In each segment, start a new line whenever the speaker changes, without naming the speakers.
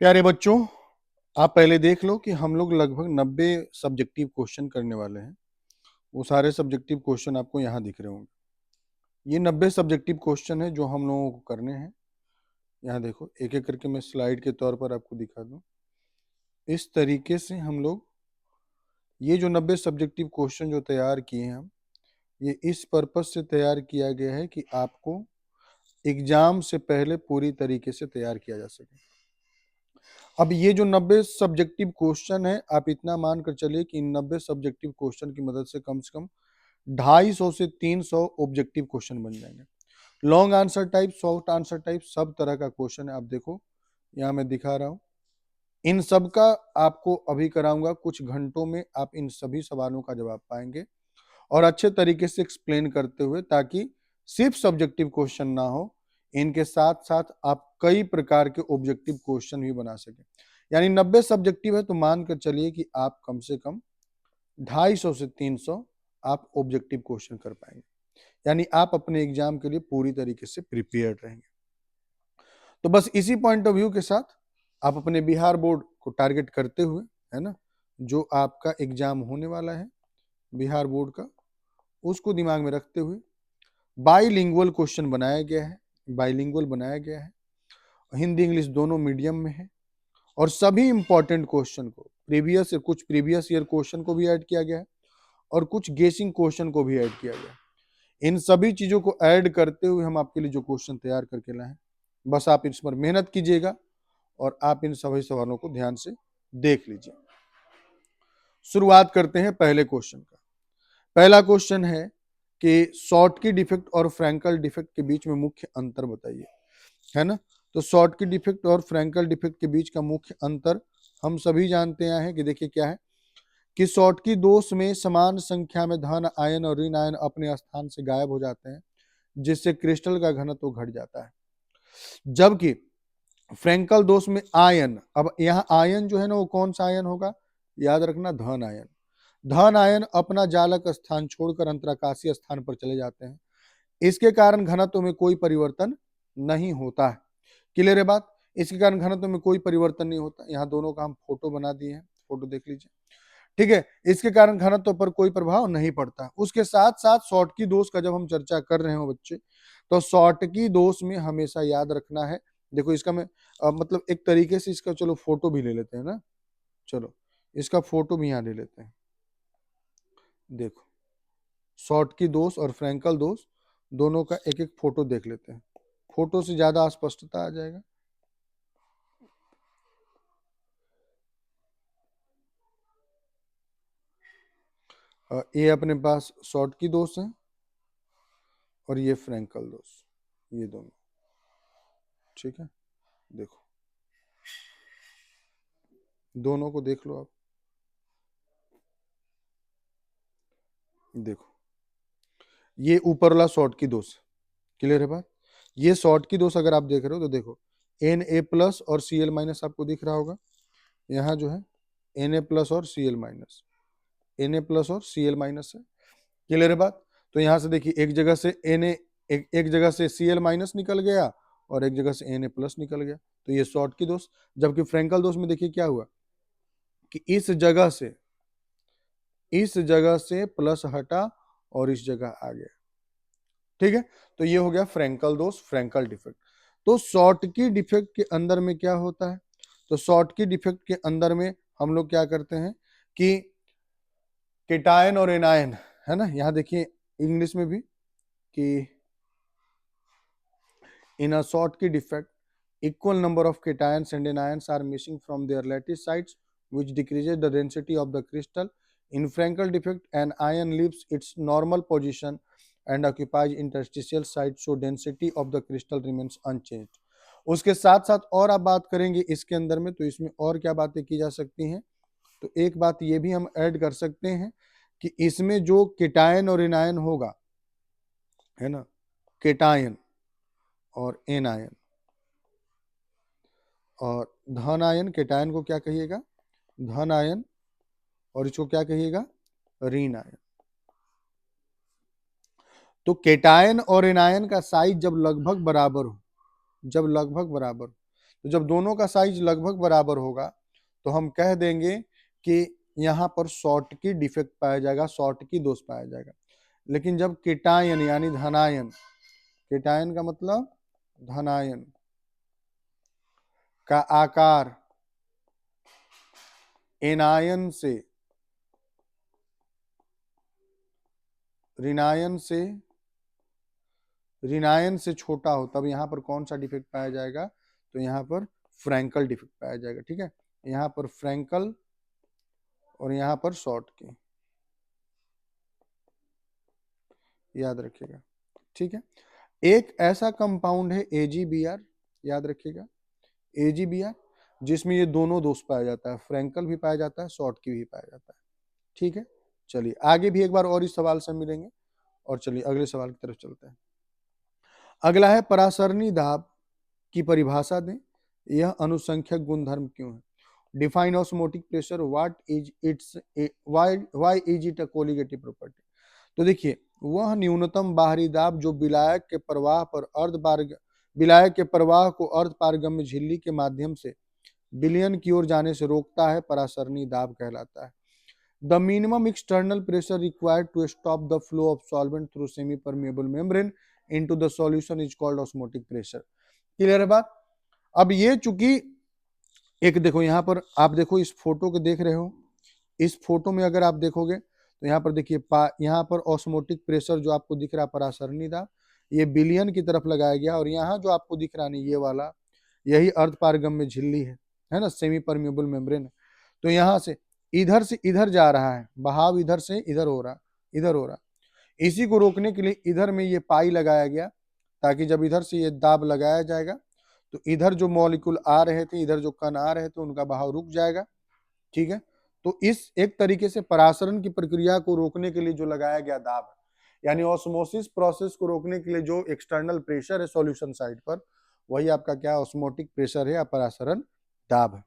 प्यारे बच्चों, आप पहले देख लो कि हम लोग लगभग 90 सब्जेक्टिव क्वेश्चन करने वाले हैं। वो सारे सब्जेक्टिव क्वेश्चन आपको यहाँ दिख रहे होंगे। ये 90 सब्जेक्टिव क्वेश्चन है जो हम लोगों को करने हैं। यहाँ देखो, एक एक करके मैं स्लाइड के तौर पर आपको दिखा दूं। इस तरीके से हम लोग ये जो 90 सब्जेक्टिव क्वेश्चन जो तैयार किए हैं हम, ये इस पर्पज से तैयार किया गया है कि आपको एग्जाम से पहले पूरी तरीके से तैयार किया जा सके। अब ये जो 90 सब्जेक्टिव क्वेश्चन है, आप इतना मान कर चलिए कि इन 90 सब्जेक्टिव क्वेश्चन की मदद से कम 250 से 300 ऑब्जेक्टिव क्वेश्चन बन जाएंगे। Long answer type, short answer type, सब तरह का क्वेश्चन है। आप देखो, यहाँ मैं दिखा रहा हूं। इन सब का आपको अभी कराऊंगा, कुछ घंटों में आप इन सभी सवालों का जवाब पाएंगे और अच्छे तरीके से एक्सप्लेन करते हुए, ताकि सिर्फ सब्जेक्टिव क्वेश्चन ना हो, इनके साथ साथ आप कई प्रकार के ऑब्जेक्टिव क्वेश्चन भी बना सके। यानी 90 सब्जेक्टिव है तो मान कर चलिए कि आप कम से कम 250 से 300 आप ऑब्जेक्टिव क्वेश्चन कर पाएंगे। यानी आप अपने एग्जाम के लिए पूरी तरीके से प्रिपेयर्ड रहेंगे। तो बस इसी पॉइंट ऑफ व्यू के साथ आप अपने बिहार बोर्ड को टारगेट करते हुए, है ना, जो आपका एग्जाम होने वाला है बिहार बोर्ड का, उसको दिमाग में रखते हुए बाईलिंगुअल क्वेश्चन बनाया गया है। बाईलिंगुअल बनाया गया है, हिंदी इंग्लिश दोनों मीडियम में है और सभी इंपॉर्टेंट क्वेश्चन को कुछ प्रीवियस ईयर क्वेश्चन को भी ऐड किया गया है और कुछ गेसिंग क्वेश्चन को भी ऐड किया गया है। इन सभी चीजों को ऐड करते हुए हम आपके लिए जो क्वेश्चन तैयार करके लाए हैं, बस आप इस पर मेहनत कीजिएगा और आप इन सभी सवालों को ध्यान से देख लीजिए। शुरुआत करते हैं पहले क्वेश्चन का। पहला क्वेश्चन है कि शॉर्टकी डिफेक्ट और फ्रैंकल डिफेक्ट के बीच में मुख्य अंतर बताइए, है ना। तो शॉर्टकी डिफेक्ट और फ्रैंकल डिफेक्ट के बीच का मुख्य अंतर हम सभी जानते हैं कि देखिए क्या है कि शॉर्टकी दोष में समान संख्या में धन आयन और ऋण आयन अपने स्थान से गायब हो जाते हैं, जिससे क्रिस्टल का घनत्व घट जाता है। जबकि फ्रैंकल दोष में आयन, अब यहाँ आयन जो है ना, वो कौन सा आयन होगा, याद रखना, धन आयन। धन आयन अपना जालक स्थान छोड़कर अंतराकाशीय स्थान पर चले जाते हैं। इसके कारण घनत्व में कोई परिवर्तन नहीं होता है। क्लियर है बात। इसके कारण घनत्व में कोई परिवर्तन नहीं होता। यहाँ दोनों का हम फोटो बना दिए हैं, फोटो देख लीजिए, ठीक है। इसके कारण घनत्व पर कोई प्रभाव नहीं पड़ता। उसके साथ साथ शॉर्टकी दोष का जब हम चर्चा कर रहे हो बच्चे, तो शॉर्टकी दोष में हमेशा याद रखना है। देखो इसका मैं मतलब एक तरीके से इसका चलो फोटो भी ले लेते हैं ना। चलो इसका फोटो भी यहाँ ले लेते हैं। देखो, शॉर्टकी दोष और फ्रैंकल दोष दोनों का एक एक फोटो देख लेते हैं। फोटो से ज्यादा स्पष्टता आ जाएगा। ये अपने पास शॉर्टकी दोष है और ये फ्रैंकल दोष, ये दोनों, ठीक है। देखो, दोनों को देख लो आप। देखो, ये ऊपर वाला शॉर्टकी दोष, क्लियर है बात। ये शॉर्टकी दोष अगर आप देख रहे हो तो देखो, Na+ और Cl- आपको दिख रहा होगा। यहाँ जो है Na+ और Cl-, Na+ और Cl- है। क्लियर है बात। तो यहाँ से देखिए, एक जगह से एक जगह से Cl- निकल गया और एक जगह से Na+ निकल गया, तो ये शॉर्टकी दोष। जबकि फ्रैंकल दोष में देखिए क्या हुआ कि इस जगह से प्लस हटा और इस जगह आ गया, ठीक है। तो ये हो गया फ्रैंकल दोष, फ्रैंकल डिफेक्ट। तो शॉर्टकी डिफेक्ट के अंदर में क्या होता है, तो शॉर्टकी डिफेक्ट के अंदर में हम लोग क्या करते हैं कि केटायन और एनायन, है ना। यहां देखिए इंग्लिश में भी कि in a Schottky defect equal number of cations and anions are missing from their lattice sites, which decreases the density of the crystal. In Frankel defect, an ion leaves its normal position and occupies interstitial sites, so density of the crystal remains unchanged. उसके साथ साथ और आप बात करेंगे इसके अंदर में, तो इसमें और क्या बातें की जा सकती हैं, तो एक बात ये भी हम ऐड कर सकते हैं कि इसमें जो केटायन और एनायन होगा, है ना, केटायन और एनायन, और धन आयन, केटायन को क्या कहिएगा, धन आयन, और इसको क्या कहिएगा, ऋण आयन। तो केटायन और एनायन का साइज जब लगभग बराबर हो, तो जब दोनों का साइज लगभग बराबर होगा तो हम कह देंगे कि यहाँ पर शॉर्टकी डिफेक्ट पाया जाएगा, शॉर्टकी दोष पाया जाएगा। लेकिन जब केटायन यानी धनायन, केटायन का मतलब धनायन का आकार एनायन से ऋणायन से छोटा हो, तब यहाँ पर कौन सा डिफेक्ट पाया जाएगा? तो यहाँ पर फ्रैंकल डिफेक्ट पाया जाएगा। ठीक है, यहाँ पर फ्रैंकल और यहाँ पर शॉर्टकी, याद रखिएगा। ठीक है, एक ऐसा कंपाउंड है AgBr, याद रखिएगा AgBr, जिसमें ये दोनों दोष पाया जाता है, फ्रैंकल भी पाया जाता है, शॉर्टकी भी पाया जाता है। ठीक है, चलिए आगे भी एक बार और इस सवाल से मिलेंगे, और चलिए अगले सवाल की तरफ चलते हैं। अगला है परासरणी दाब की परिभाषा दें, यह अनुसंख्यक गुणधर्म क्यों है? Define osmotic pressure, what is it's, why is it a colligative property. तो देखिए, वह न्यूनतम बाहरी दाब जो विलायक के प्रवाह को अर्ध पारगम्य झिल्ली के माध्यम से विलयन की ओर जाने से रोकता है, परासरणी दाब कहलाता है। The minimum external pressure required to stop the flow of solvent through semi permeable membrane into the solution is called osmotic pressure. Clear है बात? अब ये चूंकि एक देखो, यहाँ पर आप देखो, इस फोटो को देख रहे हो, इस फोटो में अगर आप देखोगे तो यहाँ पर देखिए, यहाँ पर ऑस्मोटिक प्रेशर जो आपको दिख रहा है परासरणी दाब, ये विलयन की तरफ लगाया गया, और यहाँ जो आपको दिख रहा है ये वाला, यही अर्ध पारगम्य झिल्ली है ना, सेमी परमिएबल मेम्ब्रेन। तो यहाँ से इधर जा रहा है बहाव, इधर से इधर हो रहा, इसी को रोकने के लिए इधर में ये पाई लगाया गया, ताकि जब इधर से ये दाब लगाया जाएगा तो इधर जो मॉलिक्यूल आ रहे थे, इधर जो कण आ रहे थे, उनका बहाव रुक जाएगा। ठीक है, तो इस एक तरीके से परासरण की प्रक्रिया को रोकने के लिए जो लगाया गया दाब है, यानी ऑस्मोसिस प्रोसेस को रोकने के लिए जो एक्सटर्नल प्रेशर है सॉल्यूशन साइड पर, वही आपका क्या ऑस्मोटिक प्रेशर है या परासरण दाब है।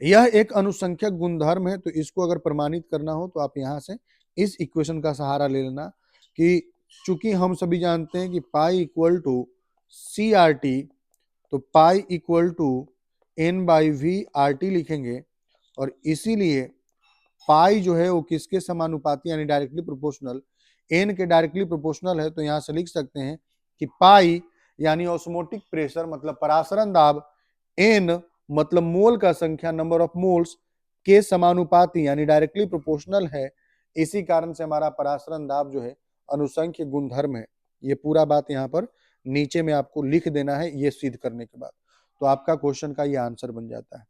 यह एक अनुसंख्यक गुणधर्म है, तो इसको अगर प्रमाणित करना हो तो आप यहां से इस इक्वेशन का सहारा ले लेना कि चूंकि हम सभी जानते हैं कि पाई इक्वल टू CRT, तो पाई इक्वल टू N/V/RT लिखेंगे, और इसीलिए पाई जो है वो किसके समानुपाती यानी डायरेक्टली प्रोपोर्शनल, N के डायरेक्टली प्रोपोर्शनल है। तो यहां से लिख सकते हैं कि पाई यानी ऑस्मोटिक प्रेशर मतलब परासरण दाब, N मतलब मोल का संख्या, नंबर ऑफ मोल्स के समानुपाती यानी डायरेक्टली प्रोपोर्शनल है। इसी कारण से हमारा परासरण दाब जो है अनुसंख्य गुणधर्म है। ये पूरा बात यहाँ पर नीचे में आपको लिख देना है, ये सिद्ध करने के बाद, तो आपका क्वेश्चन का ये आंसर बन जाता है।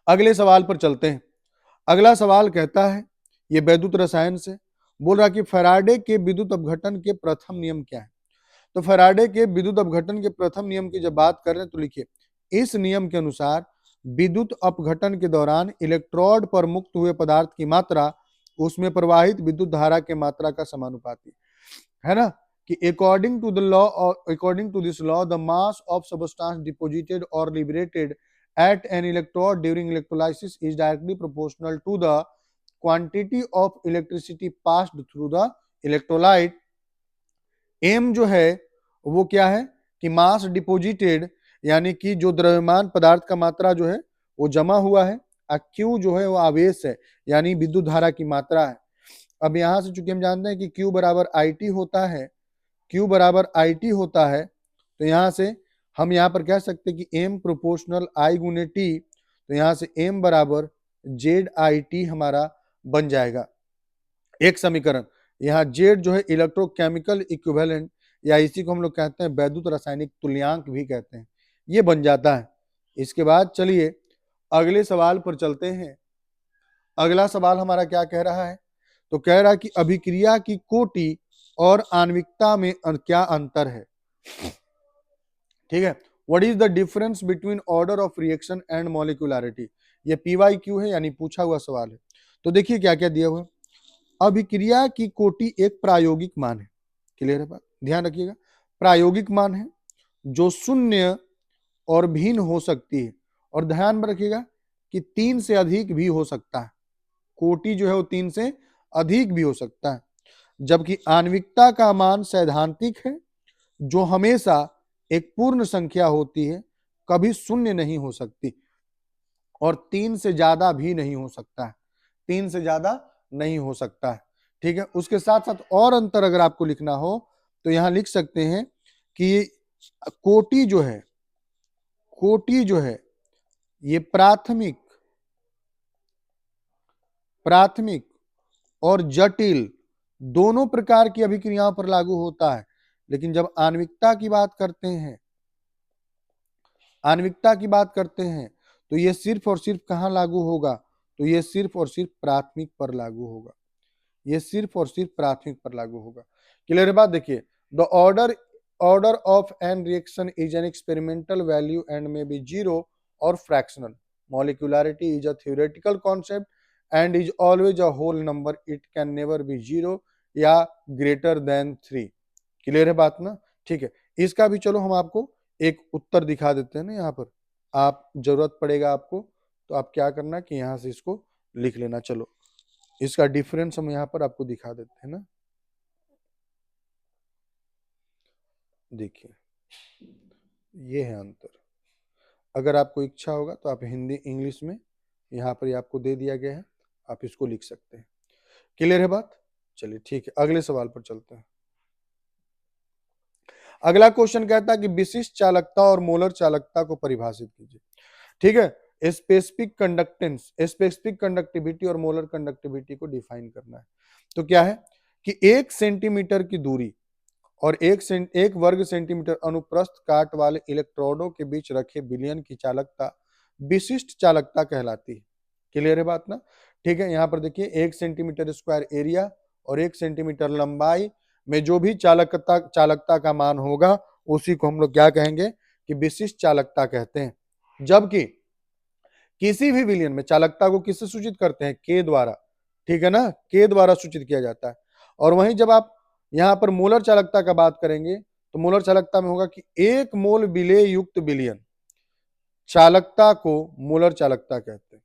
अगले सवाल पर चलते हैं। अगला सवाल कहता है, ये वैद्युत रसायन से बोल रहा कि फैराडे के विद्युत अपघटन के प्रथम नियम क्या है? तो फैराडे के विद्युत अपघटन के प्रथम नियम की जब बात कर रहे हैं तो लिखिए, इस नियम के अनुसार विद्युत अपघटन के दौरान इलेक्ट्रोड पर मुक्त हुए पदार्थ की मात्रा उसमें प्रवाहित विद्युत धारा के मात्रा का समानुपाती है ना, कि according to this law the mass of substance deposited और liberated at an electrode during electrolysis is directly proportional to the quantity of electricity passed through the electrolyte। m जो है वो क्या है कि मास डिपोजिटेड यानी कि जो द्रव्यमान पदार्थ का मात्रा जो है वो जमा हुआ है, और q जो है वो आवेश है यानी विद्युत धारा की मात्रा है। अब यहां से चूंकि हम जानते हैं कि q बराबर IT होता है, q बराबर IT होता है, तो यहां से हम यहाँ पर कह सकते हैं कि m प्रोपोर्शनल I गुने T, तो यहाँ से m बराबर ZIT हमारा बन जाएगा। एक समीकरण, यहाँ Z जो है इलेक्ट्रोकेमिकल इक्विवेलेंट, या इसी को हम लोग कहते हैं वैद्युत रासायनिक तुल्यांक भी कहते हैं, ये बन जाता है। इसके बाद चलिए अगले सवाल पर चलते हैं। अगला सवाल हमारा क्या कह रहा है? तो कह रहा है कि अभिक्रिया की कोटि और आणविकता में क्या अंतर है? ठीक है, what is the difference between order of reaction and molecularity. ये PYQ है यानी पूछा हुआ सवाल है। तो देखिए क्या क्या दिया हुआ। अभिक्रिया की कोटि एक प्रायोगिक मान है, क्लियर है बात, ध्यान रखिएगा, प्रायोगिक मान है जो शून्य और भिन्न हो सकती है, और ध्यान में रखिएगा कि 3 से अधिक भी हो सकता है, कोटि जो है वो 3 से अधिक भी हो सकता है। जबकि आणविकता का मान सैद्धांतिक है जो हमेशा एक पूर्ण संख्या होती है, कभी शून्य नहीं हो सकती और 3 से ज्यादा भी नहीं हो सकता है, 3 से ज्यादा नहीं हो सकता है। ठीक है, उसके साथ साथ और अंतर अगर आपको लिखना हो तो यहां लिख सकते हैं कि कोटि जो है, कोटि जो है ये प्राथमिक, प्राथमिक और जटिल दोनों प्रकार की अभिक्रियाओं पर लागू होता है। लेकिन जब आणविकता की बात करते हैं, आणविकता की बात करते हैं तो ये सिर्फ और सिर्फ कहां लागू होगा, तो ये सिर्फ और सिर्फ प्राथमिक पर लागू होगा, ये सिर्फ और सिर्फ प्राथमिक पर लागू होगा। क्लियर है बात? देखिए, the order of an reaction is an experimental value and may be zero or fractional. Molecularity is a theoretical concept and is always a whole number, it can never be zero या greater than 3। Clear है बात ना? ठीक है, इसका भी चलो हम आपको एक उत्तर दिखा देते हैं ना यहाँ पर, आप जरूरत पड़ेगा आपको तो आप क्या करना कि यहां से इसको लिख लेना। चलो इसका डिफरेंस हम यहाँ पर आपको दिखा देते हैं ना। देखिए ये है अंतर। अगर आपको इच्छा होगा तो आप हिंदी इंग्लिश में यहाँ पर आपको दे दिया गया है, आप इसको लिख सकते हैं। क्लियर है बात? चलिए ठीक है, अगले सवाल पर चलते हैं। अगला क्वेश्चन कहता है कि विशिष्ट चालकता और मोलर चालकता को परिभाषित कीजिए। ठीक है, स्पेसिफिक कंडक्टेंस, स्पेसिफिक कंडक्टिविटी और मोलर कंडक्टिविटी को डिफाइन करना है। तो क्या है कि 1 सेंटीमीटर की दूरी और 1 वर्ग सेंटीमीटर अनुप्रस्थ काट वाले इलेक्ट्रोडों के बीच रखे विलयन की चालकता विशिष्ट चालकता कहलाती है। क्लियर है बात ना? ठीक है, यहाँ पर देखिए 1 सेंटीमीटर स्क्वायर एरिया और 1 सेंटीमीटर लंबाई में जो भी चालकता का मान होगा उसी को हम लोग क्या कहेंगे कि विशिष्ट चालकता कहते हैं। जबकि किसी भी विलयन में चालकता को किससे सूचित करते हैं? के द्वारा। ठीक है ना, के द्वारा सूचित किया जाता है। और वहीं जब आप यहां पर मोलर चालकता का बात करेंगे तो मोलर चालकता में होगा कि 1 मोल विलेय युक्त विलयन चालकता को मोलर चालकता कहते हैं।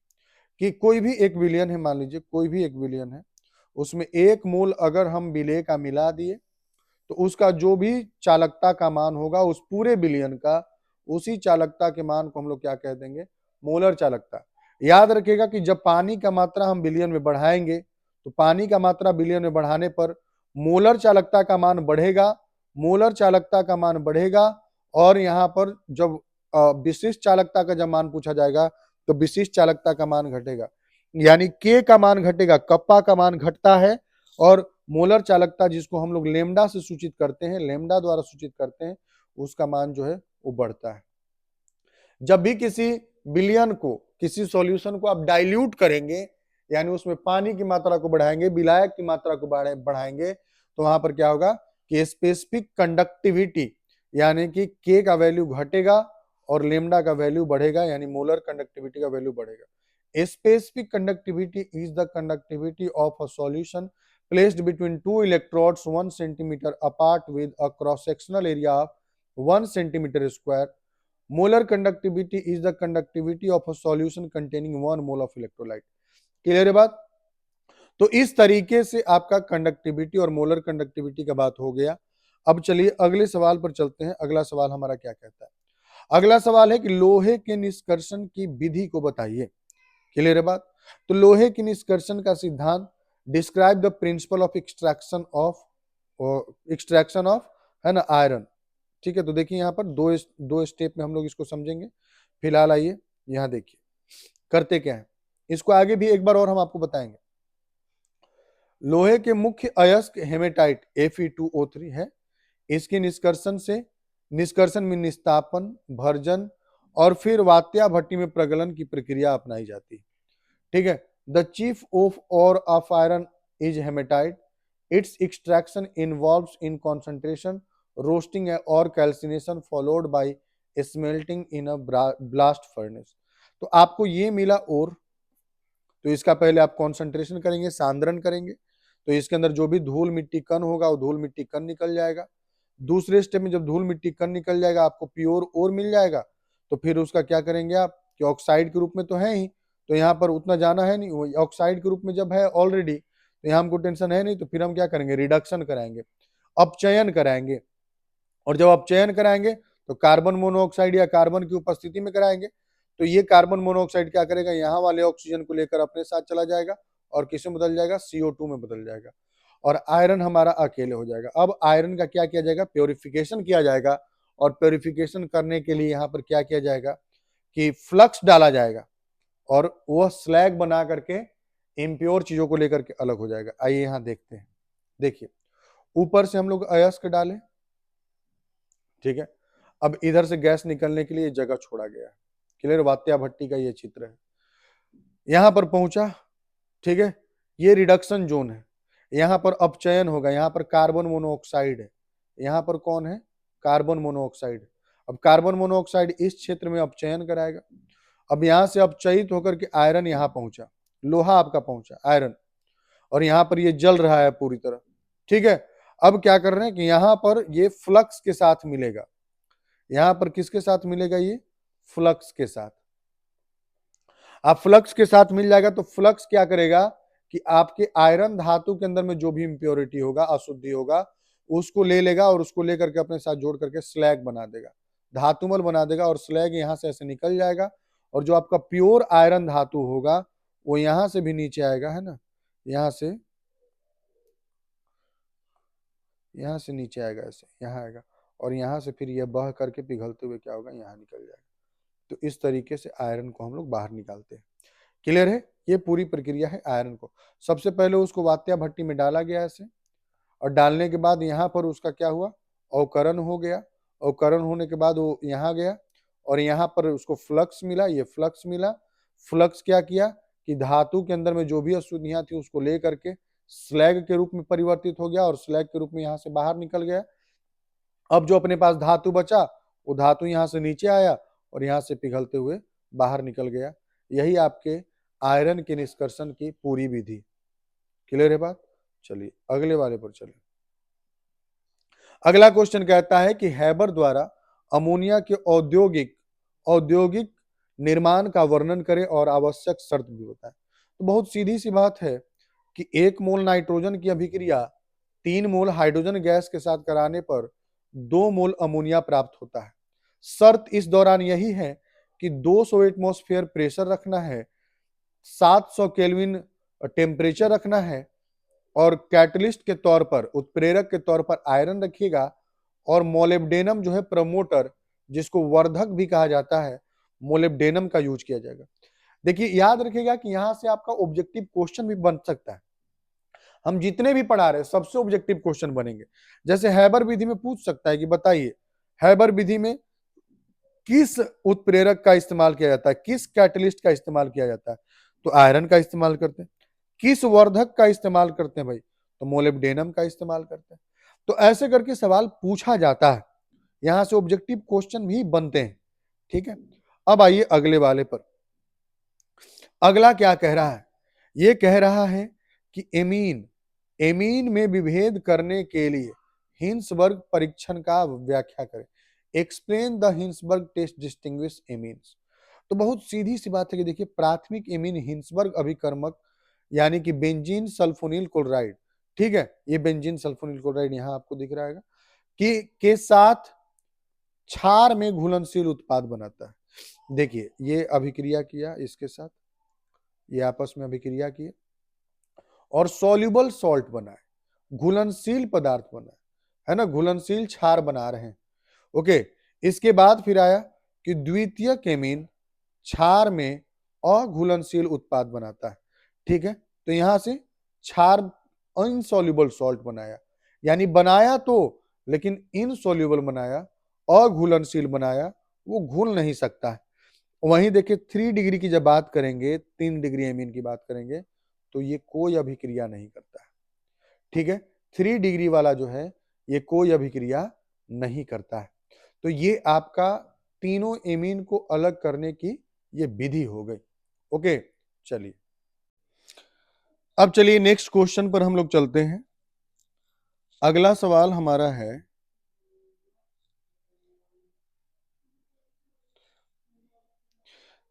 कि कोई भी एक विलयन है, मान लीजिए कोई भी एक विलयन है, उसमें 1 मोल अगर हम विलेय का मिला दिए तो उसका जो भी चालकता का मान होगा उस पूरे विलयन का, उसी चालकता के मान को हम लोग क्या कह देंगे? मोलर चालकता। याद रखिएगा कि जब पानी का मात्रा हम विलयन में बढ़ाएंगे तो पानी का मात्रा विलयन में बढ़ाने पर मोलर चालकता का मान बढ़ेगा, मोलर चालकता का मान बढ़ेगा। और यहाँ पर जब विशिष्ट चालकता का जब मान पूछा जाएगा तो विशिष्ट चालकता का मान घटेगा, यानी के का मान घटेगा, कप्पा का मान घटता है। और मोलर चालकता जिसको हम लोग लेमडा से सूचित करते हैं, लेमडा द्वारा सूचित करते हैं, उसका मान जो है वो बढ़ता है। जब भी किसी विलयन को, किसी सॉल्यूशन को आप डाइल्यूट करेंगे, यानी उसमें पानी की मात्रा को बढ़ाएंगे, विलायक की मात्रा को बढ़ाएंगे, तो वहां पर क्या होगा कि स्पेसिफिक कंडक्टिविटी यानी कि के का वैल्यू घटेगा और लेमडा का वैल्यू बढ़ेगा, यानी मोलर कंडक्टिविटी का वैल्यू बढ़ेगा। Specific conductivity is the conductivity of a solution placed between two electrodes 1 centimeter apart with a cross-sectional area of 1 centimeter square. Molar conductivity is the conductivity of a solution containing 1 mole of electrolyte. Clear है बात? तो इस तरीके से आपका conductivity और molar conductivity का बात हो गया। अब चलिए अगले सवाल पर चलते हैं। अगला सवाल हमारा क्या कहता है? अगला सवाल है कि लोहे के निष्कर्षण की विधि को बताइए। क्लियर है बात? तो लोहे के निष्कर्षण का सिद्धांत, describe the principle of extraction of है ना आयरन। ठीक है, तो देखिए यहाँ पर दो स्टेप में हम लोग इसको समझेंगे। फिलहाल आइए यहाँ देखिए करते क्या है, इसको आगे भी एक बार और हम आपको बताएंगे। लोहे के मुख्य अयस्क हेमेटाइट Fe2O3 है। इसके निष्कर्षण में निस्तापन, भर्जन और फिर वात्या भट्टी में प्रगलन की प्रक्रिया अपनाई जाती है। ठीक है, the chief of ore of iron is hematite. Its extraction involves in concentration, roasting or calcination followed by smelting in a blast furnace. तो आपको ये मिला और, तो इसका पहले आप कॉन्सेंट्रेशन करेंगे, सांद्रण करेंगे, तो इसके अंदर जो भी धूल मिट्टी कण होगा वो धूल मिट्टी कण निकल जाएगा। दूसरे स्टेप में जब धूल मिट्टी कण निकल जाएगा आपको प्योर और मिल जाएगा, तो फिर उसका क्या करेंगे आप कि ऑक्साइड के रूप में तो है ही, तो यहाँ पर उतना जाना है नहीं, ऑक्साइड के रूप में जब है ऑलरेडी तो यहाँ हमको टेंशन है नहीं, तो फिर हम क्या करेंगे रिडक्शन कराएंगे, अपचयन कराएंगे। और जब अपचयन कराएंगे तो कार्बन मोनोऑक्साइड या कार्बन की उपस्थिति में कराएंगे, तो ये कार्बन मोनोऑक्साइड क्या करेगा, यहाँ वाले ऑक्सीजन को लेकर अपने साथ चला जाएगा और किसमें बदल जाएगा, CO2 में बदल जाएगा, और आयरन हमारा अकेले हो जाएगा। अब आयरन का क्या किया जाएगा, प्योरिफिकेशन किया जाएगा, और प्योरिफिकेशन करने के लिए यहाँ पर क्या किया जाएगा कि फ्लक्स डाला जाएगा, और वह स्लैग बना करके इम्प्योर चीजों को लेकर के अलग हो जाएगा। आइए यहाँ देखते हैं। देखिए, ऊपर से हम लोग अयस्क डालें, ठीक है। अब इधर से गैस निकलने के लिए जगह छोड़ा गया है। क्लियर, वात्या भट्टी का ये चित्र है। यहां पर पहुंचा, ठीक है, ये रिडक्शन जोन है, यहां पर अपचयन होगा, यहां पर कार्बन मोनोऑक्साइड है, यहां पर कौन है, कार्बन मोनोऑक्साइड। अब कार्बन मोनोऑक्साइड इस क्षेत्र में अपचयन कराएगा। अब यहां से अपचयित होकर के आयरन यहां पहुंचा, लोहा आपका पहुंचा, आयरन, और यहां पर ये जल रहा है पूरी तरह, ठीक है। अब क्या कर रहे हैं कि यहां पर ये फ्लक्स के साथ मिलेगा, यहां पर किसके साथ मिलेगा, ये फ्लक्स के साथ। अब फ्लक्स के साथ मिल जाएगा तो फ्लक्स क्या करेगा कि आपके आयरन धातु के अंदर में जो भी इंप्योरिटी होगा, अशुद्धि होगा, उसको ले लेगा और उसको लेकर के अपने साथ जोड़ करके स्लैग बना देगा, धातुमल बना देगा, और स्लैग यहां से ऐसे निकल जाएगा, और जो आपका प्योर आयरन धातु होगा वो यहां से भी नीचे आएगा, है ना, यहां से नीचे आएगा, ऐसे यहाँ आएगा, और यहाँ से फिर यह बह करके पिघलते हुए क्या होगा, यहाँ निकल जाएगा। तो इस तरीके से आयरन को हम लोग बाहर निकालते हैं। क्लियर है, ये पूरी प्रक्रिया है आयरन को। सबसे पहले उसको वात्या भट्टी में डाला गया ऐसे, और डालने के बाद यहाँ पर उसका क्या हुआ, अवकरण हो गया, अवकरण होने के बाद वो यहाँ गया, और यहाँ पर उसको फ्लक्स मिला, ये फ्लक्स मिला। फ्लक्स क्या किया कि धातु के अंदर में जो भी अशुद्धियां थी उसको ले करके स्लैग के रूप में परिवर्तित हो गया, और स्लैग के रूप में यहाँ से बाहर निकल गया। अब जो अपने पास धातु बचा वो धातु यहाँ से नीचे आया और यहाँ से पिघलते हुए बाहर निकल गया। यही आपके आयरन के निष्कर्षण की पूरी विधि। क्लियर है बात? चलिए अगले वाले पर चलिए। अगला क्वेश्चन कहता है कि हैबर द्वारा अमोनिया के औद्योगिक निर्माण का वर्णन करें और आवश्यक शर्त भी बताएं। तो बहुत सीधी सी बात है कि 1 मोल नाइट्रोजन की अभिक्रिया 3 मोल हाइड्रोजन गैस के साथ कराने पर 2 मोल अमोनिया प्राप्त होता है। शर्त इस दौरान यही है कि 200 एटमॉस्फेयर प्रेशर रखना है, 700 केल्विन टेम्परेचर रखना है, और कैटलिस्ट के तौर पर, उत्प्रेरक के तौर पर आयरन रखिएगा, और मोलिब्डेनम जो है प्रमोटर, जिसको वर्धक भी कहा जाता है, मोलिब्डेनम का यूज किया जाएगा। देखिए याद रखिएगा कि यहां से आपका ऑब्जेक्टिव क्वेश्चन भी बन सकता है। हम जितने भी पढ़ा रहे हैं सबसे ऑब्जेक्टिव क्वेश्चन बनेंगे। जैसे हैबर विधि में पूछ सकता है कि बताइए हैबर विधि में किस उत्प्रेरक का इस्तेमाल किया जाता है, किस कैटलिस्ट का इस्तेमाल किया जाता है, तो आयरन का इस्तेमाल करते हैं। किस वर्धक का इस्तेमाल करते हैं भाई, तो मोलिब्डेनम का इस्तेमाल करते हैं। तो ऐसे करके सवाल पूछा जाता है, यहां से ऑब्जेक्टिव क्वेश्चन भी बनते हैं। ठीक है, अब आइए अगले वाले पर। अगला क्या कह रहा है, ये कह रहा है कि एमीन में विभेद करने के लिए हिंसबर्ग परीक्षण का व्याख्या करें। Explain the Hinsberg test distinguish amines. तो बहुत सीधी सी बात है कि देखिए प्राथमिक एमीन हिंसबर्ग अभिकर्मक यानी कि बेंजीन सल्फोनिल क्लोराइड, ठीक है, ये बेंजीन सल्फोनिल क्लोराइड यहां आपको दिख रहा है कि के साथ क्षार में घुलनशील उत्पाद बनाता है। देखिए ये अभिक्रिया किया इसके साथ, ये आपस में अभिक्रिया किए और सॉल्युबल सॉल्ट बनाए, घुलनशील पदार्थ बनाए, है ना, घुलनशील क्षार बना रहे हैं। ओके, इसके बाद फिर आया कि द्वितीयक एमीन क्षार में अघुलनशील उत्पाद बनाता है। ठीक है, तो यहां से क्षार इनसॉल्युबल सॉल्ट बनाया, यानी बनाया तो लेकिन इनसॉल्युबल बनाया, अघुलनशील बनाया, वो घुल नहीं सकता है। वहीं देखिए 3 डिग्री की जब बात करेंगे, 3 डिग्री एमीन की बात करेंगे, तो ये कोई अभिक्रिया नहीं करता है। ठीक है, 3 डिग्री वाला जो है ये कोई अभिक्रिया नहीं करता है। तो ये आपका तीनों एमीन को अलग करने की ये विधि हो गई। ओके, चलिए अब चलिए नेक्स्ट क्वेश्चन पर हम लोग चलते हैं। अगला सवाल हमारा है,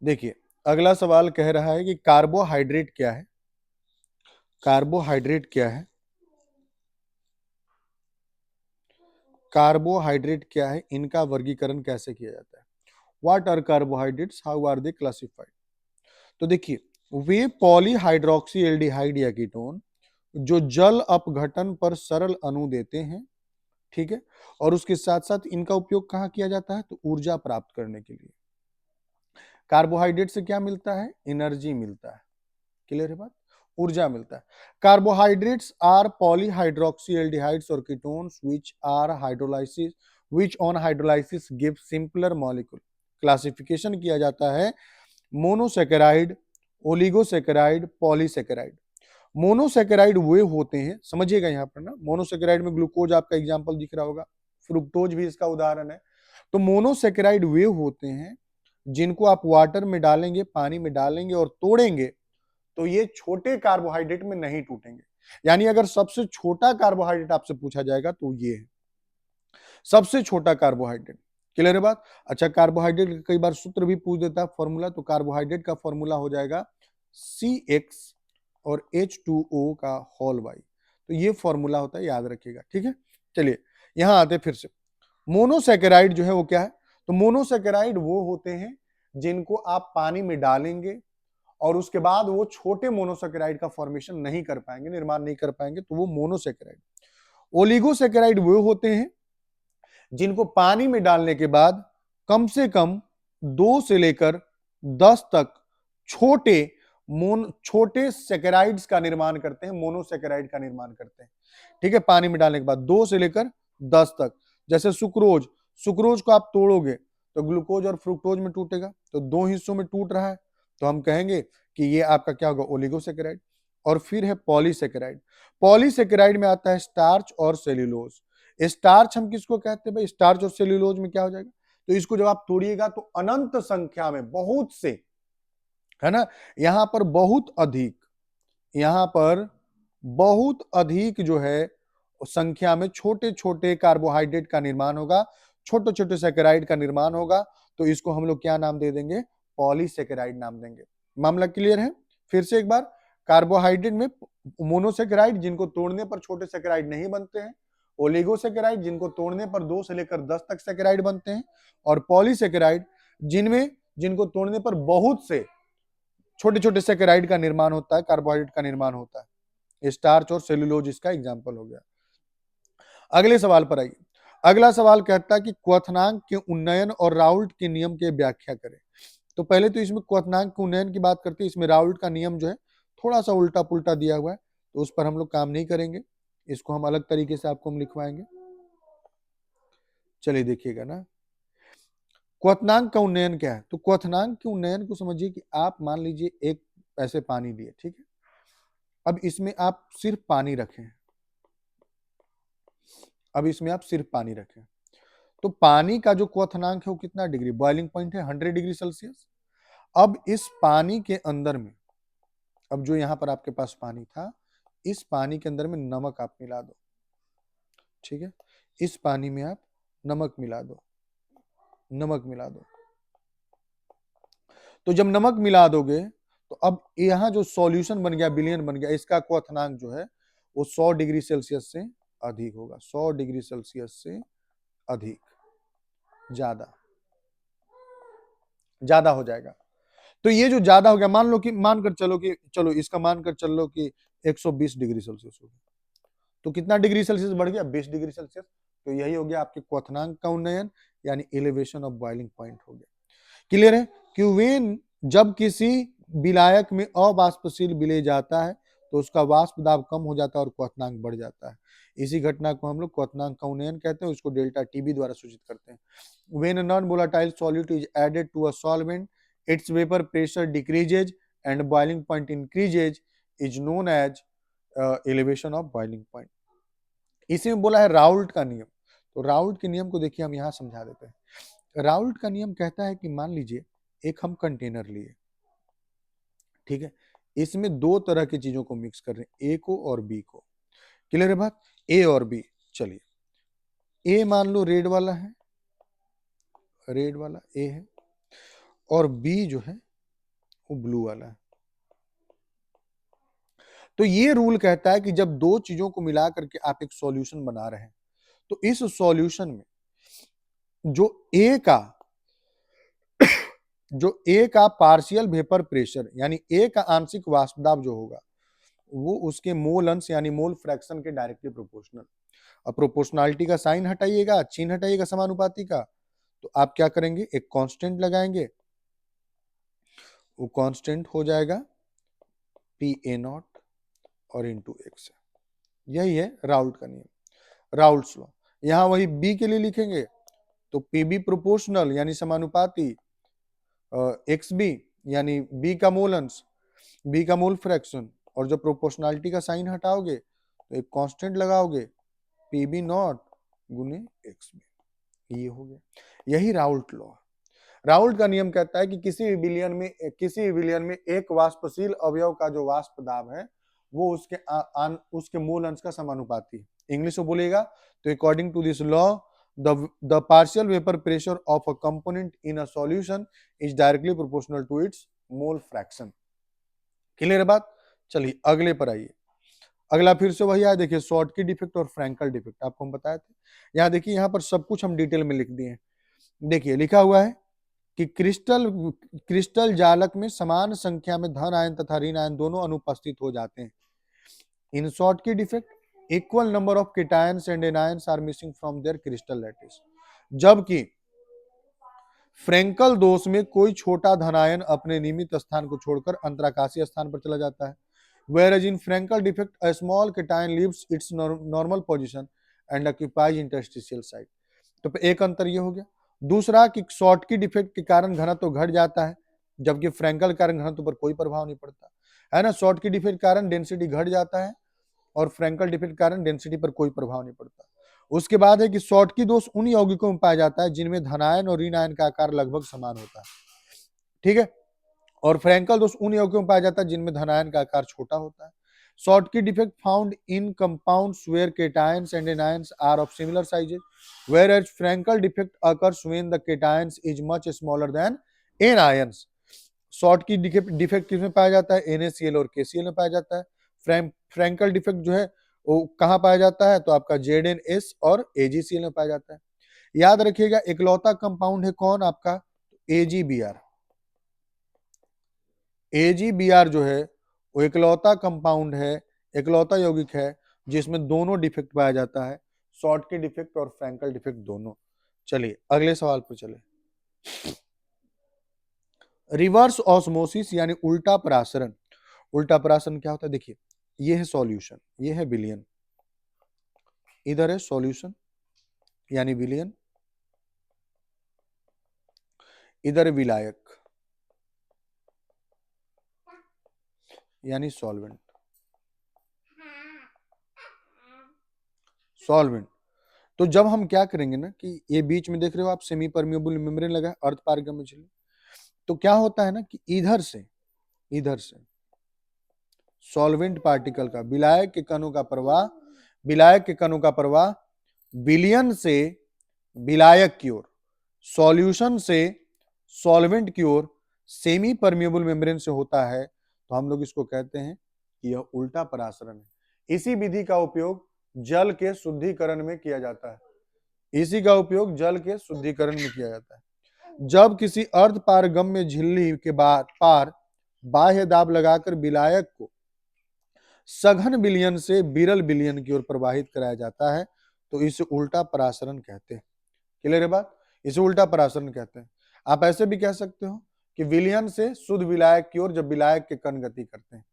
देखिए अगला सवाल कह रहा है कि कार्बोहाइड्रेट क्या है, कार्बोहाइड्रेट क्या है, कार्बोहाइड्रेट क्या है, इनका वर्गीकरण कैसे किया जाता है। What are carbohydrates, how are they classified. तो देखिए, वे पॉलीहाइड्रोक्सी एल्डिहाइड या कीटोन जो जल अपघटन पर सरल अणु देते हैं, ठीक है, और उसके साथ साथ इनका उपयोग कहां किया जाता है, तो ऊर्जा प्राप्त करने के लिए। कार्बोहाइड्रेट से क्या मिलता है, एनर्जी मिलता है, क्लियर है बात, ऊर्जा मिलता है। कार्बोहाइड्रेट्स आर पॉलीहाइड्रोक्सी एल्डिहाइड्स और ketones which on hydrolysis give simpler molecule. Classification किया जाता है मोनोसेकेराइड, ओलिगोसेकेराइड, पॉलीसेकेराइड। मोनोसेकेराइड वे होते हैं, समझिएगा यहां पर ना, मोनोसेकेराइड में ग्लूकोज आपका एग्जांपल दिख रहा होगा, फ्रुक्टोज भी इसका उदाहरण है। तो मोनोसेकेराइड वे होते हैं जिनको आप वाटर में डालेंगे, पानी में डालेंगे और तोड़ेंगे तो ये छोटे कार्बोहाइड्रेट में नहीं टूटेंगे। यानी अगर सबसे छोटा कार्बोहाइड्रेट आपसे पूछा जाएगा तो ये है सबसे छोटा कार्बोहाइड्रेट, क्लियर है बात। अच्छा, कार्बोहाइड्रेट का कई बार सूत्र भी पूछ देता है, फॉर्मूला, तो कार्बोहाइड्रेट का फॉर्मूला हो जाएगा CX और H2O का होल वाई। तो ये फॉर्मूला होता है, याद रखिएगा, ठीक है। चलिए यहां आते फिर से, मोनोसेकेराइड जो है वो क्या है, तो मोनोसेकेराइड वो होते हैं जिनको आप पानी में डालेंगे और उसके बाद वो छोटे मोनोसेकेराइड का फॉर्मेशन नहीं कर पाएंगे, निर्माण नहीं कर पाएंगे, तो वो मोनोसेकेराइड। ओलिगोसेकेराइड वो होते हैं जिनको पानी में डालने के बाद कम से कम 2 से लेकर 10 तक छोटे सेकेराइड्स का निर्माण करते हैं, मोनोसेकेराइड का निर्माण करते हैं, ठीक है। पानी में डालने के बाद 2 से लेकर 10 तक। जैसे सुक्रोज को आप तोड़ोगे तो ग्लूकोज और फ्रुक्टोज में टूटेगा, तो 2 हिस्सों में टूट रहा है, तो हम कहेंगे कि ये आपका क्या होगा, ओलिगोसेकेराइड। और फिर है पॉलीसेकेराइड। पॉलीसेकेराइड में आता है स्टार्च और सेल्यूलोज। स्टार्च हम किसको कहते हैं भाई, स्टार्च और सेल्यूलोज में क्या हो जाएगा, तो इसको जब आप तोड़िएगा तो अनंत संख्या में, बहुत से, है ना, यहां पर बहुत अधिक जो है संख्या में छोटे छोटे कार्बोहाइड्रेट का निर्माण होगा, छोटे छोटे सेकेराइड का निर्माण होगा, तो इसको हम लोग क्या नाम दे देंगे, पॉलीसेकेराइड नाम देंगे। मामला क्लियर है। फिर से एक बार, कार्बोहाइड्रेट में मोनोसेकेराइड जिनको तोड़ने पर छोटे सेकेराइड नहीं बनते हैं, ओलिगोसेकेराइड जिनको तोड़ने पर 2 से लेकर 10 तक सेकेराइड बनते हैं, और पॉलीसेकेराइड जिनको तोड़ने पर बहुत से छोटे छोटे सेकेराइड का निर्माण होता है, कार्बोहाइड्रेट का निर्माण होता है। स्टार्च और सेलुलोज इसका एग्जाम्पल हो गया। अगले सवाल पर आइए। अगला सवाल कहता है कि क्वथनांक के उन्नयन और राउल्ट के नियम की व्याख्या करें। तो पहले तो इसमें क्वथनांक के उन्नयन की बात करते हैं, इसमें राउल्ट का नियम जो है थोड़ा सा उल्टा पुल्टा दिया हुआ है, तो उस पर हम लोग काम नहीं करेंगे, इसको हम अलग तरीके से आपको हम लिखवाएंगे। चलिए देखिएगा ना, क्वथनांक का उन्नयन क्या है, तो क्वथनांक के उन्नयन को समझिए कि आप मान लीजिए एक ऐसे पानी लिए, ठीक है, अब इसमें आप सिर्फ पानी रखें, तो पानी का जो क्वथनांक है वो कितना डिग्री, बॉइलिंग पॉइंट है 100 डिग्री सेल्सियस। अब इस पानी के अंदर में, अब जो यहां पर आपके पास पानी था, इस पानी के अंदर में नमक आप मिला दो, ठीक है, इस पानी में आप नमक मिला दो। तो जब नमक मिला दोगे तो अब यहां जो सॉल्यूशन बन गया, विलयन बन गया, इसका क्वथनांक जो है वो 100 डिग्री सेल्सियस से अधिक होगा, 100 डिग्री सेल्सियस से अधिक, ज्यादा हो जाएगा। तो ये जो ज्यादा हो गया, मानकर चलो इसका मानकर चलो कि 120 डिग्री सेल्सियस हो गया, तो कितना डिग्री सेल्सियस बढ़ गया, 20 डिग्री सेल्सियस। तो यही हो गया आपके क्वथनांक का उन्नयन, यानी एलिवेशन ऑफ बॉइलिंग पॉइंट हो गया। क्लियर है कि वेन जब किसी विलायक में अवाष्पशील विलेय जाता है तो उसका वाष्प दाब कम हो जाता है और क्वथनांक बढ़ जाता है। इसी घटना को हम लोग क्वथनांक का उन्नयन कहते हैं, उसको डेल्टा टीबी द्वारा सूचित करते हैं। When a non volatile solute is added to a solvent, its vapour pressure decreases and boiling point increases, is known as elevation of boiling point. इसी में बोला है राउल्ट का नियम। तो राउल्ट के नियम को देखिए हम यहां समझा देते हैं। राउल्ट का नियम कहता है कि मान लीजिए एक हम कंटेनर लिए, ठीक है, इसमें दो तरह की चीजों को मिक्स कर रहे हैं, ए को और बी को। क्लियर है बात, ए और बी। चलिए, ए मान लो रेड वाला है, रेड वाला ए है, और बी जो है वो ब्लू वाला है। तो ये रूल कहता है कि जब दो चीजों को मिला करके आप एक सॉल्यूशन बना रहे हैं तो इस सॉल्यूशन में जो ए का पार्शियल वेपर प्रेशर यानी ए का आंशिक वाष्प दाब जो होगा वो उसके मोल अंश यानी मोल फ्रैक्शन के डायरेक्टली प्रोपोर्शनल। अब प्रोपोर्शनलिटी का साइन हटाइएगा, चिन्ह हटाइएगा समानुपाती का, तो आप क्या करेंगे, एक कांस्टेंट लगाएंगे, वो कांस्टेंट हो जाएगा पी ए नॉट और इंटू एक्स। यही है राउल्ट का नियम, राउल्ट्स लॉ। यहां वही बी के लिए लिखेंगे तो पी बी प्रोपोर्शनल यानी समानुपाती, एक्स बी यानी बी का मोल अंश, बी का मोल फ्रैक्शन, और जब प्रोपोर्शनलिटी का साइन हटाओगे तो एक कांस्टेंट लगाओगे पी बी नॉट गुने एक्स बी। ये हो गया, यही राउल्ट लॉ। राउल्ट का नियम कहता है कि किसी भी विलयन में एक वाष्पशील अवयव का जो वाष्प दाब है वो उसके मूल अंश का समानुपाती है। इंग्लिश में बोलेगा तो according to this law the partial vapor pressure of a component in a solution is directly proportional to its mole fraction। Clear है बात? चलिए अगले पर आइए। अगला फिर से वही आया, देखिए शॉर्टकी डिफेक्ट और फ्रैंकल डिफेक्ट आपको हम बताए थे। यहाँ देखिए यहाँ पर सब कुछ हम डिटेल में लिख दिए हैं। देखिए लिखा हुआ है कि क्रिस्टल जालक में समान संख्या में धन आयन तथा ऋण आयन दोनों अनुपस्थित हो जाते हैं। In Schottky defect equal number of cations and anions are missing from their crystal lattice. जबकि फ्रैंकल दोष में कोई छोटा धनायन अपने नियमित स्थान को छोड़कर अंतराकाशीय स्थान पर चला जाता है। Whereas in Frankel defect, a small cation leaves its normal position and occupies interstitial site। तो एक अंतर ये हो गया। दूसरा कि शॉर्टकी डिफेक्ट के कारण घनत्व घट जाता है, जबकि फ्रैंकल के कारण घनत्व पर कोई प्रभाव नहीं पड़ता है ना। शॉर्टकी डिफेक्ट के कारण डेंसिटी घट जाता है और फ्रैंकल डिफेक्ट के कारण डेंसिटी पर कोई प्रभाव नहीं पड़ता। उसके बाद है कि शॉर्टकी दोष उन यौगिकों में पाया जाता है जिनमें धनायन और ऋण आयन का आकार लगभग समान होता है, ठीक है, और फ्रैंकल दोष उन यौगिकों में पाया जाता है जिनमें धनायन का आकार छोटा होता है। Schottky defect found in compounds where cations and anions are of similar sizes, whereas Frenkel defect occurs when the cations is much smaller than anions। Schottky defect किसमें पाया जाता है, NaCl और KCl में पाया जाता है। फ्रैंकल डिफेक्ट जो है वो कहाँ पाया जाता है, तो आपका ZnS और AgCl में पाया जाता है। याद रखिएगा इकलौता कंपाउंड है कौन, आपका AgBr। AgBr जो है वो इकलौता कंपाउंड है, इकलौता यौगिक है जिसमें दोनों डिफेक्ट पाया जाता है, शॉर्टकी डिफेक्ट और फ्रैंकल डिफेक्ट दोनों। चलिए अगले सवाल पर चले। रिवर्स ऑस्मोसिस यानी उल्टा परासरण। उल्टा परासरण क्या होता है, देखिए ये है सॉल्यूशन, ये है विलयन, इधर है सॉल्यूशन यानी विलयन, इधर विलायक यानी सॉल्वेंट। सॉल्वेंट तो जब हम क्या करेंगे ना कि ये बीच में देख रहे हो आप सेमी परमिएबल मेम्ब्रेन लगा है, अर्ध पारगम्य झिल्ली, तो क्या होता है ना कि इधर से सॉल्वेंट पार्टिकल का विलायक के कणों का प्रवाह विलयन से विलायक की ओर, सॉल्यूशन से सॉल्वेंट की ओर सेमी परमिएबल मेम्ब्रेन से होता है, तो हम लोग इसको कहते हैं कि यह उल्टा परासरण है। इसी विधि का उपयोग जल के शुद्धिकरण में किया जाता है, इसी का उपयोग जल के शुद्धिकरण में किया जाता है। जब किसी अर्ध पारगम्य झिल्ली के पार बाह्य दाब लगाकर विलायक को सघन विलयन से विरल विलयन की ओर प्रवाहित कराया जाता है, तो इसे उल्टा परासरण कहते हैं। क्लियर है बात, इसे उल्टा परासरण कहते हैं। आप ऐसे भी कह सकते हो कि विलयन से शुद्ध विलायक की ओर जब विलायक के कण गति करते हैं।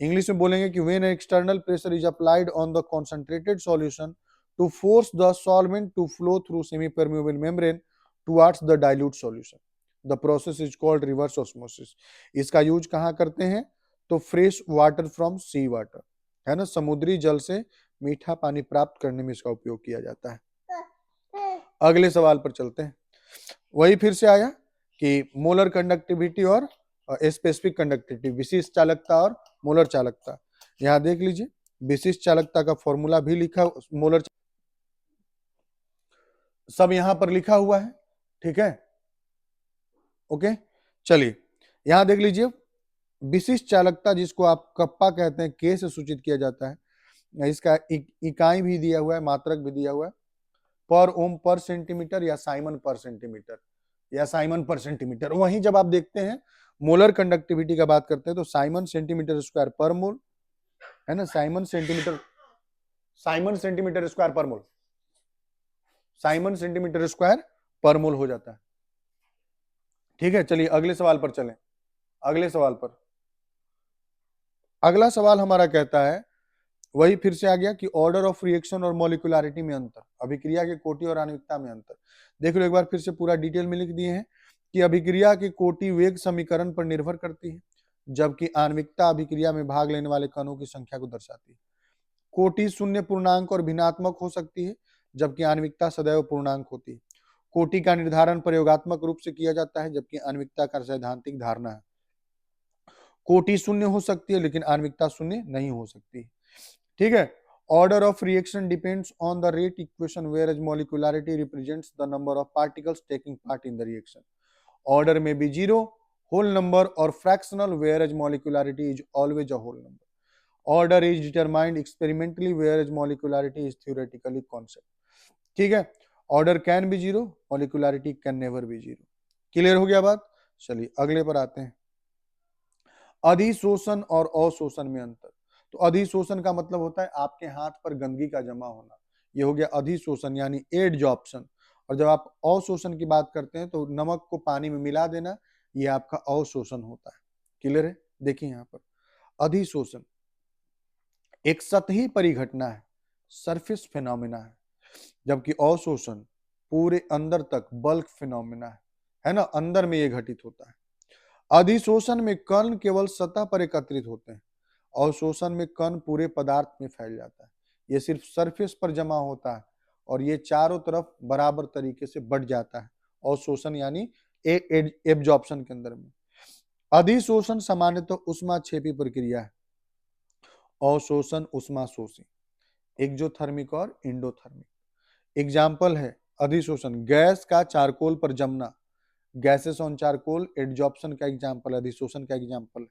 इंग्लिश में बोलेंगे कि when external pressure is applied on the concentrated solution to force the solvent to flow through semi permeable membrane towards the dilute solution, the process is called reverse osmosis. इसका यूज कहाँ करते हैं, तो fresh water from sea water, है ना, समुद्री जल से मीठा पानी प्राप्त करने में इसका उपयोग किया जाता है। अगले सवाल पर चलते हैं। वही फिर से आया कि मोलर कंडक्टिविटी और स्पेसिफिक कंडक्टिविटी, विशिष्ट चालकता और मोलर चालकता। यहां देख लीजिए विशिष्ट चालकता का फॉर्मूला भी लिखा, मोलर सब यहां पर लिखा हुआ है, ठीक है, ओके। चलिए यहां देख लीजिए विशिष्ट चालकता जिसको आप कप्पा कहते हैं, के से सूचित किया जाता है। इसका इकाई भी दिया हुआ है, मात्रक भी दिया हुआ है, पर ओम पर सेंटीमीटर या साइमन पर सेंटीमीटर या साइमन पर सेंटीमीटर। वहीं जब आप देखते हैं मोलर कंडक्टिविटी का बात करते हैं तो साइमन सेंटीमीटर स्क्वायर पर मोल, है ना, साइमन सेंटीमीटर स्क्वायर पर मोल, साइमन सेंटीमीटर स्क्वायर पर मोल हो जाता है। ठीक है, चलिए अगले सवाल पर चलें। अगले सवाल पर, अगला सवाल हमारा कहता है, वही फिर से आ गया कि ऑर्डर ऑफ रिएक्शन और मॉलिक्यूलरिटी में अंतर, अभिक्रिया के कोटि और आणविकता में अंतर। देख लो एक बार फिर से पूरा डिटेल में लिख दिए हैं कि अभिक्रिया की कोटि वेग समीकरण पर निर्भर करती है, जबकि आणविकता अभिक्रिया में भाग लेने वाले कणों की संख्या को दर्शाती है। कोटि शून्य पूर्णांक और भिन्नात्मक हो सकती है, जबकि आणविकता सदैव पूर्णांक होती है। कोटि का निर्धारण प्रयोगात्मक रूप से किया जाता है, जबकि आणविकता का सैद्धांतिक धारणा है। कोटि शून्य हो सकती है लेकिन आणविकता शून्य नहीं हो सकती। ठीक है, order of reaction depends on the rate equation whereas molecularity represents the number of particles taking part in the reaction. Order may be zero, whole number और fractional whereas molecularity is always a whole number. Order is determined experimentally whereas molecularity is theoretically concept. ठीक है, order can be zero, molecularity can never be zero. Clear हो गया बात? चलिए अगले पर आते हैं, अधिशोषण और अवशोषण में अंतर। तो अधिशोषण का मतलब होता है आपके हाथ पर गंदगी का जमा होना, ये हो गया अधिशोषण यानी एडजॉर्प्शन। और जब आप अवशोषण की बात करते हैं तो नमक को पानी में मिला देना, ये आपका अवशोषण होता है। क्लियर है? देखिए यहाँ पर अधिशोषण एक सतही परिघटना है, सरफेस फिनोमिना है, जबकि अवशोषण पूरे अंदर तक बल्क फिनोमिना है ना, अंदर में ये घटित होता है। अधिशोषण में कण केवल सतह पर एकत्रित होते हैं, अवशोषण में कण पूरे पदार्थ में फैल जाता है, ये सिर्फ सरफेस पर जमा होता है और ये चारों तरफ बराबर तरीके से बढ़ जाता है। अवशोषण यानी एब्जॉर्प्शन के अंदर में। अधिशोषण सामान्यतः ऊष्माक्षेपी प्रक्रिया है, अवशोषण ऊष्माशोषी, एक्सोथर्मिक और इंडोथर्मिक। एग्जाम्पल है अधिशोषण, गैस का चारकोल पर जमना, गैसेस ऑन चारकोल एडजॉर्प्शन का एग्जाम्पल, अधिशोषण का एग्जाम्पल।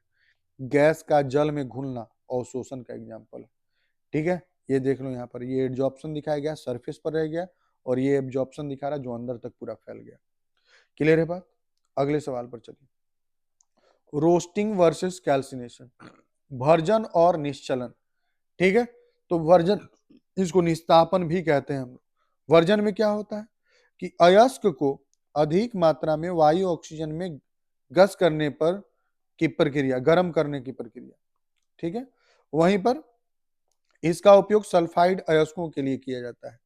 गैस का जल में घुलना अवशोषण का एग्जाम्पल। ठीक है, ये देख लो यहाँ पर ये एडजॉर्प्शन दिखाया गया, सरफेस पर रह गया, और ये एब्जॉर्प्शन दिखा रहा जो अंदर तक पूरा फैल गया। क्लियर है बात? अगले सवाल पर चलिए, रोस्टिंग वर्सेस कैल्सिनेशन, भर्जन और निश्चलन। ठीक है, तो वर्जन, इसको निस्तापन भी कहते हैं हम। वर्जन में क्या होता है कि अयस्क को अधिक मात्रा में वायु ऑक्सीजन में गस करने पर की प्रक्रिया, गर्म करने की प्रक्रिया। ठीक है, वहीं पर इसका उपयोग सल्फाइड अयस्कों के लिए किया जाता है।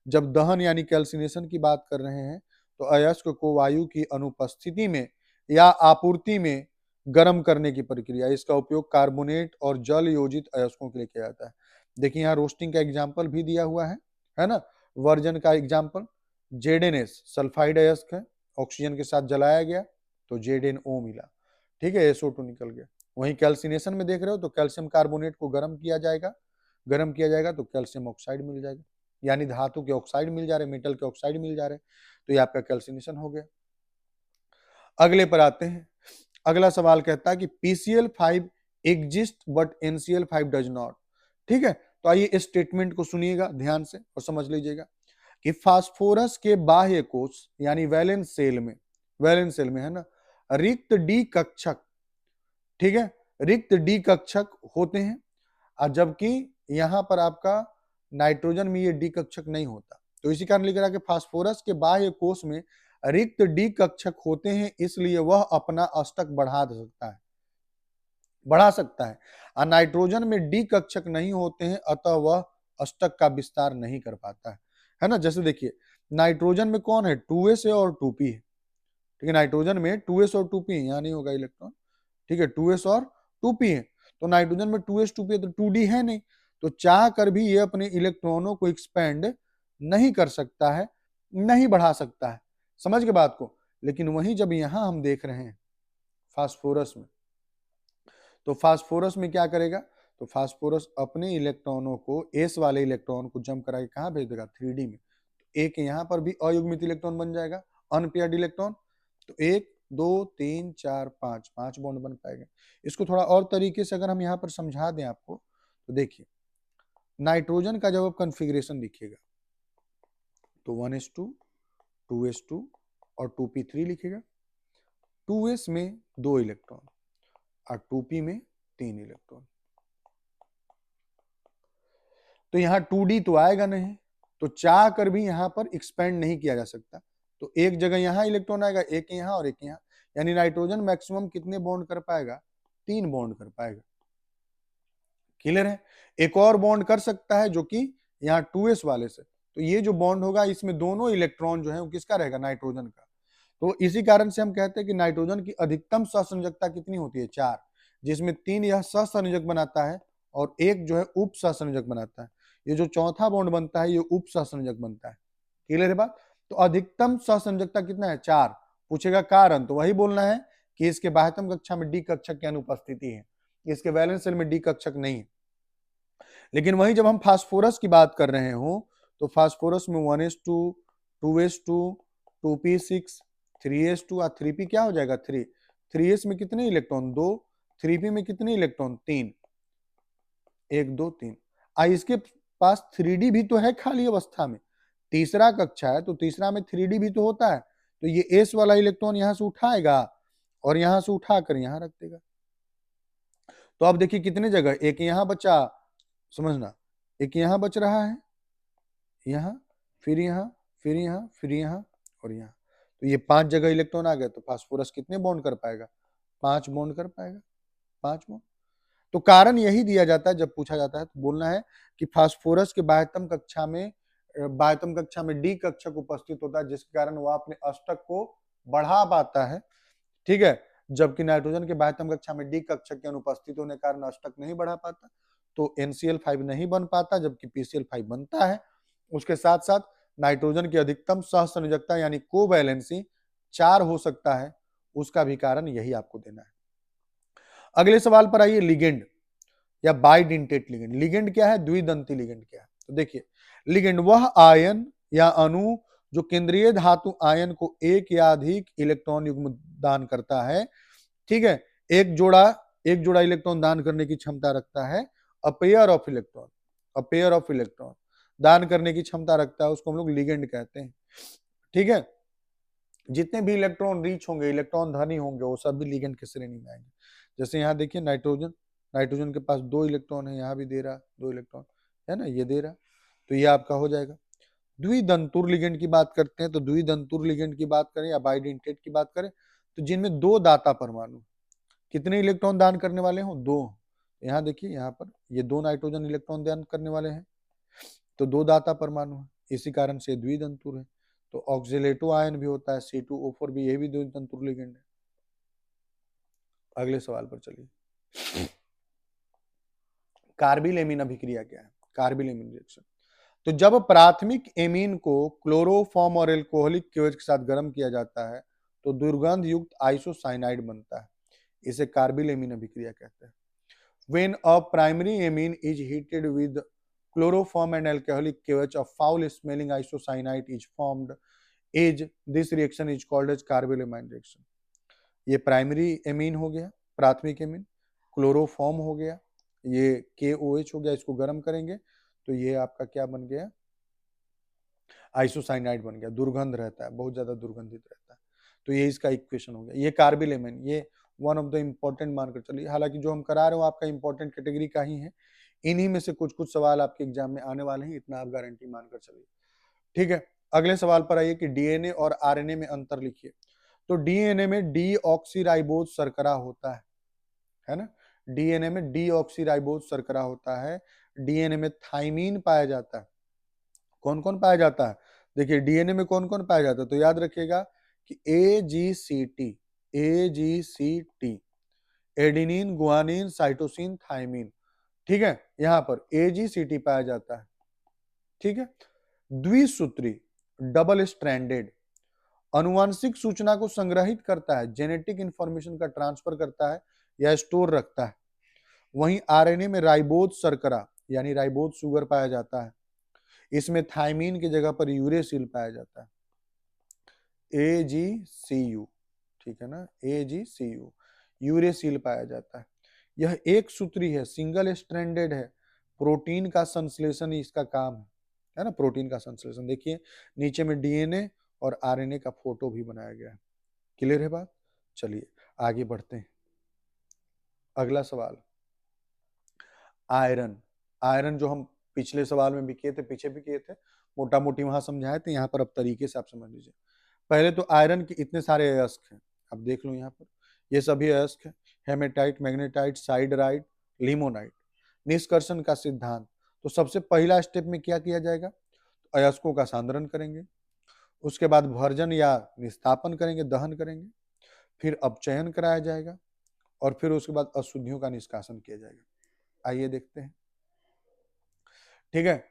जब दहन यानी कैल्सिनेशन की बात कर रहे हैं तो अयस्क को वायु की अनुपस्थिति में या आपूर्ति में गर्म करने की प्रक्रिया, इसका उपयोग कार्बोनेट और जल योजित अयस्कों के लिए किया जाता है। देखिए यहाँ रोस्टिंग का एग्जाम्पल भी दिया हुआ है ना। वर्जन का एग्जाम्पल जेडेनएस सल्फाइड अयस्क है, ऑक्सीजन के साथ जलाया गया तो जेडेनओ मिला। ठीक है, SO2 निकल गया। वहीं कैल्सिनेशन में देख रहे हो तो कैल्शियम कार्बोनेट को गर्म किया जाएगा, गर्म किया जाएगा तो कैल्शियम ऑक्साइड मिल जाएगा, यानी धातु के ऑक्साइड मिल जा रहे, मेटल के ऑक्साइड मिल जा रहे, तो ये आपका कैल्सिनेशन हो गया। अगले पर आते हैं, अगला सवाल कहता है कि PCl5 exist but NCl5 does not. ठीक है, तो आइए इस स्टेटमेंट को सुनिएगा ध्यान से और समझ लीजिएगा कि फास्फोरस के बाह्य कोश यानी वैलेंस सेल में है ना, रिक्त डी कक्षक, ठीक है, रिक्त डी कक्षक होते हैं, और जबकि यहां पर आपका नाइट्रोजन में ये डी कक्षक नहीं होता। तो इसी कारण लिख रहा है कि फास्फोरस के बाह्य कोश में रिक्त डी कक्षक होते हैं, इसलिए वह अपना अष्टक बढ़ा सकता है, और नाइट्रोजन में डी कक्षक नहीं होते हैं, अतः वह अष्टक का विस्तार नहीं कर पाता है ना। जैसे देखिए नाइट्रोजन में कौन है, 2s है और 2p है। ठीक है, नाइट्रोजन में 2s और 2p है, यहाँ नहीं होगा इलेक्ट्रॉन। ठीक है, 2s और 2p है, तो नाइट्रोजन में 2s 2p है तो 2d है नहीं, तो चाह कर भी ये अपने इलेक्ट्रॉनों को एक्सपेंड नहीं कर सकता है, नहीं बढ़ा सकता है। समझ के बात को। लेकिन वहीं जब यहां हम देख रहे हैं फास्फोरस में, तो फास्फोरस में क्या करेगा, तो फास्फोरस अपने इलेक्ट्रॉनों को, एस वाले इलेक्ट्रॉन को जम करा के कहां भेज देगा, 3D में। तो एक यहां पर भी अयुग्मित इलेक्ट्रॉन बन जाएगा, अनपेयर्ड इलेक्ट्रॉन, तो 1 2 3 4 5 5 बॉन्ड बन पाएगा। इसको थोड़ा और तरीके से अगर हम यहाँ पर समझा दें आपको, तो देखिए नाइट्रोजन का जब आप कॉन्फ़िगरेशन देखिएगा तो 1s2, 2s2 और 2p3 लिखेगा। 2s में 2 इलेक्ट्रॉन और 2p में 3 इलेक्ट्रॉन। तो यहां 2d तो आएगा नहीं, तो चाह कर भी यहां पर एक्सपेंड नहीं किया जा सकता। तो एक जगह यहां इलेक्ट्रॉन आएगा, एक यहां और एक यहां, यानी नाइट्रोजन मैक्सिमम कितने बॉन्ड कर पाएगा? 3 बॉन्ड कर पाएगा। क्लियर है? एक और बॉन्ड कर सकता है जो कि यहाँ 2s वाले से, तो ये जो बॉन्ड होगा इसमें दोनों इलेक्ट्रॉन जो है वो किसका रहेगा? नाइट्रोजन का। तो इसी कारण से हम कहते हैं कि नाइट्रोजन की अधिकतम सहसंयोजकता कितनी होती है? 4, जिसमें 3 यह सहसंयोजक बनाता है और एक जो है उप सहसंयोजक बनाता है। ये जो चौथा बॉन्ड बनता है ये उप सहसंयोजक बनता है। क्लियर है बात? तो अधिकतम सहसंयोजकता कितना है? 4। पूछेगा कारण, तो वही बोलना है कि इसके बाह्यतम कक्षा में डी कक्षक की अनुपस्थिति है, इसके वैलेंस शेल में डी कक्षक नहीं है। लेकिन वही जब हम फास्फोरस की बात कर रहे हो तो फास्फोरस में 1s2, 2s2, 2p6, 3s2 और 3p क्या हो जाएगा? 3। 3s में कितने इलेक्ट्रॉन? 2। 3p में कितने इलेक्ट्रॉन? 3। 1 2 3। इसके पास 3d भी तो है खाली अवस्था में, तीसरा कक्षा है तो तीसरा में 3d भी तो होता है, तो ये s वाला इलेक्ट्रॉन यहां से उठाएगा और यहां से उठाकर यहां रख देगा। तो अब देखिए कितने जगह, एक यहां बचा, समझना, एक यहां बच रहा है, यहां, फिर यहां, फिर यहां, फिर यहां और यहां, तो ये 5 जगह इलेक्ट्रॉन आ गए। तो फास्फोरस कितने बॉन्ड कर पाएगा? 5 बॉन्ड कर पाएगा, 5 बॉन्ड। तो कारण यही दिया जाता है, जब पूछा जाता है तो बोलना है कि फास्फोरस के बाह्यतम कक्षा में डी कक्षक उपस्थित होता है, जिसके कारण वह अपने अष्टक को बढ़ा पाता है। ठीक है, जबकि नाइट्रोजन के बाह्यतम कक्षा में डी कक्षक के अनुपस्थित होने के कारण अष्टक नहीं बढ़ा पाता, तो NCl5 नहीं बन पाता, जबकि PCl5 बनता है। उसके साथ साथ नाइट्रोजन की अधिकतम सहसंयोजकता यानी कोवैलेंसी 4 हो सकता है, उसका भी कारण यही आपको देना है। अगले सवाल पर आइए, लिगेंड या बाइडेंटेट लिगेंड। लिगेंड क्या है? द्विदंती लिगेंड क्या है? तो देखिए, लिगेंड वह आयन या अणु जो केंद्रीय धातु आयन को एक या अधिक इलेक्ट्रॉन युग्म दान करता है। ठीक है, एक जोड़ा इलेक्ट्रॉन दान करने की क्षमता रखता है। अ पेयर ऑफ इलेक्ट्रॉन दान करने की क्षमता रखता है, उसको हम लोग लिगेंड कहते हैं। ठीक है, जितने भी इलेक्ट्रॉन रिच होंगे, इलेक्ट्रॉन धनी होंगे, वो सब भी लिगेंड की श्रेणी में आएंगे। जैसे यहाँ देखिए नाइट्रोजन के पास 2 इलेक्ट्रॉन है, यहाँ भी दे रहा 2 इलेक्ट्रॉन है ना, ये दे रहा, तो ये आपका हो जाएगा। द्विदंतुर लिगेंड की बात करते हैं, तो द्विदंतुर लिगेंड की बात करें या बाइडेंटेट की बात करें, तो जिनमें 2 दाता परमाणु, कितने इलेक्ट्रॉन दान करने वाले हो? 2। यहाँ देखिए, यहाँ पर ये 2 नाइट्रोजन इलेक्ट्रॉन दान करने वाले हैं, तो 2 दाता परमाणु है, इसी कारण से द्विदंतुर है। तो ऑक्सिलेटो आयन भी होता है, C2O4 भी, ये भी द्विदंतुर लिगेंड है। अगले सवाल पर चलिए, कार्बिल-एमीन अभिक्रिया क्या है? कार्बिल-एमीन रिएक्शन, तो जब प्राथमिक एमीन को क्लोरोफॉर्म और एल्कोहलिक केवच के साथ गर्म किया जाता है तो दुर्गंध युक्त आइसोसाइनाइड बनता है, इसे कार्बिल-एमीन अभिक्रिया कहते हैं। When a primary amine is heated with chloroform and alcoholic KOH, a foul-smelling isocyanate is formed. This reaction is called as carbyl-amine reaction. ये प्राइमरी एमीन हो गया, प्राथमिक एमीन, क्लोरोफॉर्म हो गया, ये KOH हो गया, इसको गर्म करेंगे तो ये आपका क्या बन गया? आइसोसाइनाइड बन गया, दुर्गंध रहता है, बहुत ज्यादा दुर्गंधित रहता है। तो ये इसका इक्वेशन हो गया। ये कार्बिल-एमीन, ये वन ऑफ द इंपॉर्टेंट मानकर चलिए, हालांकि जो हम करा रहे हो आपका इंपॉर्टेंट कैटेगरी का ही है, इन्हीं में से कुछ कुछ सवाल आपके एग्जाम में आने वाले हैं, इतना आप गारंटी मानकर चलिए। ठीक है, अगले सवाल पर आइए कि डीएनए और आरएनए में अंतर लिखिए। तो डीएनए में डीऑक्सीराइबोज शर्करा होता है ना, डीएनए में डीऑक्सीराइबोज शर्करा होता है। डीएनए में थाइमीन पाया जाता है। कौन कौन पाया जाता है? देखिए डीएनए में कौन कौन पाया जाता है, तो याद रखिएगा कि AGCT, adenine, guanine, cytosine, thymine. ठीक है, यहां पर AGCT पाया जाता है। ठीक है, द्विसूत्री, डबल स्ट्रैंडेड, अनुवांशिक सूचना को संग्रहित करता है, जेनेटिक इंफॉर्मेशन का ट्रांसफर करता है या स्टोर रखता है। वहीं आरएनए में राइबोज शर्करा यानी राइबोज शुगर पाया जाता है। इसमें थाइमीन की जगह पर यूरेसिल पाया जाता है, AGCU। ठीक है ना, AGCU, यूरेसिल पाया जाता है। यह एक सूत्री है, सिंगल स्ट्रैंडेड है, प्रोटीन का संश्लेषण इसका काम है। है ना, प्रोटीन का संश्लेषण। देखिए नीचे में डीएनए और आरएनए का फोटो भी बनाया गया है। क्लियर है बात? चलिए आगे बढ़ते हैं। अगला सवाल, आयरन। आयरन जो हम पिछले सवाल में भी किए थे, पीछे भी किए थे, मोटा मोटी वहां समझाए थे, यहाँ पर अब तरीके से आप समझ लीजिए। पहले तो आयरन के इतने सारे अयस्क हैं, अब देख लो यहाँ पर, ये सभी अयस्क हैं, हेमेटाइट, मैग्नेटाइट, साइडराइट, लिमोनाइट। निष्कर्षण का सिद्धांत, तो सबसे पहला स्टेप में क्या किया जाएगा, अयस्कों का सांद्रण करेंगे, उसके बाद भर्जन या निस्तापन करेंगे, दहन करेंगे, फिर अपचयन कराया जाएगा, और फिर उसके बाद अशुद्धियों का निष्कासन किया जाएगा। आइए देखते हैं। ठीक है,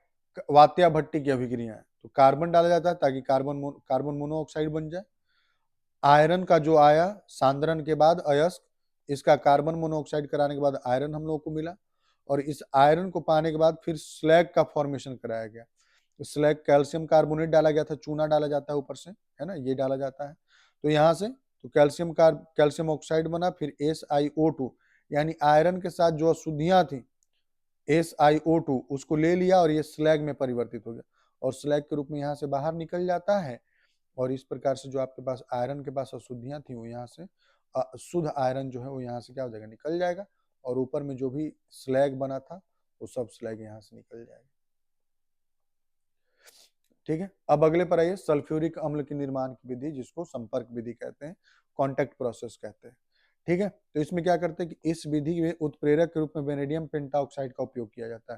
वात्या भट्टी की अभिक्रिया है, तो कार्बन डाला जाता है ताकि कार्बन मोनोऑक्साइड बन जाए। आयरन का जो आया सांद्रण के बाद अयस्क, इसका कार्बन मोनोऑक्साइड कराने के बाद आयरन हम लोगों को मिला, और इस आयरन को पाने के बाद फिर स्लैग का फॉर्मेशन कराया गया। स्लैग कैल्शियम कार्बोनेट डाला गया था, चूना डाला जाता है ऊपर से, है ना, ये डाला जाता है। तो यहाँ से तो कैल्शियम ऑक्साइड बना, फिर SiO2 यानी आयरन के साथ जो अशुद्धियां थी SiO2 उसको ले लिया और ये स्लैग में परिवर्तित हो गया, और स्लैग के रूप में यहाँ से बाहर निकल जाता है। और इस प्रकार से जो आपके पास आयरन के पास अशुद्धियां थी वो यहाँ से शुद्ध आयरन जो है वो यहाँ से क्या हो जाएगा, निकल जाएगा, और ऊपर में जो भी स्लैग बना था वो सब स्लैग यहाँ से निकल जाएगा। ठीक है, अब अगले पर आइए, सल्फ्यूरिक अम्ल की निर्माण की विधि, जिसको संपर्क विधि कहते हैं, कॉन्टैक्ट प्रोसेस कहते हैं। ठीक है, तो इसमें क्या करते हैं कि इस विधि में उत्प्रेरक के रूप में वेनेडियम पेंटाऑक्साइड का उपयोग किया जाता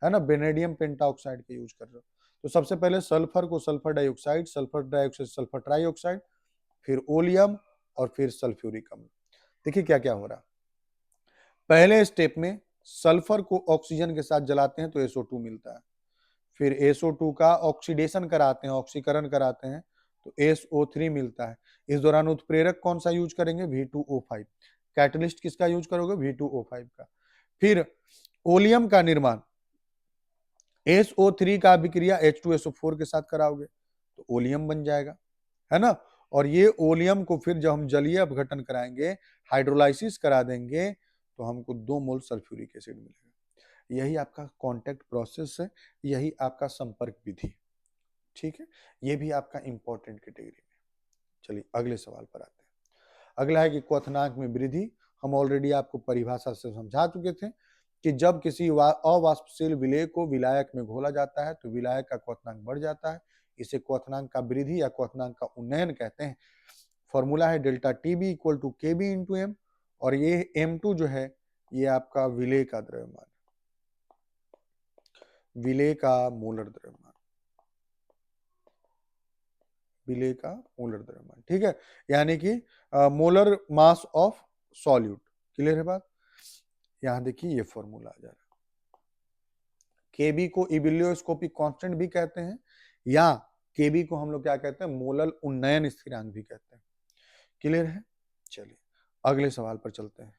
है ना, वेनेडियम पेंटाऑक्साइड का यूज कर रहे हो। तो सबसे पहले सल्फर को sulphur dioxide, sulphur dioxide sulphur trioxide, फिर ओलियम, और फिर सल्फ्यूरिक अम्ल। देखिए क्या क्या हो रहा है। पहले स्टेप में सल्फर को ऑक्सीजन के साथ जलाते हैं तो SO2 मिलता है, फिर SO2 का ऑक्सीडेशन कराते हैं, ऑक्सीकरण कराते हैं, तो SO3 मिलता है। इस दौरान उत्प्रेरक कौन सा यूज करेंगे, V2O5। कैटलिस्ट किसका यूज करोगे, V2O5 का। फिर ओलियम का निर्माण, SO3 का अभिक्रिया H2SO4 के साथ कराओगे तो ओलियम बन जाएगा, है ना। और ये ओलियम को फिर जब हम जलीय अपघटन कराएंगे, हाइड्रोलाइसिस करा देंगे, तो हमको 2 मोल सल्फ्यूरिक एसिड मिलेगा। यही आपका कांटेक्ट प्रोसेस है, यही आपका संपर्क विधि। ठीक है, ये भी आपका इंपॉर्टेंट कैटेगरी में। चलिए अगले सवाल पर आते हैं। अगला है कि क्वथनांक में वृद्धि। हम ऑलरेडी आपको परिभाषा से समझा चुके थे कि जब किसी अवाष्पशील विलेय को विलायक में घोला जाता है तो विलायक का क्वथनांक बढ़ जाता है, इसे क्वथनांक का वृद्धि या क्वथनांक का उन्नयन कहते हैं। फॉर्मूला है delta TB equal to KB into M, और ये M2 जो है ये आपका विलेय का द्रव्यमान, विलेय का मोलर द्रव्यमान, विलेय का मोलर द्रव्यमान। ठीक है, यानी कि molar mass of solute. Clear है बात? यहां देखिए ये फॉर्मूला आ जा रहा है। केबी को इबिलियोस्कोपिक कांस्टेंट भी कहते हैं, या केबी को हम लोग क्या कहते हैं, मोलर उन्नयन स्थिरांक भी कहते हैं। क्लियर है? चलिए अगले सवाल पर चलते हैं।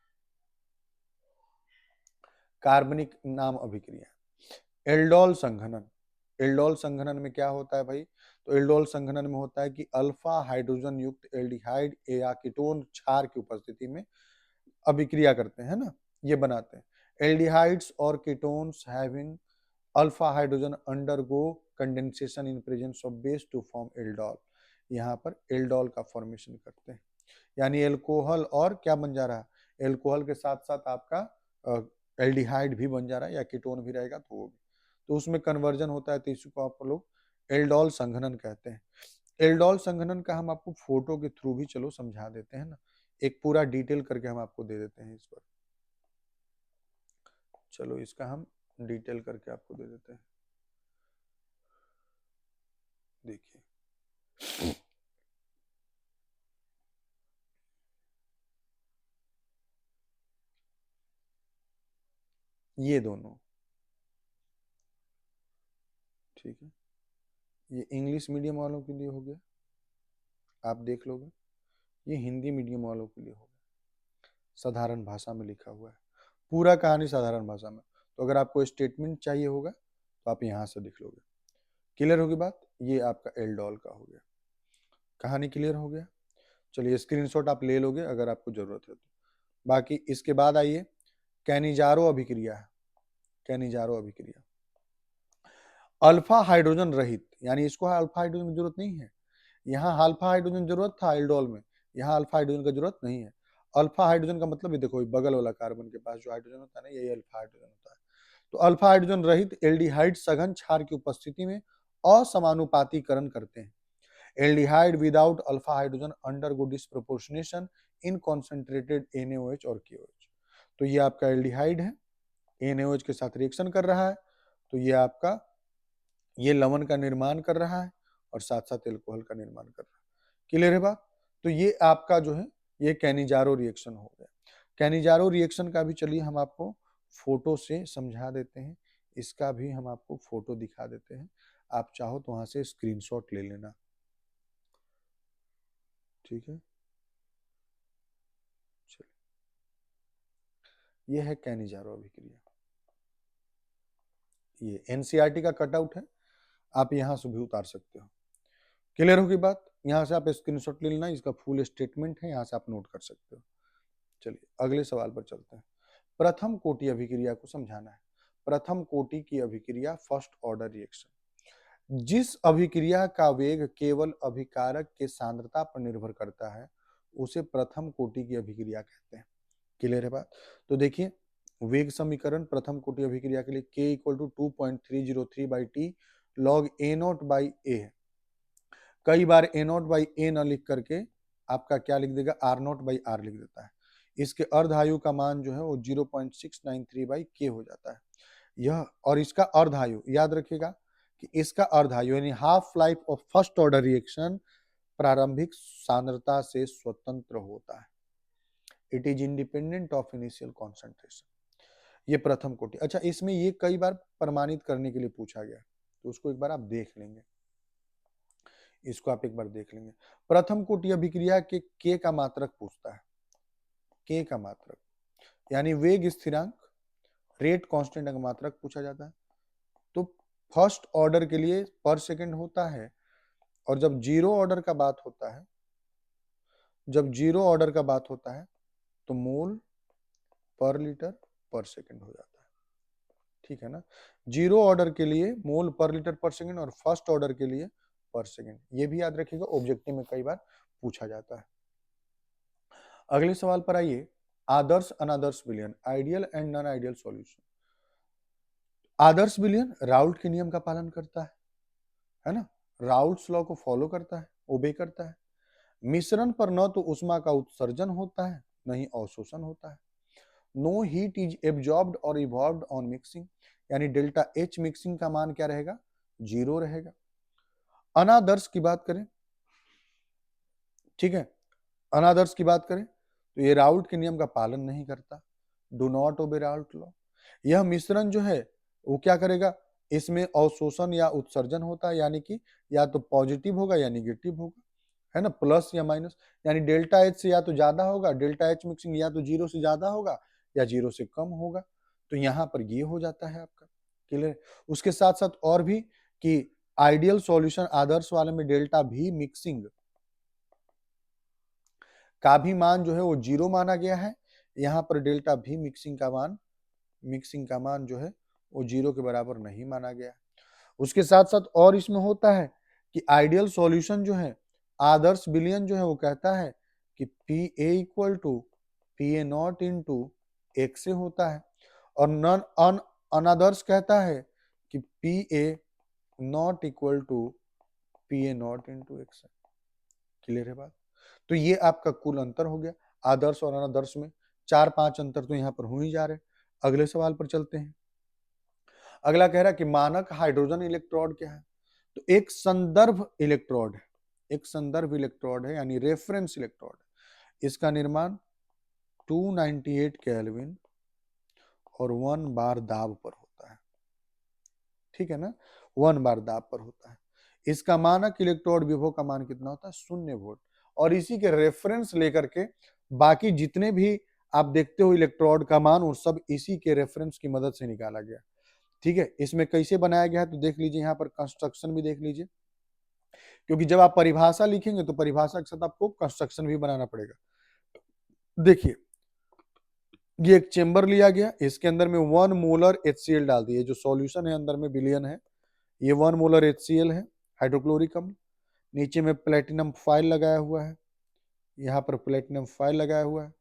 कार्बनिक नाम अभिक्रिया, एल्डोल संघनन। एल्डोल संघनन में क्या होता है भाई, तो एल्डोल संघनन में होता है कि अल्फा हाइड्रोजन युक्त एल्डिहाइड या कीटोन क्षार की उपस्थिति में अभिक्रिया करते हैं ना, ये बनाते हैं। एल्डिहाइड्स और ketones having alpha hydrogen undergo condensation in presence of base to form aldol. यहाँ पर एल्डोल का फॉर्मेशन करते हैं, यानी एल्कोहल और क्या बन जा रहा है, एल्कोहल के साथ साथ आपका एल्डिहाइड भी बन जा रहा है, या कीटोन भी रहेगा तो वो भी, तो उसमें कन्वर्जन होता है, तो इसको आप लोग एल्डोल संघनन कहते हैं। एल्डोल संघनन का हम आपको फोटो के थ्रू भी चलो समझा देते हैं ना, एक पूरा डिटेल करके हम आपको दे देते हैं इस पर। चलो इसका हम डिटेल करके आपको दे देते हैं। देखिए ये दोनों, ठीक है, ये इंग्लिश मीडियम वालों के लिए हो गया, आप देख लोगे। ये हिंदी मीडियम वालों के लिए हो गया, साधारण भाषा में लिखा हुआ है, पूरा कहानी साधारण भाषा में। तो अगर आपको स्टेटमेंट चाहिए होगा तो आप यहाँ से लिख लोगे। क्लियर होगी बात? ये आपका एल्डोल का हो गया, कहानी क्लियर हो गया। चलिए स्क्रीनशॉट आप ले लोगे अगर आपको जरूरत है तो। बाकी इसके बाद आइए कैनिजारो अभिक्रिया है। कैनिजारो अभिक्रिया, अल्फा हाइड्रोजन रहित, यानी इसको अल्फा हाइड्रोजन की जरूरत नहीं है। यहाँ अल्फा हाइड्रोजन जरूरत था एल्डोल में, यहाँ अल्फा हाइड्रोजन का जरूरत नहीं है। अल्फा हाइड्रोजन का मतलब ये देखो, बगल वाला कार्बन के पास जो हाइड्रोजन होता है ना, यही अल्फा हाइड्रोजन होता है। तो अल्फा हाइड्रोजन रहित एल्डिहाइड सघन क्षार की उपस्थिति में असमानुपातीकरण करते हैं। Aldehyde without alpha hydrogen undergo disproportionation in concentrated NaOH or KOH। तो ये आपका एल्डिहाइड है, NaOH के साथ रिएक्शन कर रहा है, तो ये आपका ये लवण का निर्माण कर रहा है और साथ साथ एल्कोहल का निर्माण कर रहा है। क्लियर है बात? तो ये आपका जो है ये कैनिजारो रिएक्शन हो गया। कैनिजारो रिएक्शन का भी चलिए हम आपको फोटो से समझा देते हैं, इसका भी हम आपको फोटो दिखा देते हैं, आप चाहो तो वहां से स्क्रीनशॉट ले लेना। ठीक है, चलिए, ये है कैनिजारो अभिक्रिया, ये NCERT का कटआउट है, आप यहां से भी उतार सकते हो। क्लियर होगी बात? यहां से आप स्क्रीनशॉट ले लेना, इसका फुल स्टेटमेंट है, यहां से आप नोट कर सकते हो। चलिए अगले सवाल पर चलते हैं। प्रथम कोटि अभिक्रिया को समझाना है। प्रथम कोटि की अभिक्रिया फर्स्ट ऑर्डर रिएक्शन। जिस अभिक्रिया का वेग केवल अभिकारक के सांद्रता पर निर्भर करता है उसे प्रथम कोटि की अभिक्रिया कहते हैं। क्लियर है बात? तो देखिए, वेग समीकरण प्रथम कोटि अभिक्रिया के लिए K equal to 2.303/T log A0/A है। कई बार A0/A न लिख करके आपका क्या लिख देगा, R0/R लिख देता है। इसके अर्धायु का मान जो है वो 0.693/K हो जाता है। यह और इसका अर्धायु याद रखिएगा कि इसका अर्धायु यानी half life of first order reaction प्रारंभिक सांद्रता से स्वतंत्र होता है। It is independent of initial concentration. ये प्रथम कोटि। अच्छा, इसमें ये कई बार प्रमाणित करने के लिए पूछा गया, तो उसको एक बार आप देख लेंगे, इसको आप एक बार देख लेंगे। प्रथम कोटि अभिक्रिया के K का मात्रक पूछता है, K का मात्रक यानी वेग स्थिरांक, रेट कांस्टेंट का मात्रक पूछा जाता है। तो फर्स्ट ऑर्डर के लिए पर सेकंड होता है, और जब जीरो ऑर्डर का बात होता है, जब जीरो ऑर्डर का बात होता है तो मोल पर लीटर पर सेकंड हो जाता है। ठीक है ना? जीरो ऑर्डर के लिए मोल पर लीटर पर सेकंड और फर्स्ट ऑर्डर के लिए पर सेकंड। ये भी याद रखिएगा, ऑब्जेक्टिव में कई बार पूछा जाता है। अगले सवाल पर आइए, आदर्श अनादर्श विलयन, ideal and non ideal solution. आदर्श विलयन राउल्ट के नियम का पालन करता है ना, राउल्ट्स लॉ को फॉलो करता है, ओबे करता है। मिश्रण पर न तो उष्मा का उत्सर्जन होता है न ही अवशोषण होता है। नो हीट इज एब्जॉर्ब्ड और इवॉल्व्ड ऑन मिक्सिंग, यानी डेल्टा H मिक्सिंग का मान क्या रहेगा, 0 रहेगा। अनादर्श की बात करें, ठीक है, अनादर्श की बात करें तो ये राउल्ट के नियम का पालन नहीं करता, do not obey Raoult law. यह मिश्रण जो है वो क्या करेगा, इसमें अवशोषण या उत्सर्जन होता है, यानी कि या तो पॉजिटिव होगा या निगेटिव होगा, है ना, प्लस या माइनस, यानी डेल्टा H से या तो ज्यादा होगा, डेल्टा H मिक्सिंग या तो 0 से ज्यादा होगा या 0 से कम होगा। तो यहाँ पर ये हो जाता है आपका। क्लियर? उसके साथ साथ और भी कि आइडियल सॉल्यूशन आदर्श वाले में डेल्टा भी मिक्सिंग का भी मान जो है वो 0 माना गया है, यहाँ पर डेल्टा भी मिक्सिंग का मान जो है वो 0 के बराबर नहीं माना गया। उसके साथ साथ और इसमें होता है कि आइडियल सॉल्यूशन जो है, आदर्श विलयन जो है वो कहता है कि PA equal to PA not into एक से होता है, और नॉन अनादर्श कहता है कि PA not equal to PA not into एक से। क्लियर है बात? तो ये आपका कुल अंतर हो गया आदर्श और अनादर्श में। 4-5 अंतर तो यहाँ पर हो ही जा रहे। अगले सवाल पर चलते हैं। अगला कह रहा है कि मानक हाइड्रोजन इलेक्ट्रोड क्या है। तो एक संदर्भ इलेक्ट्रोड है, एक संदर्भ इलेक्ट्रोड है यानी रेफरेंस इलेक्ट्रोड। इसका निर्माण 298 केल्विन और 1 बार दाब पर होता है। ठीक है ना, 1 बार दाब पर होता है। इसका मानक इलेक्ट्रोड विभव का मान कितना होता है, 0 वोल्ट। और इसी के रेफरेंस लेकर के बाकी जितने भी आप देखते हो इलेक्ट्रोड का मान, वो सब इसी के रेफरेंस की मदद से निकाला गया। ठीक है, इसमें कैसे बनाया गया है तो देख लीजिए, यहाँ पर कंस्ट्रक्शन भी देख लीजिए, क्योंकि जब आप परिभाषा लिखेंगे तो परिभाषा के साथ आपको कंस्ट्रक्शन भी बनाना पड़ेगा। देखिए, ये एक चेंबर लिया गया, इसके अंदर में 1 मोलर HCl डाल दिए, जो सॉल्यूशन है अंदर में विलयन है, ये 1 मोलर HCl है, हाइड्रोक्लोरिक अम्ल। नीचे में प्लेटिनम फाइल लगाया हुआ है, यहाँ पर प्लेटिनम फाइल लगाया हुआ है,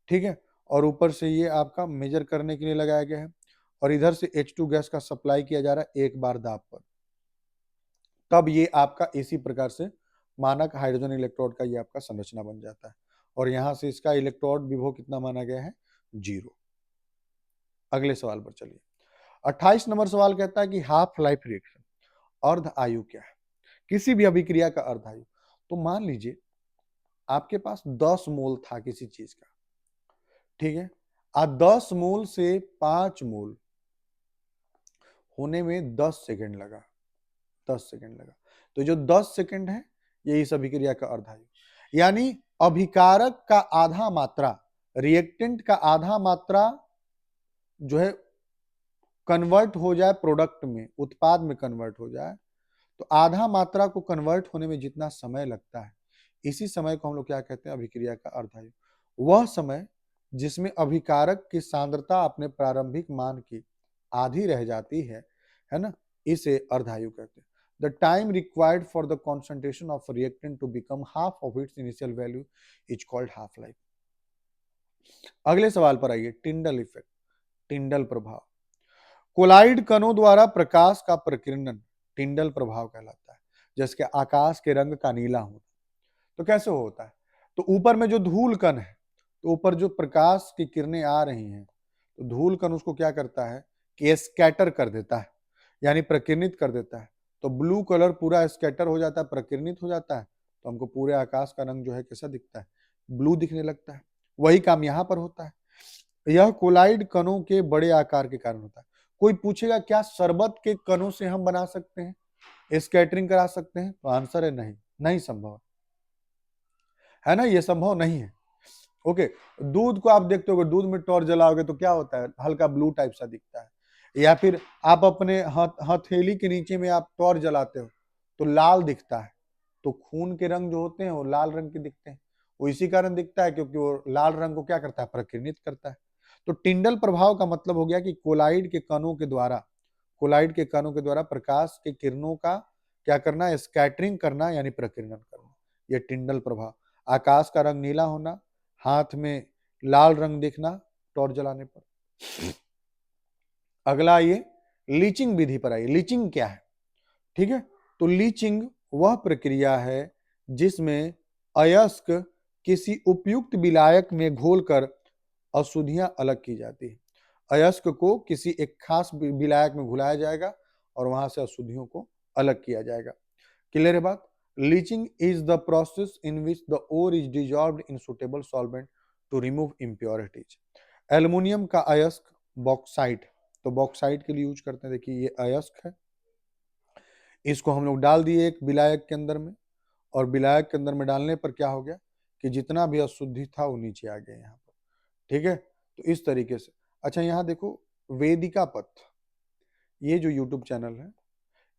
ठीक है। और ऊपर से ये आपका मेजर करने के लिए लगाया गया है, और इधर से H2 गैस का सप्लाई किया जा रहा है एक बार दाब पर। तब ये आपका इसी प्रकार से मानक हाइड्रोजन इलेक्ट्रोड का ये आपका संरचना बन जाता है, और यहां से इसका इलेक्ट्रोड विभव कितना माना गया है, 0। अगले सवाल पर चलिए। 28 नंबर सवाल कहता है कि हाफ लाइफ रिएक्शन, अर्ध आयु क्या है, किसी भी अभिक्रिया का अर्ध आयु। तो मान लीजिए आपके पास 10 मोल था किसी चीज का, ठीक है। 10 मोल से 5 मोल होने में 10 सेकंड लगा, 10 सेकंड लगा। तो जो 10 सेकंड है ये इस अभिक्रिया का अर्ध आयु, यानी अभिकारक का आधा मात्रा, रिएक्टेंट का आधा मात्रा जो है कन्वर्ट हो जाए प्रोडक्ट में, उत्पाद में कन्वर्ट हो जाए, तो आधा मात्रा को कन्वर्ट होने में जितना समय लगता है, इसी समय को हम लोग क्या कहते हैं, अभिक्रिया का अर्ध आयु। वह समय जिसमें अभिकारक की सांद्रता अपने प्रारंभिक मान की आधी रह जाती है ना, इसे अर्ध आयु कहते हैं। The time required for the concentration of reactant to become half of its initial value is called half life. अगले सवाल पर आइए, टिंडल इफेक्ट, टिंडल प्रभाव। कोलाइड कणों द्वारा प्रकाश का प्रकीर्णन टिंडल प्रभाव कहलाता है, जैसे आकाश के रंग का नीला होना। तो कैसे होता है, तो ऊपर में जो धूल कण है, तो ऊपर जो प्रकाश की किरणें आ रही हैं, तो धूल कण उसको क्या करता है कि स्कैटर कर देता है, यानी प्रकीर्णित कर देता है। तो ब्लू कलर पूरा स्कैटर हो जाता है, प्रकीर्णित हो जाता है, तो हमको पूरे आकाश का रंग जो है कैसा दिखता है, ब्लू दिखने लगता है। वही काम यहां पर होता है। यह कोलाइड कणों के बड़े आकार के कारण होता है। कोई पूछेगा क्या शरबत के कणों से हम बना सकते हैं, स्कैटरिंग करा सकते हैं, तो आंसर है नहीं, नहीं संभव है ना, ये संभव नहीं है। ओके, दूध को आप देखते हो, दूध में टॉर्च जलाओगे तो क्या होता है, हल्का ब्लू टाइप सा दिखता है। या फिर आप अपने हथेली के नीचे में आप टॉर्च जलाते हो तो लाल दिखता है। तो खून के रंग जो होते हैं वो लाल रंग के दिखते हैं, वो इसी कारण दिखता है क्योंकि वो लाल रंग को क्या करता है, प्रकीर्णित करता है। तो टिंडल प्रभाव का मतलब हो गया कि कोलाइड के कणों के द्वारा, कोलाइड के कणों के द्वारा प्रकाश के किरणों का क्या करना, स्कैटरिंग करना, यानी प्रकीर्णन करना, यह टिंडल प्रभाव। आकाश का रंग नीला होना, हाथ में लाल रंग दिखना टॉर्च जलाने पर। अगला आइए लीचिंग विधि पर आइए। लीचिंग क्या है, ठीक है। तो लीचिंग वह प्रक्रिया है जिसमें अयस्क किसी उपयुक्त विलायक में घोलकर अशुद्धियां अलग की जाती है। अयस्क को किसी एक खास विलायक में घुलाया जाएगा और वहां से अशुद्धियों को अलग किया जाएगा। क्लियर है बात। Leaching is the process in which the ore is dissolved in suitable solvent to remove impurities. Aluminium का अयस्क बॉक्साइट, तो बॉक्साइट के लिए यूज करते हैं। देखिए ये अयस्क है, इसको हम लोग डाल दिए एक विलायक के अंदर में, और विलायक के अंदर में डालने पर क्या हो गया कि जितना भी अशुद्धि था वो नीचे आ गया यहाँ पर, ठीक है। तो इस तरीके से। अच्छा यहाँ देखो वेदिका पथ, ये जो यूट्यूब चैनल है,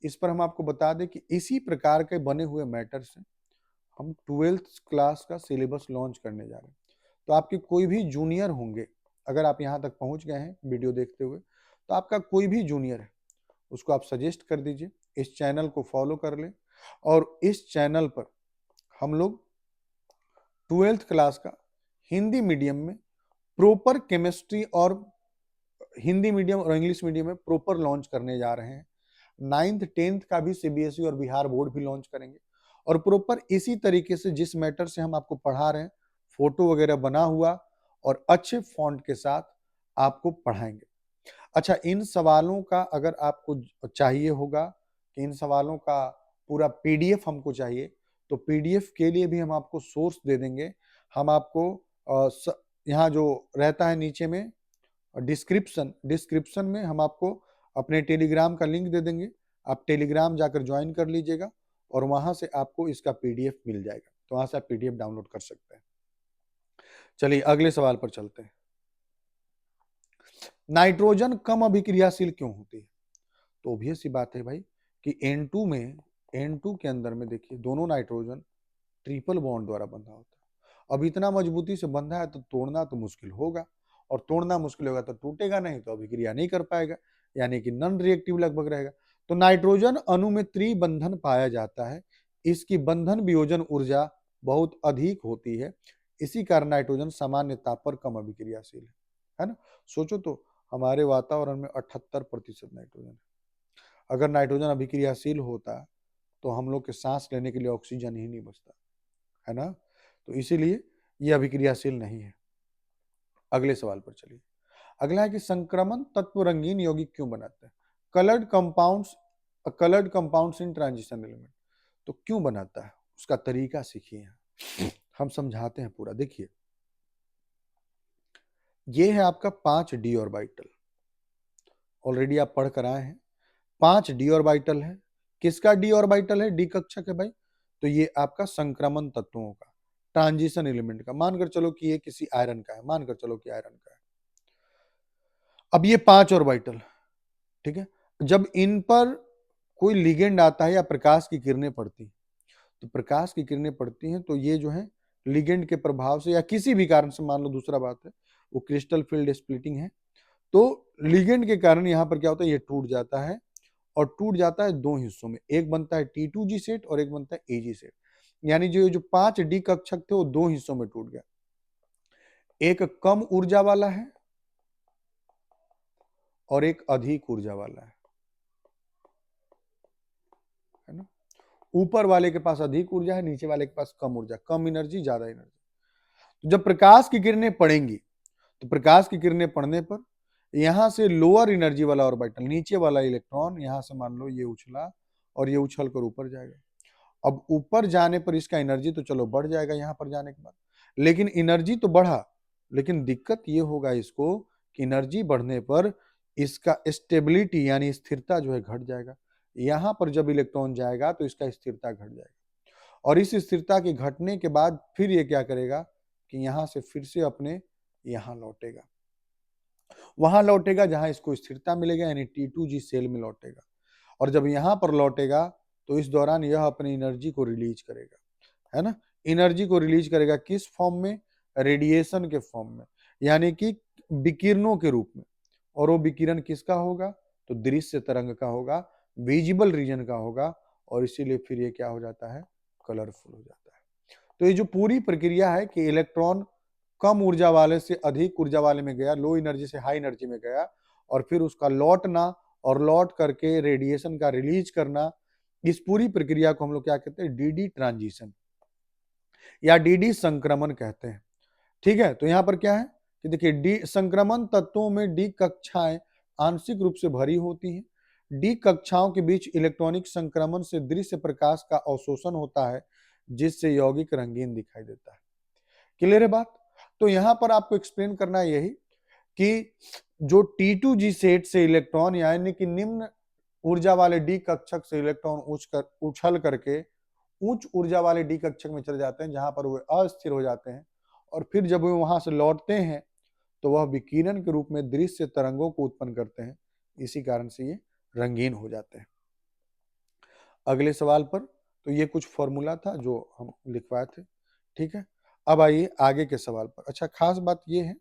इस पर हम आपको बता दें कि इसी प्रकार के बने हुए मैटर से हम 12th क्लास का सिलेबस लॉन्च करने जा रहे हैं। तो आपके कोई भी जूनियर होंगे, अगर आप यहाँ तक पहुँच गए हैं वीडियो देखते हुए, तो आपका कोई भी जूनियर है उसको आप सजेस्ट कर दीजिए, इस चैनल को फॉलो कर लें। और इस चैनल पर हम लोग 12th क्लास का हिंदी मीडियम में प्रॉपर केमिस्ट्री, और हिंदी मीडियम और इंग्लिश मीडियम में प्रॉपर लॉन्च करने जा रहे हैं। 9th 10th का भी सीबीएसई और बिहार बोर्ड भी लॉन्च करेंगे, और प्रॉपर इसी तरीके से जिस मैटर से हम आपको पढ़ा रहे हैं, फोटो वगैरह बना हुआ और अच्छे फॉन्ट के साथ आपको पढ़ाएंगे। अच्छा, इन सवालों का अगर आपको चाहिए होगा कि इन सवालों का पूरा पीडीएफ हमको चाहिए, तो पीडीएफ के लिए भी हम आपको सोर्स दे देंगे। हम आपको यहाँ जो रहता है नीचे में डिस्क्रिप्शन में हम आपको अपने टेलीग्राम का लिंक दे देंगे। आप टेलीग्राम जाकर ज्वाइन कर लीजिएगा और वहां से आपको इसका पीडीएफ मिल जाएगा, तो वहां से आप पीडीएफ डाउनलोड कर सकते हैं। चलिए अगले सवाल पर चलते हैं। नाइट्रोजन कम अभिक्रियाशील क्यों होती है? तो ऑब्वियस सी बात है भाई कि N2 के अंदर में देखिए दोनों नाइट्रोजन ट्रिपल बॉन्ड द्वारा बंधा होता है। अब इतना मजबूती से बंधा है तो तोड़ना तो मुश्किल होगा, और तोड़ना मुश्किल होगा तो टूटेगा नहीं, तो अभिक्रिया नहीं कर पाएगा, यानी कि नॉन रिएक्टिव लगभग रहेगा। तो नाइट्रोजन अणु में त्रिबंधन पाया जाता है, इसकी बंधन वियोजन ऊर्जा बहुत अधिक होती है, इसी कारण नाइट्रोजन सामान्य ताप पर कम अभिक्रियाशील है ना। सोचो तो, हमारे वातावरण में 78% नाइट्रोजन है। अगर नाइट्रोजन अभिक्रियाशील होता तो हम लोग के सांस लेने के लिए ऑक्सीजन ही नहीं बचता, है ना। तो इसीलिए ये अभिक्रियाशील नहीं है। अगले सवाल पर चलिए। अगला है कि संक्रमण तत्व रंगीन यौगिक क्यों बनाते हैं? Coloured compounds in transition element, तो क्यों बनाता है, उसका तरीका सीखिए। हम समझाते हैं पूरा, देखिए। ये है आपका 5d ऑर्बिटल, ऑलरेडी आप पढ़ कर आए हैं। 5d ऑर्बिटल है, किसका d ऑर्बिटल है? d कक्षक है भाई। तो ये आपका संक्रमण तत्वों का, ट्रांजिशन एलिमेंट का, मानकर चलो कि ये किसी आयरन का है, मानकर चलो कि आयरन का है। अब ये 5 ऑर्बिटल, ठीक है। जब इन पर कोई लिगेंड आता है या प्रकाश की किरणें पड़ती, तो प्रकाश की किरणें पड़ती हैं, तो ये जो है लिगेंड के प्रभाव से या किसी भी कारण से, मान लो दूसरा बात है वो क्रिस्टल फील्ड स्प्लिटिंग है, तो लिगेंड के कारण यहां पर क्या होता है, ये टूट जाता है, और टूट जाता है दो हिस्सों में, एक बनता है T2G सेट और एक बनता है AG सेट। यानी जो 5d कक्षक थे वो दो हिस्सों में टूट गया, एक कम ऊर्जा वाला है और एक अधिक ऊर्जा वाला है ना। ऊपर वाले के पास अधिक ऊर्जा है, नीचे वाले के पास कम ऊर्जा, कम एनर्जी ज्यादा एनर्जी। तो जब प्रकाश की किरणें पड़ेंगी, तो प्रकाश की किरणें पड़ने पर यहां से लोअर एनर्जी वाला ऑर्बिटल, नीचे वाला इलेक्ट्रॉन यहां से मान लो ये उछला और ये उछल कर ऊपर जाएगा। अब ऊपर जाने पर इसका एनर्जी तो चलो बढ़ जाएगा यहां पर जाने के बाद, लेकिन एनर्जी तो बढ़ा, लेकिन दिक्कत ये होगा इसको कि एनर्जी बढ़ने पर इसका स्टेबिलिटी यानी स्थिरता जो है घट जाएगा। यहां पर जब इलेक्ट्रॉन जाएगा तो इसका स्थिरता घट जाएगा, और इस स्थिरता के घटने के बाद फिर ये क्या करेगा कि यहां से फिर से अपने यहां लौटेगा, वहां लौटेगा जहां इसको स्थिरता मिलेगा, यानी T2G सेल में लौटेगा। और जब यहां पर लौटेगा तो इस दौरान यह अपनी एनर्जी को रिलीज करेगा, है ना। एनर्जी को रिलीज करेगा किस फॉर्म में? रेडिएशन के फॉर्म में, यानी कि विकिरणों के रूप में। और वो विकिरण किसका होगा? तो दृश्य तरंग का होगा, विजिबल रीजन का होगा, और इसीलिए फिर ये क्या हो जाता है? कलरफुल हो जाता है। तो ये जो पूरी प्रक्रिया है कि इलेक्ट्रॉन कम ऊर्जा वाले से अधिक ऊर्जा वाले में गया, लो एनर्जी से हाई एनर्जी में गया, और फिर उसका लौटना और लौट करके रेडिएशन का रिलीज करना, इस पूरी प्रक्रिया को हम लोग क्या कहते हैं? डीडी ट्रांजिशन या डीडी संक्रमण कहते हैं। ठीक है, तो यहां पर क्या है कि देखिए, डी संक्रमण तत्वों में डी कक्षाएं आंशिक रूप से भरी होती हैं। डी कक्षाओं के बीच इलेक्ट्रॉनिक संक्रमण से दृश्य प्रकाश का अवशोषण होता है, जिससे यौगिक रंगीन दिखाई देता है। क्लियर है बात? तो यहां पर आपको एक्सप्लेन करना है यही कि जो T2G सेट से इलेक्ट्रॉन यानी कि निम्न ऊर्जा वाले डी कक्षक से इलेक्ट्रॉन उछल करके उच्च ऊर्जा वाले डी कक्षक में चले जाते हैं, जहां पर वे अस्थिर हो जाते हैं, और फिर जब वे वहां से लौटते हैं तो वह विकिरण के रूप में दृश्य तरंगों को उत्पन्न करते हैं, इसी कारण से ये रंगीन हो जाते हैं। अगले सवाल पर, तो ये कुछ फॉर्मूला था जो हम लिखवाए थे, ठीक है। अब आइए आगे के सवाल पर। अच्छा, खास बात ये है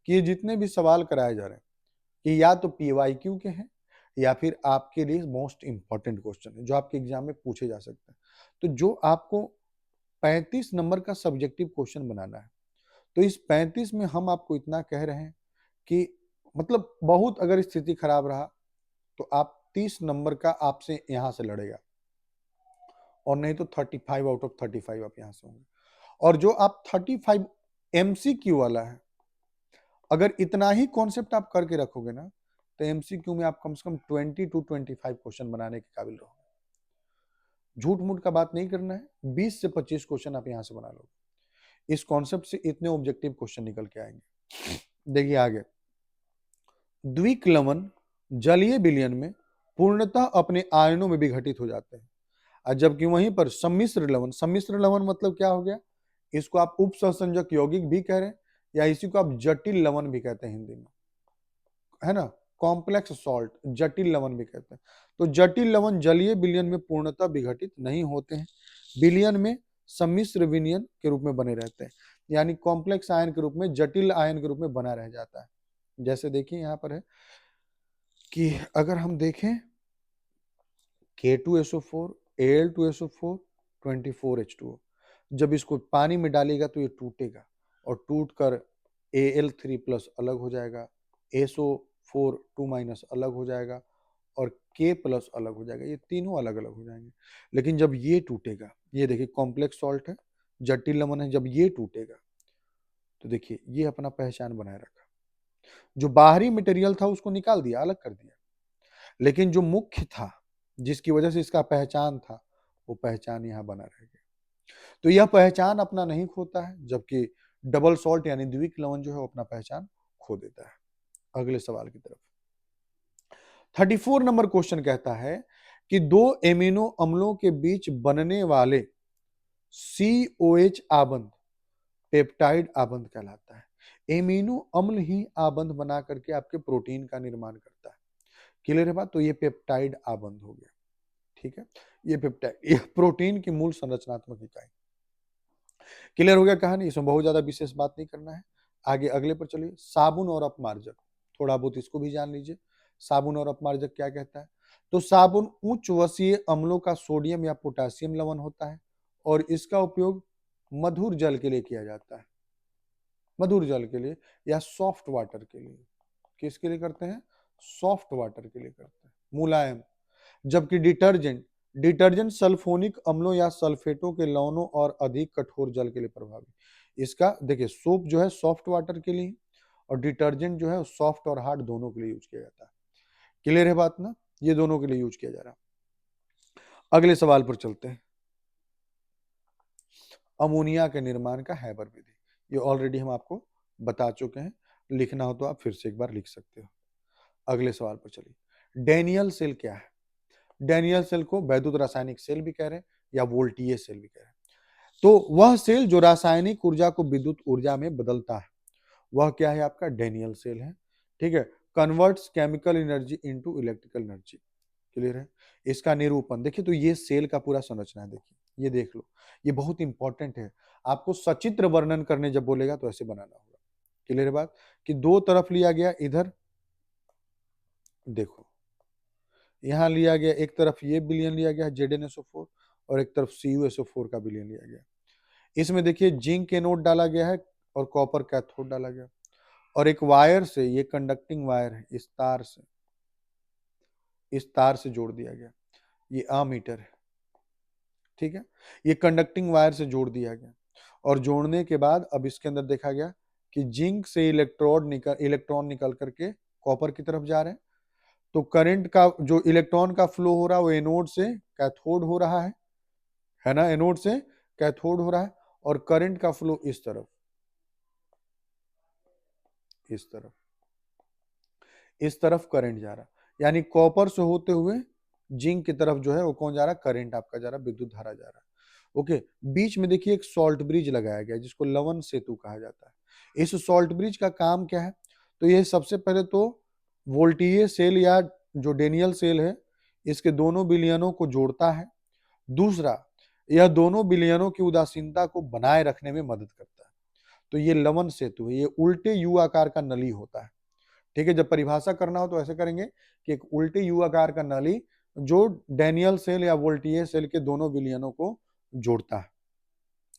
कि ये जितने भी सवाल कराए जा रहे हैं, कि या तो PYQ के हैं या फिर आपके लिए मोस्ट इंपॉर्टेंट क्वेश्चन है जो आपके एग्जाम में पूछे जा सकते हैं। तो जो आपको 35 नंबर का सब्जेक्टिव क्वेश्चन बनाना है, तो इस 35 में हम आपको इतना कह रहे हैं कि मतलब बहुत अगर स्थिति खराब रहा तो आप 30 नंबर का आपसे यहां से लड़ेगा, और नहीं तो 35 आउट ऑफ 35 आप यहां से होंगे। और जो आप 35 MCQ वाला है, अगर इतना ही कॉन्सेप्ट आप करके रखोगे ना, तो MCQ में आप कम से कम 20 to 25 क्वेश्चन बनाने के काबिल रहोगे। झूठ मूठ का बात नहीं करना है, 20 से 25 क्वेश्चन आप यहां से बना लोगे। इस कॉन्सेप्ट से इतने ऑब्जेक्टिव क्वेश्चन निकल के आएंगे। देखिए आगे, द्विक लवण जलीय विलयन में पूर्णतः अपने आयनों में विघटित हो जाते हैं, और जबकि वहीं पर सम्मिश्र लवण मतलब क्या हो गया? इसको आप उप सहसंयोजक यौगिक भी कह रहे हैं, या इसी को आप जटिल लवण भी कहते हैं हिंदी में, है ना। कॉम्प्लेक्स सॉल्ट, जटिल लवण भी कहते हैं। तो जटिल लवण जलीय विलयन में पूर्णतः विघटित नहीं होते हैं, विलयन में सम्मिश्र विलयन के रूप में बने रहते हैं, यानी कॉम्प्लेक्स आयन के रूप में, जटिल आयन के रूप में बना रह जाता है। जैसे देखिए यहां पर है कि अगर हम देखें K2SO4, Al2SO4, 24H2O। जब इसको पानी में डालेगा तो ये टूटेगा और टूटकर Al3+ अलग हो जाएगा, SO4 2- अलग हो जाएगा और K+ अलग हो जाएगा। ये तीनों अलग अलग हो जाएंगे। लेकिन जब ये टूटेगा, ये देखिए कॉम्प्लेक्स सॉल्ट है, जटिल लवण है, जब ये टूटेगा तो देखिए ये अपना पहचान बनाए रखा। जो बाहरी मटेरियल था उसको निकाल दिया, अलग कर दिया, लेकिन जो मुख्य था जिसकी वजह से इसका पहचान था, वो पहचान यहाँ बना रह गया। तो यह पहचान अपना नहीं खोता है, जबकि डबल सॉल्ट यानी द्विक लवण जो है वो अपना पहचान खो देता है। अगले सवाल की तरफ। 34 नंबर क्वेश्चन कहता है कि दो एमिनो अम्लों के बीच बनने वाले COH आबंध पेप्टाइड आबंध कहलाता है। एमिनो अम्ल ही आबंध बना करके आपके प्रोटीन का निर्माण करता है। क्लियर है बात? तो ये पेप्टाइड आबंध हो गया। ठीक है, ये पेप्टाइड, ये प्रोटीन की मूल संरचनात्मक इकाई। क्लियर हो गया कहानी? इसमें बहुत ज्यादा विशेष बात नहीं करना है। आगे अगले पर चलिए। साबुन और अपमार्जक, थोड़ा बहुत इसको भी जान लीजिए। साबुन और अपमार्जक क्या कहता है? तो साबुन उच्च वसीय अम्लों का सोडियम या पोटासियम लवण होता है और इसका उपयोग मधुर जल के लिए किया जाता है। मधुर जल के लिए या सॉफ्ट वाटर के लिए। किसके लिए करते हैं? सॉफ्ट वाटर के लिए करते हैं, मुलायम। जबकि डिटर्जेंट, डिटर्जेंट सल्फोनिक अम्लों या सल्फेटों के लवणों और अधिक कठोर जल के लिए प्रभावी। इसका देखिए, सोप जो है सॉफ्ट वाटर के लिए और डिटर्जेंट जो है सॉफ्ट और हार्ड दोनों के लिए यूज किया जाता है। क्लियर है बात ना? ये दोनों के लिए यूज किया जा रहा है। अगले सवाल पर चलते हैं। अमोनिया के निर्माण का हैबर विधि, ये ऑलरेडी हम आपको बता चुके हैं। लिखना हो तो आप फिर से एक बार लिख सकते हो। अगले सवाल पर चलिए। डैनियल सेल क्या है? डैनियल सेल को वैद्युत रासायनिक सेल भी कह रहे हैं या वोल्टीय सेल भी कह रहे हैं। तो वह सेल जो रासायनिक ऊर्जा को विद्युत ऊर्जा में बदलता है, वह क्या है? आपका डैनियल सेल है। ठीक है, converts chemical energy into electrical energy. Clear है? इसका निरूपण देखिए, तो ये सेल का पूरा संरचना है। देखिए, ये देख लो, ये बहुत इंपॉर्टेंट है। आपको सचित्र वर्णन करने जब बोलेगा तो ऐसे बनाना होगा। क्लियर है बात? कि दो तरफ लिया गया, इधर देखो, यहां लिया गया, एक तरफ ये विलयन लिया गया ZnSO4 और एक तरफ CuSO4 का विलयन लिया गया। इसमें देखिए जिंक एनोड डाला गया है और कॉपर कैथोड डाला गया और एक वायर से, ये कंडक्टिंग वायर है, इस तार से जोड़ दिया गया। ये अमीटर है। ठीक है, ये कंडक्टिंग वायर से जोड़ दिया गया और जोड़ने के बाद अब इसके अंदर देखा गया कि जिंक से इलेक्ट्रॉन निकल करके कॉपर की तरफ जा रहे हैं। तो करंट का जो इलेक्ट्रॉन का फ्लो हो रहा है वो एनोड से कैथोड हो रहा है ना? एनोड से कैथोड हो रहा है और करंट का फ्लो इस तरफ, इस तरफ करंट जा रहा, यानी कॉपर से होते हुए जिंक की तरफ जो है वो कौन जा रहा? करंट आपका जा रहा, विद्युत धारा जा रहा है। ओके, बीच में देखिए एक सॉल्ट ब्रिज लगाया गया जिसको लवण सेतु कहा जाता है। इस सॉल्ट ब्रिज का काम क्या है? तो ये सबसे पहले तो वोल्टीय सेल या जो डेनियल सेल है, इसके दोनों विलयनों को जोड़ता है। दूसरा, यह दोनों विलयनों की उदासीनता को बनाए रखने में मदद करता है। तो ये लवण सेतु है, ये उल्टे यू आकार का नली होता है। ठीक है, जब परिभाषा करना हो तो ऐसे करेंगे कि एक उल्टे यू आकार का नली जो डैनियल सेल या वोल्टीय सेल के दोनों विलयनों को जोड़ता है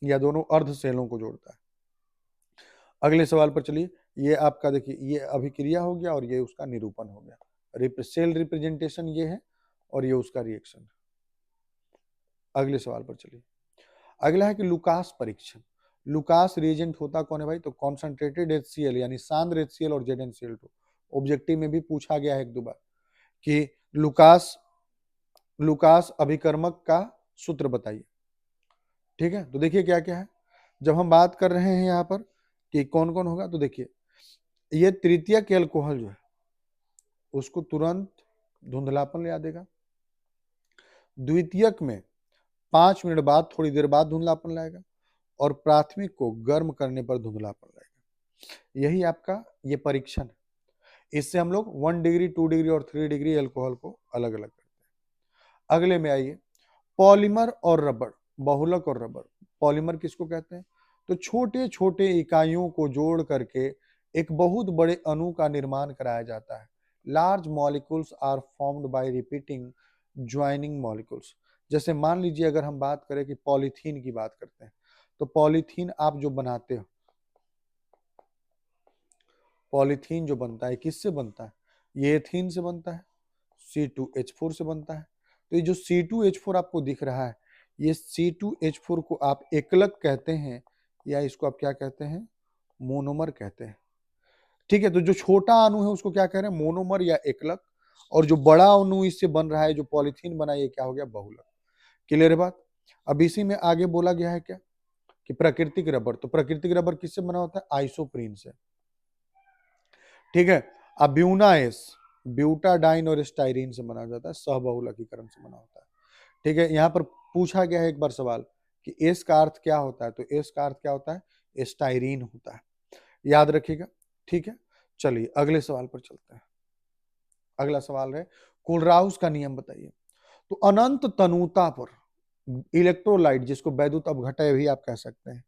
या दोनों अर्ध सेलों को जोड़ता है। अगले सवाल पर चलिए। ये आपका देखिए, ये अभिक्रिया हो गया और ये उसका निरूपण हो गया। सेल रिप्रेजेंटेशन ये है और ये उसका रिएक्शन। अगले सवाल पर चलिए। अगला है कि लुकास परीक्षण। लुकास रिएजेंट होता कौन है भाई? तो कॉन्सेंट्रेटेड HCl यानी सांद्र HCl और ZnCl2। ऑब्जेक्टिव में भी पूछा गया है एक दो बार कि लुकास लुकास अभिकर्मक का सूत्र बताइए। ठीक है, तो देखिए क्या क्या है। जब हम बात कर रहे हैं यहाँ पर कि कौन कौन होगा, तो देखिए ये तृतीयक एल्कोहल जो है उसको तुरंत धुंधलापन ले आ देगा। द्वितीयक में 5 मिनट बाद, थोड़ी देर बाद धुंधलापन लाएगा और प्राथमिक को गर्म करने पर धुंधलापन लाएगा। यही आपका ये परीक्षण है। इससे हम लोग 1 डिग्री, 2 डिग्री और 3 डिग्री एल्कोहल को अलग अलग करते हैं। अगले में आइए, पॉलीमर और रबड़, बहुलक और रबड़। पॉलीमर किसको कहते हैं? तो छोटे छोटे इकाइयों को जोड़ करके एक बहुत बड़े अणु का निर्माण कराया जाता है। Large molecules are formed by repeating joining molecules. जैसे मान लीजिए अगर हम बात करें कि पॉलीथीन की बात करते हैं, तो पॉलीथीन आप जो बनाते हो, पॉलीथीन जो बनता है किससे बनता है? ये एथीन से बनता है, C2H4 से बनता है। तो ये जो C2H4 आपको दिख रहा है, ये C2H4 को आप एकलक कहते हैं, या इसको आप क्या कहते हैं? मोनोमर कहते हैं। ठीक है, तो जो छोटा अणु है उसको क्या कह रहे हैं? मोनोमर या एकलक। और जो बड़ा अणु इससे बन रहा है, जो पॉलीथीन बना, ये क्या हो गया? बहुलक। क्लियर है बात? अब इसी में आगे बोला गया है क्या कि प्राकृतिक रबर, तो प्राकृतिक रबर किससे बना होता है? आइसोप्रीन से। ठीक है, अब ब्यूनाएस ब्यूटाडाइन और स्टाइरीन से बना जाता है, सहबहुलकीकरण से बना होता है। ठीक है, यहाँ पर पूछा गया है एक बार सवाल कि एस का अर्थ क्या होता है, तो एस का अर्थ क्या होता है? स्टाइरीन होता है, याद रखिएगा। ठीक है, चलिए अगले सवाल पर चलते हैं। अगला सवाल है कोलराउस का नियम बताइए। तो अनंत तनुता पर इलेक्ट्रोलाइट, जिसको वैद्युत अपघटय भी आप कह सकते हैं,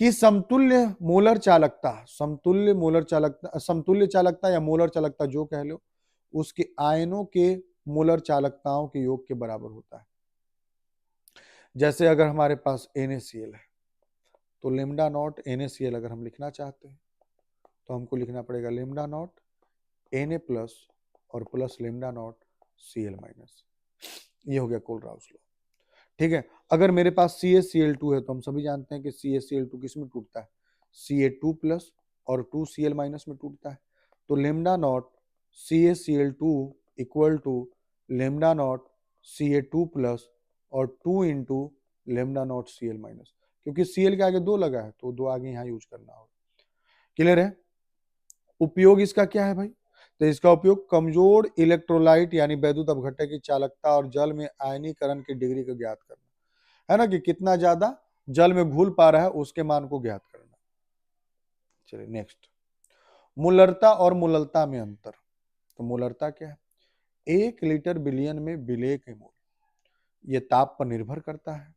कि समतुल्य मोलर चालकता, समतुल्य चालकता या मोलर चालकता जो कह लो, उसके आयनों के मोलर चालकताओं के योग के बराबर होता है। जैसे अगर हमारे पास NaCl है, तो लेमडा नॉट NaCl अगर हम लिखना चाहते हैं तो हमको लिखना पड़ेगा लेमडा नॉट Na प्लस और plus lambda not Cl minus. ये हो गया कोलराउस लॉ। ठीक है, अगर मेरे पास CaCl2 है, तो हम सभी जानते हैं कि CaCl2 किस में टूटता है? Ca2 प्लस और 2Cl माइनस में टूटता है। तो lambda not CaCl2 equal to lambda not Ca2 plus और 2 into lambda not Cl minus, क्योंकि Cl के आगे 2 लगा है तो 2 आगे यहाँ यूज करना होगा। क्लियर है? उपयोग इसका क्या है भाई? तो इसका उपयोग कमजोर इलेक्ट्रोलाइट यानी वैद्युत अपघटय की चालकता और जल में आयनीकरण की डिग्री को ज्ञात करना, है ना, कि कितना ज्यादा जल में घुल पा रहा है उसके मान को ज्ञात करना। चलिए नेक्स्ट, मूलरता और मूललता में अंतर। तो मूलरता क्या है? 1 लीटर बिलियन में विलेय के मोल। यह ताप पर निर्भर करता है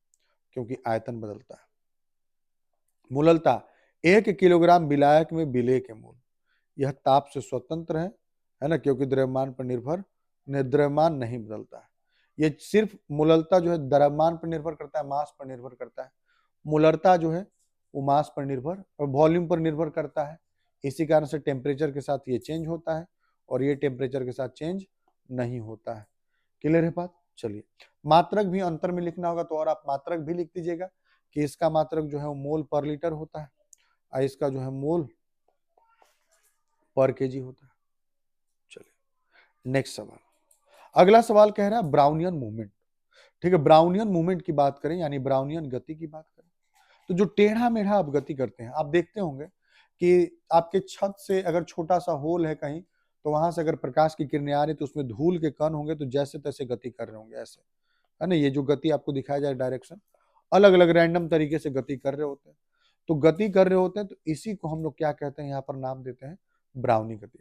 क्योंकि आयतन बदलता है। मूललता 1 किलोग्राम विलायक में विलेय के मोल। यह ताप से स्वतंत्र है ना, क्योंकि द्रव्यमान पर द्रव्यमान नहीं बदलता है। ये सिर्फ मूललता जो है द्रव्यमान पर निर्भर करता है, मास पर निर्भर करता है। मूलरता जो है वो मास पर निर्भर और वॉल्यूम पर निर्भर करता है। इसी कारण से टेम्परेचर के साथ ये चेंज होता है और ये टेम्परेचर के साथ चेंज नहीं होता है। क्लियर है बात? चलिए, मात्रक भी अंतर में लिखना होगा तो और आप मात्रक भी लिख दीजिएगा कि इसका मात्रक जो है वो मोल पर लीटर होता है और इसका जो है मोल पर केजी होता है। चलिए नेक्स्ट सवाल। अगला सवाल कह रहा है ब्राउनियन मूवमेंट। ठीक है, ब्राउनियन मूवमेंट की बात करें यानी ब्राउनियन गति की बात करें, तो जो टेढ़ा मेढ़ा आप गति करते हैं, आप देखते होंगे कि आपके छत से अगर छोटा सा होल है कहीं, तो वहां से अगर प्रकाश की किरणें आ रही तो उसमें धूल के कण होंगे, तो जैसे तैसे गति कर रहे होंगे, ऐसे, है ना। ये जो गति आपको दिखाया जाए डायरेक्शन, अलग अलग रैंडम तरीके से गति कर रहे होते हैं। तो गति कर रहे होते हैं, तो इसी को हम लोग क्या कहते हैं? यहाँ पर नाम देते हैं ब्राउनी गति।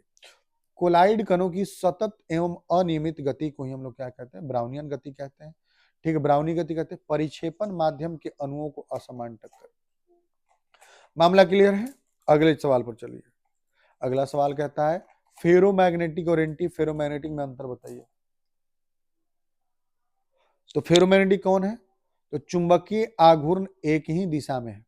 कोलाइड कणों की सतत एवं अनियमित गति को ही हम लोग क्या कहते हैं? ब्राउनियन गति कहते हैं। ठीक है, ब्राउनी गति कहते हैं परिक्षेपण माध्यम के अणुओं को असमान टक्कर। मामला क्लियर है? अगले सवाल पर चलिए। अगला सवाल कहता है फेरोमैग्नेटिक और एंटी फेरोमैग्नेटिक में अंतर बताइए। तो फेरोमैग्नेटिक कौन है? तो चुंबकीय आघूर्ण एक ही दिशा में है।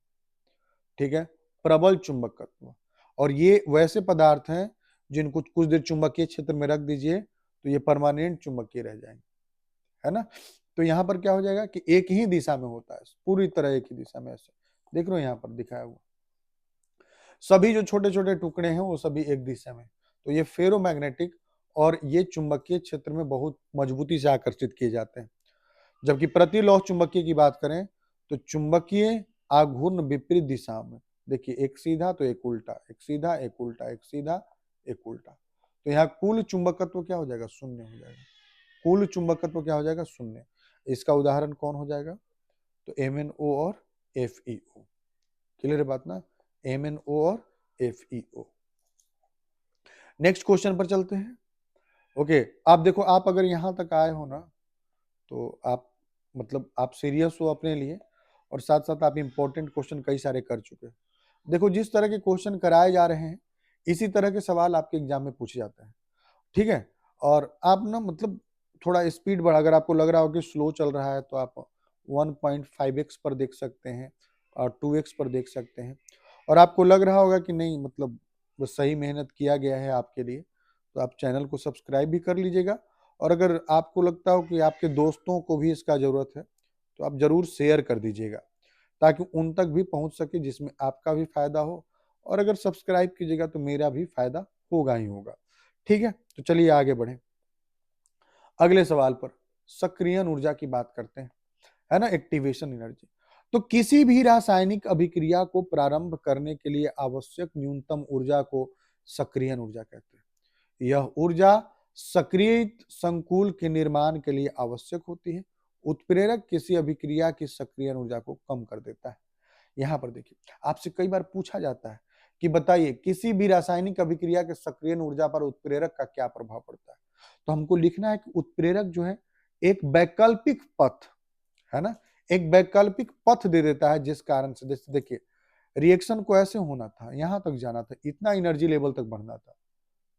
ठीक है, प्रबल चुंबकत्व, और ये वैसे पदार्थ हैं जिनको कुछ देर चुंबकीय क्षेत्र में रख दीजिए तो ये परमानेंट चुंबकीय रह जाएंगे, है ना। तो यहाँ पर क्या हो जाएगा कि एक ही दिशा में होता है, पूरी तरह एक ही दिशा में, ऐसे देख रहे हो यहाँ पर दिखाया हुआ सभी जो छोटे छोटे टुकड़े हैं वो सभी एक दिशा में। तो ये फेरोमैग्नेटिक और ये चुंबकीय क्षेत्र में बहुत मजबूती से आकर्षित किए जाते हैं। जबकि प्रतिलोह चुंबकीय की बात करें तो चुंबकीय आघूर्ण विपरीत दिशा में, देखिए एक सीधा तो एक उल्टा, एक सीधा एक उल्टा, एक सीधा एक उल्टा। तो यहाँ कुल चुंबकत्व क्या हो जाएगा? शून्य हो जाएगा। कुल चुंबकत्व क्या हो जाएगा? शून्य। इसका उदाहरण कौन हो जाएगा? तो MnO और FeO। क्लियर है बात ना? MnO और FeO। नेक्स्ट क्वेश्चन पर चलते हैं। ओके, आप देखो, आप अगर यहां तक आए हो ना, तो आप मतलब आप सीरियस हो अपने लिए, और साथ साथ आप इंपॉर्टेंट क्वेश्चन कई सारे कर चुके हैं। देखो, जिस तरह के क्वेश्चन कराए जा रहे हैं इसी तरह के सवाल आपके एग्जाम में पूछे जाते हैं। ठीक है, और आप ना मतलब थोड़ा स्पीड बढ़ा, अगर आपको लग रहा हो कि स्लो चल रहा है तो आप 1.5x पर देख सकते हैं और 2x पर देख सकते हैं। और आपको लग रहा होगा कि नहीं मतलब बस सही मेहनत किया गया है आपके लिए, तो आप चैनल को सब्सक्राइब भी कर लीजिएगा। और अगर आपको लगता हो कि आपके दोस्तों को भी इसका जरूरत है तो आप जरूर शेयर कर दीजिएगा, ताकि उन तक भी पहुंच सके, जिसमें आपका भी फायदा हो। और अगर सब्सक्राइब कीजिएगा तो मेरा भी फायदा होगा ही होगा। ठीक है, तो चलिए आगे बढ़े अगले सवाल पर। सक्रियण ऊर्जा की बात करते हैं, है ना, एक्टिवेशन एनर्जी। तो किसी भी रासायनिक अभिक्रिया को प्रारंभ करने के लिए आवश्यक न्यूनतम ऊर्जा को सक्रियण ऊर्जा कहते हैं। यह ऊर्जा सक्रिय संकुल के निर्माण के लिए आवश्यक होती है। उत्प्रेरक किसी अभिक्रिया की सक्रियण ऊर्जा को कम कर देता है। यहां पर देखिए, आपसे कई बार पूछा जाता है कि बताइए किसी भी रासायनिक अभिक्रिया के सक्रियण ऊर्जा पर उत्प्रेरक का क्या प्रभाव पड़ता है। तो हमको लिखना है कि उत्प्रेरक जो है एक वैकल्पिक पथ, है ना, एक वैकल्पिक पथ दे देता है, जिस कारण से जैसे देखिए रिएक्शन को ऐसे होना था, यहां तक जाना था, इतना एनर्जी लेवल तक बढ़ना था,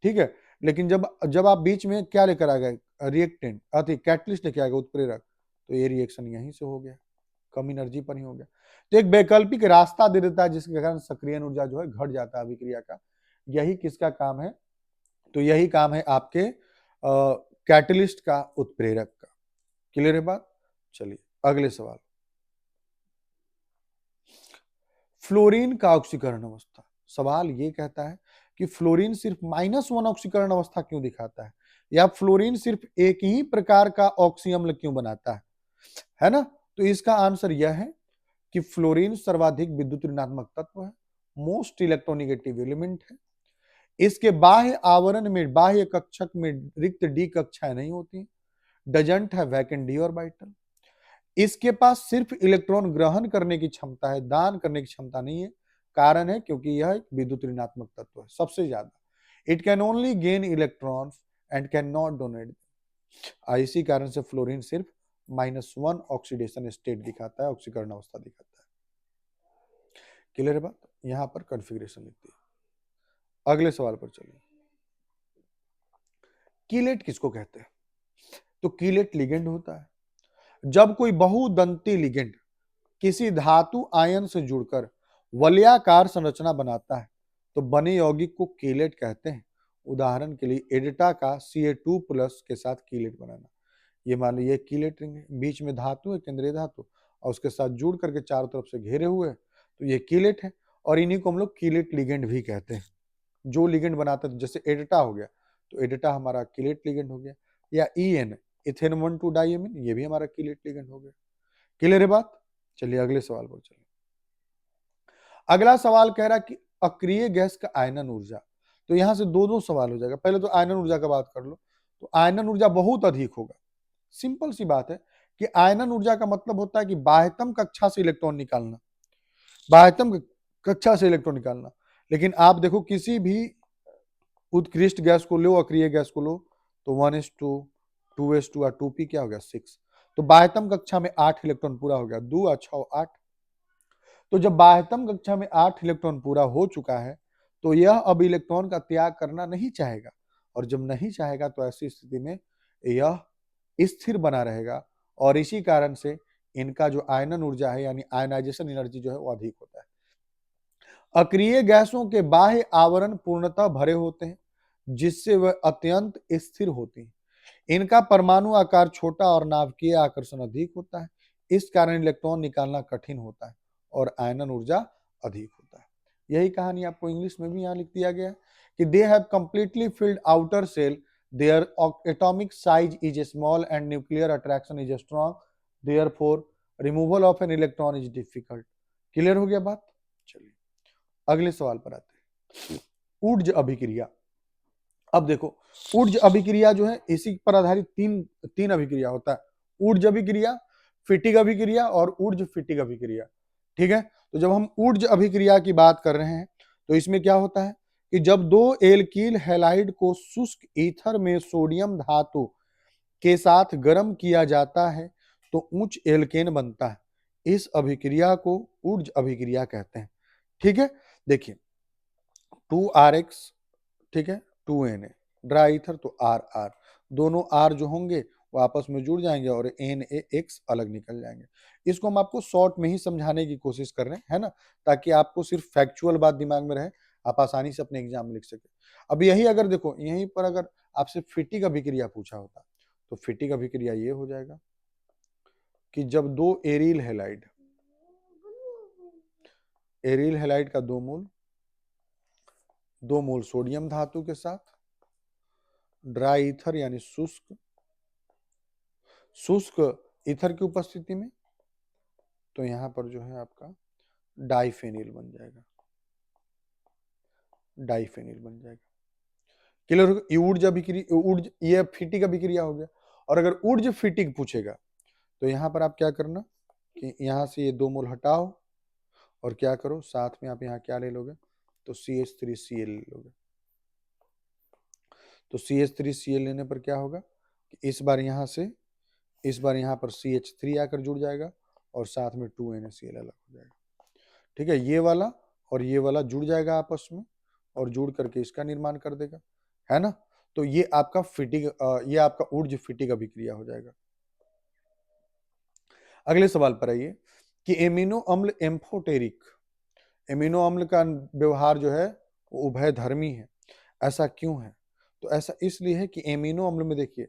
ठीक है। लेकिन जब जब आप बीच में क्या लेकर आ गए, रिएक्टेंट अति कैटलिस्ट लेके आ गए उत्प्रेरक, तो ये रिएक्शन यहीं से हो गया, कम एनर्जी पर ही हो गया। तो एक वैकल्पिक रास्ता दे देता है, जिसके कारण सक्रियण ऊर्जा जो है घट जाता है अभिक्रिया का। यही किसका काम है, तो यही काम है आपके कैटलिस्ट का, उत्प्रेरक का। क्लियर है बात। चलिए अगले सवाल, फ्लोरीन का ऑक्सीकरण अवस्था। सवाल ये कहता है कि फ्लोरीन सिर्फ -1 ऑक्सीकरण अवस्था क्यों दिखाता है, या फ्लोरीन सिर्फ एक ही प्रकार का ऑक्सी अम्ल क्यों बनाता है ना। तो इसका आंसर यह है कि फ्लोरीन सर्वाधिक विद्युत ऋणात्मक तत्व है, मोस्ट इलेक्ट्रोनिगेटिव एलिमेंट है। इसके बाह्य आवरण में, बाह्य कक्षक में रिक्त डी कक्षाएं नहीं होती, डजंट है वैकेंट डी ऑर्बिटल। इसके पास सिर्फ इलेक्ट्रॉन ग्रहण करने की क्षमता है, दान करने की क्षमता नहीं है। कारण है क्योंकि यह एक विद्युत ऋणात्मक तत्व है सबसे ज्यादा। It can only gain electrons and can not donate. इसी कारण से फ्लोरीन सिर्फ -1 ऑक्सीडेशन स्टेट दिखाता है, ऑक्सीकरण अवस्था दिखाता है। क्लियर है बात। यहां पर कॉन्फ़िगरेशन लिखती है। अगले सवाल पर चलिए, कीलेट किसको कहते हैं। तो कीलेट लिगेंड होता है। जब कोई बहुदंती लिगेंड किसी धातु आयन से जुड़कर वलयाकार संरचना बनाता है तो बने यौगिक को कीलेट कहते हैं। उदाहरण के लिए एडिटा का Ca2+ के साथ कीलेट बनाना। ये मान लीजिए कीलेट रिंग है, बीच में धातु है, केंद्रीय धातु, और उसके साथ जुड़ करके चारों तरफ से घेरे हुए हैं, तो ये कीलेट है। और इन्हीं को हम लोग कीलेट लिगेंड भी कहते हैं। जो लिगेंड बनाते हैं, जैसे एडिटा हो गया, तो एडिटा हमारा कीलेट लिगेंड हो गया, या EN इथेन 1,2 डाइमीन, ये भी हमारा कीलेट लिगेंड हो गया। क्लियर है बात। चलिए अगले सवाल पर चलिए। अगला सवाल कह रहा कि अक्रिय गैस का आयनन ऊर्जा। तो यहां से दो सवाल हो जाएगा। पहले तो आयनन ऊर्जा का बात कर लो, तो आयनन ऊर्जा बहुत अधिक होगा। सिंपल सी बात है कि आयनन ऊर्जा का मतलब होता है कि बाह्यतम कक्षा से इलेक्ट्रॉन निकालना, बाह्यतम कक्षा से इलेक्ट्रॉन निकालना। लेकिन आप देखो किसी भी उत्कृष्ट गैस को लो, अक्रिय गैस को लो, तो 1:2, 2:2 और 2p क्या हो गया 6। तो बाह्यतम कक्षा में 8 इलेक्ट्रॉन पूरा हो गया, 2 और 6 8। तो जब बाह्यतम कक्षा में 8 इलेक्ट्रॉन पूरा हो चुका है, तो यह अब इलेक्ट्रॉन का त्याग करना नहीं चाहेगा। और जब नहीं चाहेगा तो ऐसी स्थिति में यह स्थिर बना रहेगा, और इसी कारण से इनका जो आयनन ऊर्जा है यानी आयनाइजेशन एनर्जी जो है वो अधिक होता है। अक्रिय गैसों के बाह्य आवरण पूर्णतः भरे होते हैं, जिससे वह अत्यंत स्थिर होती हैं। इनका परमाणु आकार छोटा और नाभिकीय आकर्षण अधिक होता है। इस कारण इलेक्ट्रॉन निकालना कठिन होता है और आयनन ऊर्जा अधिक होता है। यही कहानी आपको इंग्लिश में भी यहाँ लिख दिया गया है कि they have completely filled outer shell, their atomic size is small and nuclear attraction is strong, therefore removal of an electron is difficult. Clear हो गया बात। चलिए अगले सवाल पर आते हैं, ऊर्ज अभिक्रिया। अब देखो ऊर्ज अभिक्रिया जो है इसी पर आधारित तीन अभिक्रिया होता है, ऊर्ज अभिक्रिया, फिटिक अभिक्रिया और ऊर्ज फिटिक अभिक्रिया। ठीक है, तो जब हम ऊर्ज अभिक्रिया की बात कर रहे हैं तो इसमें क्या होता है कि जब दो एल्कील हैलाइड को शुष्क ईथर में सोडियम धातु के साथ गर्म किया जाता है तो उच्च एल्केन बनता है। इस अभिक्रिया को ऊर्ज अभिक्रिया कहते हैं। ठीक है, देखिए 2RX, ठीक है, 2Na ड्राई ईथर, तो RR, दोनों R जो होंगे वो आपस में जुड़ जाएंगे और NaX अलग निकल जाएंगे। इसको हम आपको शॉर्ट में ही समझाने की कोशिश कर रहे हैं, है ना, ताकि आपको सिर्फ फैक्चुअल बात दिमाग में रहे, आप आसानी से अपने एग्जाम में लिख सके। अब यही अगर देखो, यहीं पर अगर आपसे फिटिक अभिक्रिया पूछा होता तो फिटिक अभिक्रिया ये हो जाएगा कि जब दो एरिल हैलाइड का दो मोल सोडियम धातु के साथ ड्राई ईथर यानी शुष्क ईथर की उपस्थिति में, तो यहां पर जो है आपका डाइफेनिल बन जाएगा। क्लियर? ऊर्जा अभिक्रिया, ये फिटिक अभिक्रिया हो गया। और अगर ऊर्जा फिटिक पूछेगा तो यहां पर आप क्या करना कि यहां से ये 2 मोल हटाओ और क्या करो, साथ में आप यहाँ क्या ले लोगे, तो CH3Cl ले लोगे। तो CH3Cl लेने पर क्या होगा कि इस बार यहाँ पर CH3 आकर जुड़ जाएगा और साथ में 2NaCl अलग हो जाएगा। ठीक है, ये वाला और ये वाला जुड़ जाएगा आपस में और जुड़ करके इसका निर्माण कर देगा, है ना। तो ये आपका ये आपका ऊर्ज फिटिक अभिक्रिया हो जाएगा। अगले सवाल पर आइए कि एमिनो अम्ल एमिनो अम्ल का व्यवहार जो है वो उभयधर्मी है, ऐसा क्यों है? तो ऐसा इसलिए है कि एमिनो अम्ल में देखिए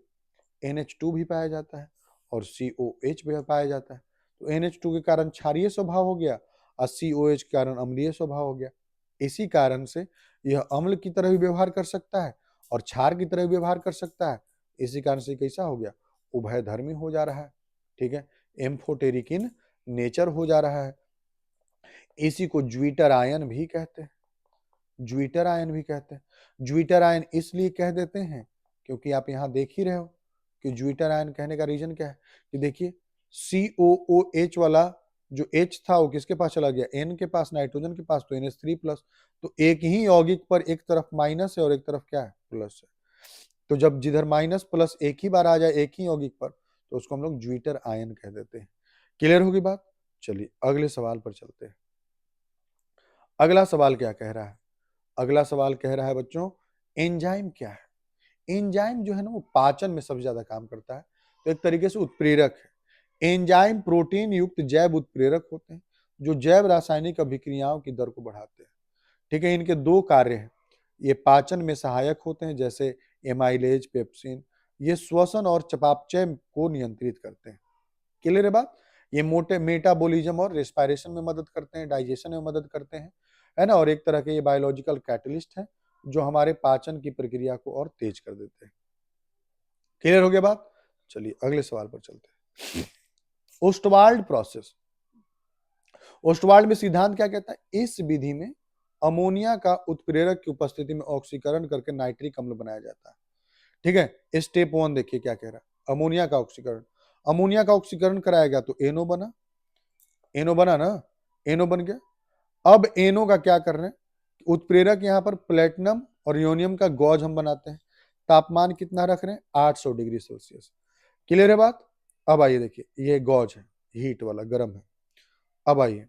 NH2 भी पाया जाता है और COH भी पाया जाता है। तो NH2 के कारण क्षारीय स्वभाव हो गया और COH के कारण अम्लीय स्वभाव हो गया। इसी कारण से यह अम्ल की तरह भी व्यवहार कर सकता है और क्षार की तरह भी व्यवहार कर सकता है। इसी कारण से कैसा हो गया, उभयधर्मी हो जा रहा है। ठीक है, एम्फोटेरिक इन नेचर हो जा रहा है। इसी को ज्विटर आयन भी कहते हैं। ज्विटर आयन इसलिए कह देते हैं क्योंकि आप यहां देख ही रहे हो कि ज्विटर आयन कहने का रीजन क्या है कि देखिए COOH वाला जो H था वो किसके पास चला गया, N के पास, नाइट्रोजन के पास, तो NH3+। तो एक ही यौगिक पर एक तरफ माइनस है और एक तरफ क्या है, प्लस है। तो जब जिधर माइनस प्लस एक ही बार आ जाए एक ही यौगिक पर तो उसको हम लोग ज्विटर आयन कह देते हैं। क्लियर होगी बात? चलिए अगले सवाल पर चलते हैं। अगला सवाल क्या कह रहा है? अगला सवाल कह रहा है बच्चों, एंजाइम क्या है? एंजाइम जो है ना वो पाचन में सबसे ज्यादा काम करता है, तो एक तरीके से उत्प्रेरक है। एंजाइम प्रोटीन युक्त जैव उत्प्रेरक होते हैं जो जैव रासायनिक अभिक्रियाओं की दर को बढ़ाते हैं। ठीक है, इनके दो कार्य हैं, ये पाचन में सहायक होते हैं जैसे एमाइलेज, पेप्सिन, ये श्वसन और चयापचय को नियंत्रित करते हैं। क्लियर है बात? ये मोटे मेटाबॉलिज्म और रेस्पिरेशन में मदद करते हैं, डाइजेशन में मदद करते हैं, है ना। और एक तरह के ये बायोलॉजिकल कैटलिस्ट है जो हमारे पाचन की प्रक्रिया को और तेज कर देते हैं। क्लियर हो गया बात? चलिए अगले सवाल पर चलते हैं। ओस्टवाल्ड प्रोसेस, ओस्टवाल्ड में सिद्धांत क्या कहता है? इस विधि में अमोनिया का उत्प्रेरक की उपस्थिति में ऑक्सीकरण करके नाइट्रिक अम्ल बनाया जाता है। ठीक है, स्टेप 1 देखिए क्या कह रहा है, अमोनिया का ऑक्सीकरण। अमोनिया का ऑक्सीकरण कराया गया तो एनो बना ना, एनो बन गया। अब एनो का क्या कर रहे हैं, उत्प्रेरक यहां पर प्लेटिनम और यूरेनियम का गॉज हम बनाते हैं। तापमान कितना रख रहे हैं, 800 डिग्री सेल्सियस। क्लियर है बात? अब आइए देखिए, ये गॉज है, हीट वाला, गर्म है। अब आइए,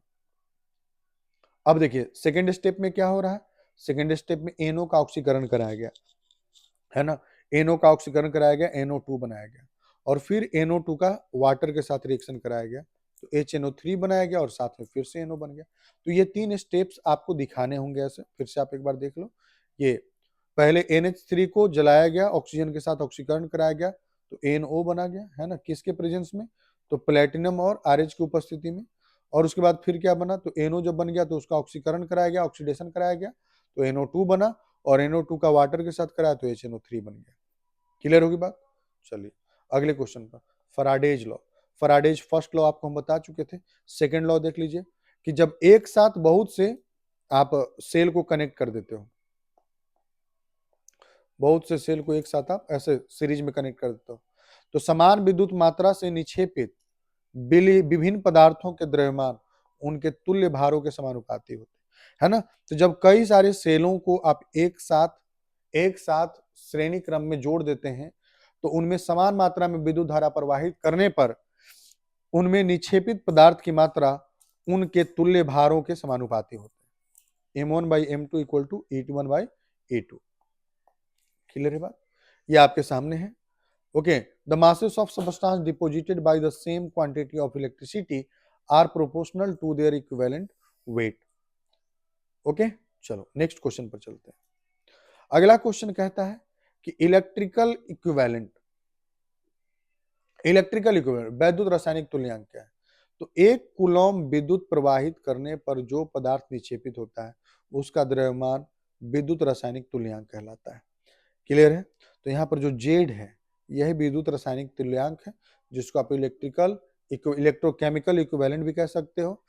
अब देखिए सेकेंड स्टेप में क्या हो रहा है, सेकेंड स्टेप में एनो का ऑक्सीकरण कराया गया, है ना। एनो का ऑक्सीकरण कराया गया, NO2 बनाया गया और फिर NO2 का वाटर के साथ रिएक्शन कराया गया तो HNO3 बनाया गया और साथ में फिर से NO बन गया। तो ये 3 स्टेप्स आपको दिखाने होंगे, ऐसे फिर से आप एक बार देख लो। ये पहले NH3 को जलाया गया, ऑक्सीजन के साथ ऑक्सीकरण कराया गया तो NO बना गया, है ना, किसके प्रेजेंस में, तो प्लेटिनम और RH की उपस्थिति में। और उसके बाद फिर क्या बना, तो NO जब बन गया तो उसका ऑक्सीकरण कराया गया, ऑक्सीडेशन कराया गया तो NO2 बना और NO2 का वाटर के साथ कराया तो HNO3 बन गया। क्लियर होगी बात? चलिए अगले क्वेश्चन पर, फराडेज लॉ। फराडेज फर्स्ट लॉ आपको हम बता चुके थे। सेकंड लॉ देख लीजिए कि जब एक साथ बहुत से आप सेल को कनेक्ट कर देते हो, बहुत से सेल को एक साथ आप ऐसे सीरीज में कनेक्ट कर देते हो तो समान विद्युत मात्रा से निक्षेपित विभिन्न पदार्थों के द्रव्यमान उनके तुल्य भारों के समानुपाती होते हैं, है ना। तो जब कई सारे सेलों को आप एक साथ श्रेणी क्रम में जोड़ देते हैं तो उनमें समान मात्रा में विद्युत धारा प्रवाहित करने पर उनमें निक्षेपित पदार्थ की मात्रा उनके तुल्य भारों के समानुपाती होते हैं। M1/M2 equal to E1/E2। Clear है बात? ये आपके सामने है। Okay, the masses of substance deposited by the same quantity of electricity are proportional to their equivalent weight. Okay, चलो नेक्स्ट क्वेश्चन पर चलते हैं। अगला क्वेश्चन कहता है कि इलेक्ट्रिकल इक्विवेलेंट वैद्युत रासायनिक तुल्यांक क्या है? तो एक कूलम विद्युत प्रवाहित करने पर जो पदार्थ निक्षेपित होता है उसका द्रव्यमान विद्युत रासायनिक तुल्यांक कहलाता है। क्लियर है? तो यहाँ पर जो जेड है यह विद्युत रासायनिक तुल्यांक है, जिसको आप इलेक्ट्रोकेमिकल इक्विवेलेंट भी कह सकते हो।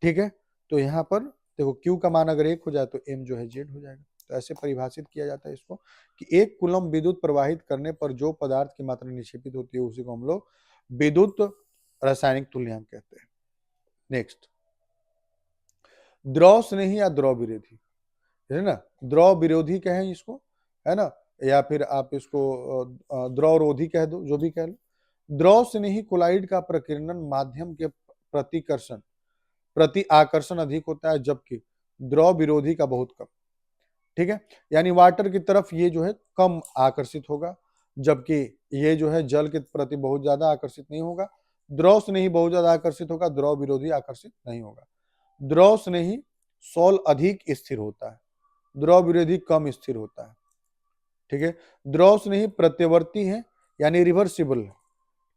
ठीक है, तो यहाँ पर देखो क्यू का मान अगर 1 हो जाए तो एम जो है जेड हो जाएगा। तो ऐसे परिभाषित किया जाता है इसको कि एक कूलम विद्युत प्रवाहित करने पर जो पदार्थ की मात्रा निक्षेपित होती है उसी को हम लोग विद्युत रासायनिक तुल्यांक कहते हैं। नेक्स्ट, द्रव स्नेही या द्रव विरोधी, है ना, द्रव विरोधी कहें इसको, है ना, या फिर आप इसको द्रव रोधी कह दो, जो भी कह लो। द्रव स्नेही कोलाइड का प्रकीर्णन माध्यम के प्रति आकर्षण अधिक होता है, जबकि द्रव विरोधी का बहुत कम। ठीक है, यानी वाटर की तरफ ये जो है कम आकर्षित होगा, जबकि ये जो है जल के प्रति बहुत ज्यादा आकर्षित नहीं होगा। द्रव स्नेही बहुत ज्यादा आकर्षित होगा, द्रव विरोधी आकर्षित नहीं होगा। द्रव स्नेही सॉल अधिक स्थिर होता है, द्रव विरोधी कम स्थिर होता है। ठीक है, द्रव स्नेही प्रत्यवर्ती है यानी रिवर्सिबल है।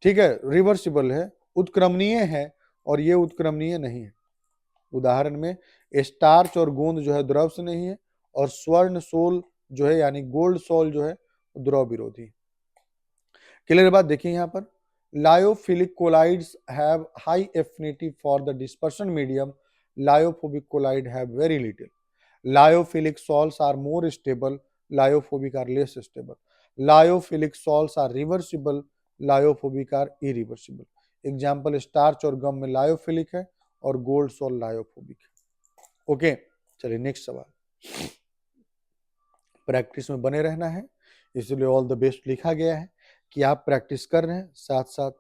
ठीक है, रिवर्सिबल है, उत्क्रमणीय है, और ये उत्क्रमणीय नहीं है। उदाहरण में स्टार्च और गोंद जो है द्रव स्नेही है, और स्वर्ण सोल जो है यानी गोल्ड सोल जो है द्रव विरोधी। क्लियर बात? देखिए यहाँ पर lyophilic colloids have high affinity for the dispersion medium, lyophobic colloid have very little. Lyophilic salts are more stable, lyophobic are less stable. Lyophilic salts are reversible, lyophobic are irreversible. Example starch और gum में lyophilic है और gold salt lyophobic है। Okay, चलिए next सवाल। Practice में बने रहना है, इसलिए ऑल द बेस्ट लिखा गया है कि आप प्रैक्टिस कर रहे हैं, साथ साथ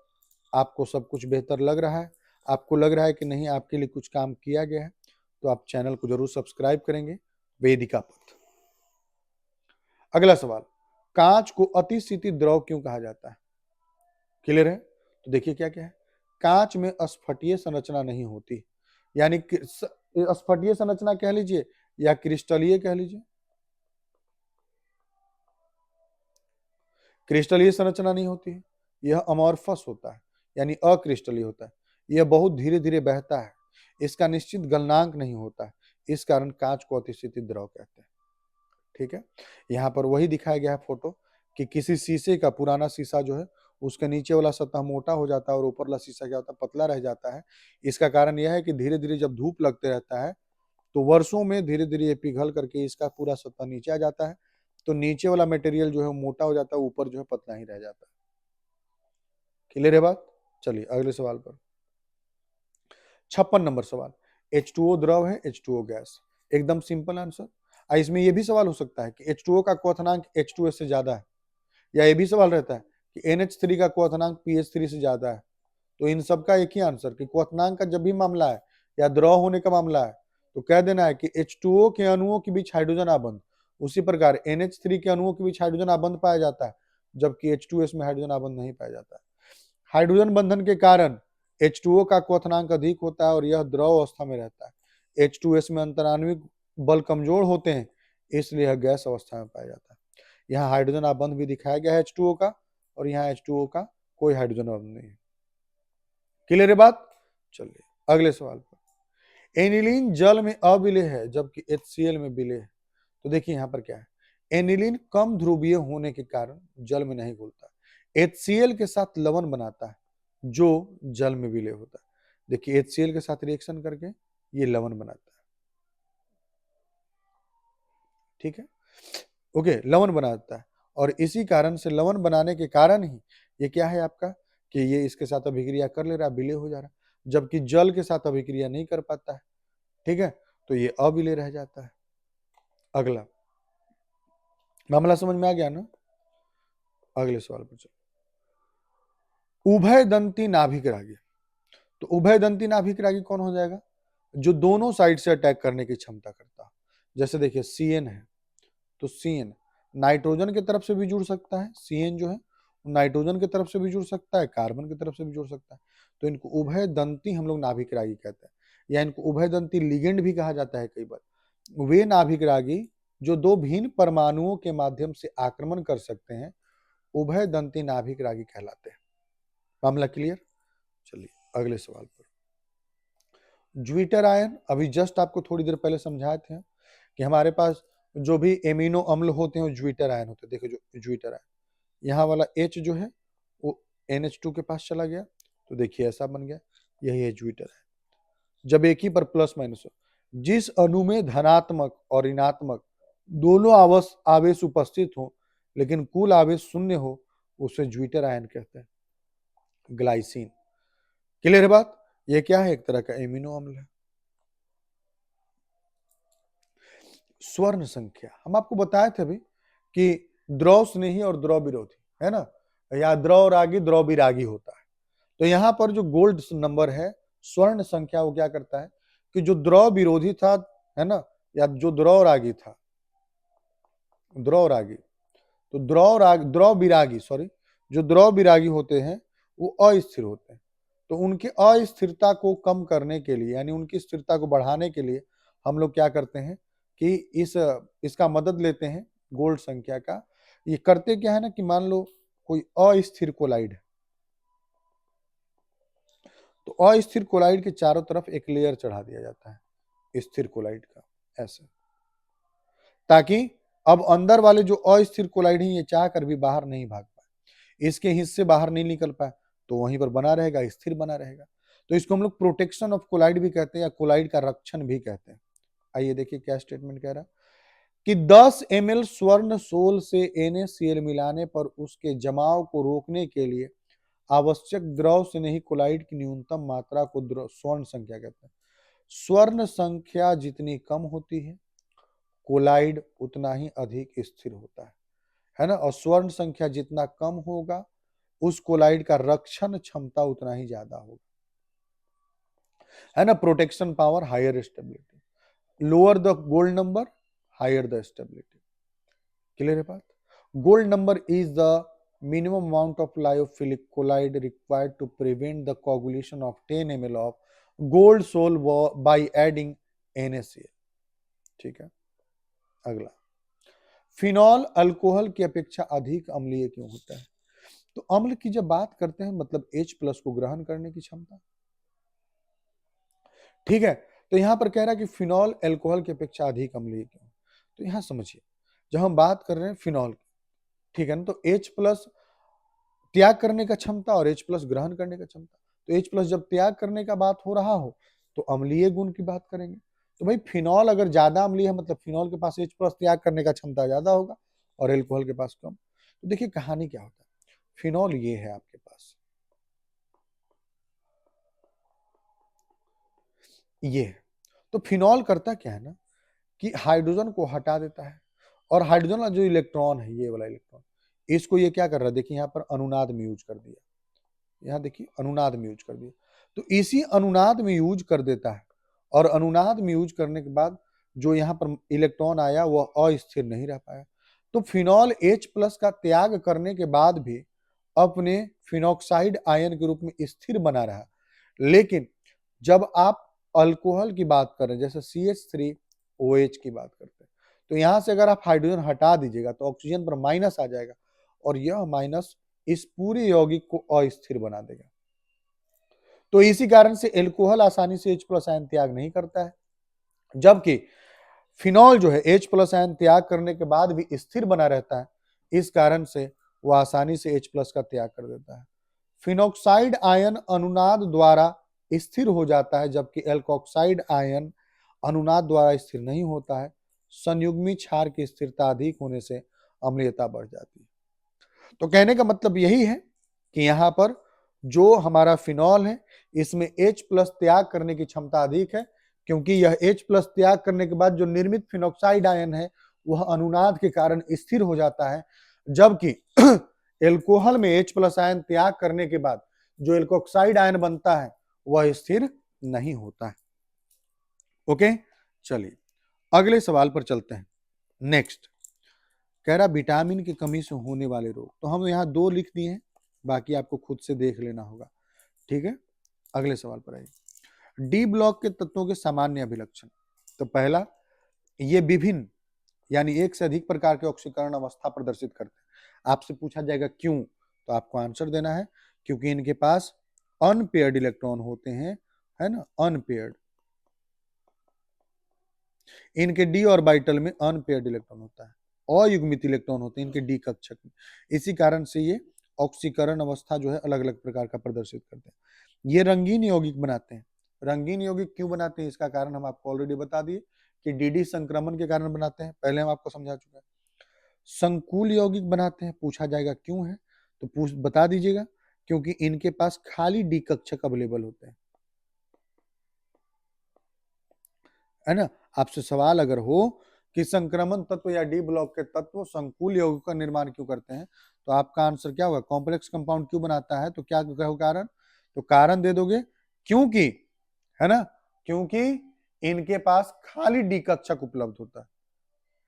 आपको सब कुछ बेहतर लग रहा है, आपको लग रहा है कि नहीं आपके लिए कुछ काम किया गया है, तो आप चैनल को जरूर सब्सक्राइब करेंगे। वेदिका पथ। अगला सवाल, कांच को अतिशीतित द्रव क्यों कहा जाता है? क्लियर है? तो देखिए क्या क्या है। कांच में अस्फटीय संरचना नहीं होती, यानी अस्फटीय संरचना कह लीजिए या क्रिस्टलीय कह लीजिए, क्रिस्टलीय संरचना नहीं होती है, यह अमॉर्फस होता है यानी अक्रिस्टलीय होता है। यह बहुत धीरे धीरे बहता है, इसका निश्चित गलनांक नहीं होता है, इस कारण कांच को अतिशीतित द्रव कहते हैं। ठीक है, यहाँ पर वही दिखाया गया है फोटो कि किसी शीशे का, पुराना शीशा जो है उसके नीचे वाला सतह मोटा हो जाता है और ऊपर वाला शीशा क्या होता है, पतला रह जाता है। इसका कारण यह है कि धीरे धीरे जब धूप लगते रहता है तो वर्षों में धीरे धीरे ये पिघल करके इसका पूरा सतह नीचे आ जाता है, तो नीचे वाला मटेरियल जो है मोटा हो जाता है, ऊपर जो है पतला ही रह जाता है। क्लियर है बात? चलिए अगले सवाल पर। 56 नंबर सवाल, H2O द्रव है, H2O गैस? एकदम सिंपल आंसर। इसमें यह भी सवाल हो सकता है कि H2O का क्वथनांक H2S से ज्यादा है, या ये भी सवाल रहता है कि NH3 का क्वथनांक PH3 से ज्यादा है। तो इन सब का एक ही आंसर कि क्वथनांक का जब भी मामला है या द्रव होने का मामला है तो कह देना है कि H2O के अणुओं के बीच हाइड्रोजन आबंध, उसी प्रकार NH3 के अणुओं के बीच हाइड्रोजन आबंध पाया जाता है, जबकि H2S में हाइड्रोजन आबंध नहीं पाया जाता है। हाइड्रोजन बंधन के कारण H2O का क्वथनांक अधिक होता है और यह द्रव अवस्था में रहता है। H2S में अंतराण्विक बल कमजोर होते हैं, इसलिए यह गैस अवस्था में पाया जाता है। यहाँ हाइड्रोजन आबंध भी दिखाया गया है H2O का, और यहाँ H2O का कोई हाइड्रोजन आबंध नहीं है। क्लियर है बात? चलिए अगले सवाल पर। एनिलीन जल में अविलेय है जबकि HCl में विलेय है। तो देखिए यहाँ पर क्या है, एनिलीन कम ध्रुवीय होने के कारण जल में नहीं घुलता, HCl के साथ लवण बनाता है जो जल में विलेय होता है। देखिए HCl के साथ रिएक्शन करके ये लवण बनाता है। ठीक है, ओके, लवण बनाता है, और इसी कारण से लवण बनाने के कारण ही ये क्या है आपका कि ये इसके साथ अभिक्रिया कर ले रहा है, विलेय हो जा रहा है, जबकि जल के साथ अभिक्रिया नहीं कर पाता है। ठीक है, तो ये अविलेय रह जाता है। अगला मामला समझ में आ गया ना? अगले सवाल पर चलो। उभय दंती नाभिक रागी। तो उभय दंती नाभिक रागी कौन हो जाएगा? जो दोनों साइड से अटैक करने की क्षमता करता है। जैसे देखिए CN है, तो CN नाइट्रोजन की तरफ से भी जुड़ सकता है, CN जो है नाइट्रोजन की तरफ से भी जुड़ सकता है, कार्बन की तरफ से भी जुड़ सकता है। तो इनको उभय दंती हम लोग नाभिक रागी कहते हैं, या इनको उभय दंती लिगेंड भी कहा जाता है कई बार। वे नाभिक रागी जो दो भिन्न परमाणुओं के माध्यम से आक्रमण कर सकते हैं, उभय दंती नाभिक रागी कहलाते हैं। मामला क्लियर? चलिए अगले सवाल पर। ज्विटर आयन, अभी जस्ट आपको थोड़ी देर पहले समझाए थे कि हमारे पास जो भी एमिनो अम्ल होते हैं वो ज्विटर आयन होते हैं। देखो जो ज्विटर आयन, यहाँ वाला H जो है वो NH2 के पास चला गया, तो देखिए ऐसा बन गया, यही है ज्विटर आयन। जब एक ही पर प्लस माइनस हो, जिस अणु में धनात्मक और ऋणात्मक दोनों आवेश उपस्थित हो लेकिन कुल आवेश शून्य हो, उसे ज्विटर आयन कहते हैं। ग्लाइसिन, क्लियर है बात? ये क्या है? एक तरह का एमिनो अम्ल है। स्वर्ण संख्या, हम आपको बताए थे अभी कि द्रव स्नेही और द्रव विरोधी है ना, या द्रव रागी द्रव विरागी होता है। तो यहाँ पर जो गोल्ड नंबर है स्वर्ण संख्या, वो क्या करता है कि जो द्रव विरोधी था है ना, या जो द्रव रागी था, द्रव रागी, तो द्रव विरागी जो द्रव विरागी होते हैं वो अस्थिर होते हैं। तो उनके अस्थिरता को कम करने के लिए, यानी उनकी स्थिरता को बढ़ाने के लिए हम लोग क्या करते हैं कि इसका मदद लेते हैं गोल्ड संख्या का। ये करते क्या है ना कि मान लो कोई अस्थिर कोलाइड है, तो अस्थिर कोलाइड के चारों तरफ एक लेयर चढ़ा दिया जाता है स्थिर कोलाइड का, ऐसे, ताकि अब अंदर वाले जो अस्थिर कोलाइड हैं ये चाह कर भी बाहर नहीं भाग पाए, इसके हिस्से बाहर नहीं निकल पाए, तो वहीं पर बना रहेगा, स्थिर बना रहेगा। तो इसको हम लोग प्रोटेक्शन ऑफ कोलाइड भी कहते हैं, या कोलाइड का रक्षण भी कहते हैं। आइए देखिए क्या स्टेटमेंट कह रहा है कि 10 ml स्वर्ण सोल से NaCl मिलाने पर उसके जमाव को रोकने के लिए आवश्यक द्रव से नहीं कोलाइड की न्यूनतम मात्रा को स्वर्ण संख्या कहते हैं। स्वर्ण संख्या जितनी कम होती है कोलाइड उतना ही अधिक स्थिर होता है ना, और स्वर्ण संख्या जितना कम होगा उस कोलाइड का रक्षण क्षमता उतना ही ज्यादा होगा, है ना। Protection power, higher stability, lower the gold number higher the stability. Clear है बात? Gold number is the minimum amount of lyophilic collide required to prevent the coagulation of 10 ml of gold sol by adding NaCl। ठीक है, अगला, phenol alcohol की अपेक्षा अधिक अम्लीय क्यों होता है? तो अम्ल की जब बात करते हैं मतलब H+ को ग्रहण करने की क्षमता, ठीक है। तो यहां पर कह रहा है कि फिनॉल अल्कोहल की अपेक्षा अधिक अम्लीय क्यों? तो यहां समझिए, जब हम बात कर रहे हैं फिनॉल की, ठीक है ना, तो H+ त्याग करने का क्षमता और H+ ग्रहण करने का क्षमता। तो H+ जब त्याग करने का बात हो रहा हो तो अम्लीय गुण की बात करेंगे। तो भाई फिनॉल अगर ज्यादा अम्लीय है मतलब फिनॉल के पास H+ त्याग करने का क्षमता ज्यादा होगा और अल्कोहल के पास कम। तो देखिए कहानी क्या होता है, फिनॉल ये है आपके पास, ये है। तो फिनॉल करता क्या है ना कि हाइड्रोजन को हटा देता है, और हाइड्रोजन वाला जो इलेक्ट्रॉन है, ये वाला इलेक्ट्रॉन, इसको ये क्या कर रहा है, देखिए यहाँ पर अनुनाद में यूज कर दिया, यहाँ देखिए अनुनाद में यूज कर दिया। तो इसी अनुनाद में यूज कर देता है, और अनुनाद में यूज करने के बाद जो यहाँ पर इलेक्ट्रॉन आया वह अस्थिर नहीं रह पाया। तो फिनॉल H+ का त्याग करने के बाद भी अपने फिनॉक्साइड आयन के रूप में स्थिर बना रहा। लेकिन जब आप अल्कोहल की बात करें जैसे CH3OH की बात करते हैं, तो यहां से अगर आप हाइड्रोजन हटा दीजिएगा तो ऑक्सीजन पर माइनस आ जाएगा, और यह माइनस इस पूरे यौगिक को अस्थिर बना देगा। तो इसी कारण से अल्कोहल आसानी से H+ आयन त्याग नहीं करता है, जबकि फिनॉल जो है H+ आयन त्याग करने के बाद भी स्थिर बना रहता है, इस कारण से वह आसानी से H+ का त्याग कर देता है। फिनॉक्साइड आयन अनुनाद द्वारा स्थिर हो जाता है, जबकि एल्कोक्साइड आयन अनुनाद द्वारा स्थिर नहीं होता है। संयुग्मी क्षार की स्थिरता अधिक होने से अम्लीयता बढ़ जाती है। तो कहने का मतलब यही है कि यहाँ पर जो हमारा फिनॉल है इसमें H+ त्याग करने की क्षमता अधिक है, क्योंकि यह H+ त्याग करने के बाद जो निर्मित फिनॉक्साइड आयन है वह अनुनाद के कारण स्थिर हो जाता है, जबकि एल्कोहल में H+ आयन त्याग करने के बाद जो एल्कोक्साइड आयन बनता है वह स्थिर नहीं होता है। ओके, चलिए अगले सवाल पर चलते हैं। नेक्स्ट कह रहा विटामिन की कमी से होने वाले रोग, तो हम यहाँ 2 लिख दिए हैं, बाकी आपको खुद से देख लेना होगा। ठीक है, अगले सवाल पर आइए। डी ब्लॉक के तत्वों के सामान्य अभिलक्षण। तो पहला, ये विभिन्न यानी एक से अधिक प्रकार के ऑक्सीकरण अवस्था प्रदर्शित करते हैं। आपसे पूछा जाएगा क्यों, तो आपको आंसर देना है क्योंकि इनके पास अनपेयर्ड इलेक्ट्रॉन होते हैं, है ना, अनपेयर्ड। इनके डी ऑर्बिटल में अनपेयर्ड इलेक्ट्रॉन होता है, अयुग्मित इलेक्ट्रॉन होते हैं इनके डी कक्षक में। इसी कारण से ये ऑक्सीकरण अवस्था जो है अलग अलग प्रकार का प्रदर्शित करते हैं। ये रंगीन यौगिक बनाते हैं। रंगीन यौगिक क्यों बनाते हैं, इसका कारण हम आपको ऑलरेडी बता दिए कि डीडी संक्रमण के कारण बनाते हैं, पहले हम आपको समझा चुके हैं। संकुल यौगिक बनाते हैं, पूछा जाएगा क्यों है, तो बता दीजिएगा क्योंकि इनके पास खाली डी कक्षक अवेलेबल होते हैं, है ना। आपसे सवाल अगर हो कि संक्रमण तत्व या डी ब्लॉक के तत्व संकुल यौगिक का निर्माण क्यों करते हैं, तो आपका आंसर क्या होगा, कॉम्प्लेक्स कंपाउंड क्यों बनाता है, तो क्या कहो कारण, तो कारण दे दोगे क्योंकि, है ना, क्योंकि इनके पास खाली डी कक्षक उपलब्ध होता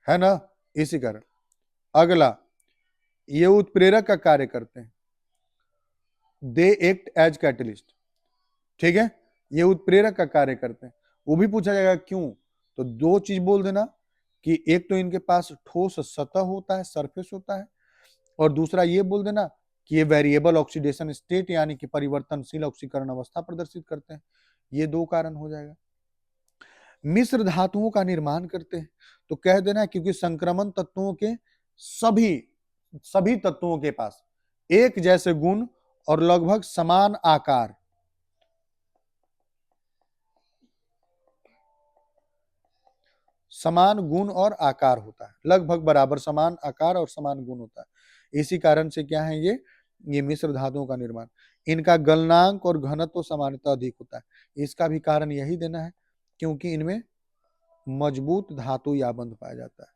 है ना, इसी कारण। अगला, ये उत्प्रेरक का कार्य करते हैं, दे एक्ट एज कैटलिस्ट। ठीक है, ये उत्प्रेरक का कार्य करते हैं, वो भी पूछा जाएगा क्यों, तो 2 चीज बोल देना कि एक तो इनके पास ठोस सतह होता है, सरफेस होता है, और दूसरा ये बोल देना कि ये वेरिएबल ऑक्सीडेशन स्टेट यानी कि परिवर्तनशील ऑक्सीकरण अवस्था प्रदर्शित करते हैं। ये 2 कारण हो जाएगा। मिश्र धातुओं का निर्माण करते हैं, तो कह देना क्योंकि संक्रमण तत्वों के सभी तत्वों के पास एक जैसे गुण और लगभग समान आकार, समान गुण और आकार होता है, लगभग बराबर समान आकार और समान गुण होता है। इसी कारण से क्या है ये मिश्र धातुओं का निर्माण। इनका गलनांक और घनत्व सामान्यतः अधिक होता है, इसका भी कारण यही देना है क्योंकि इनमें मजबूत धातु या बंध पाया जाता है,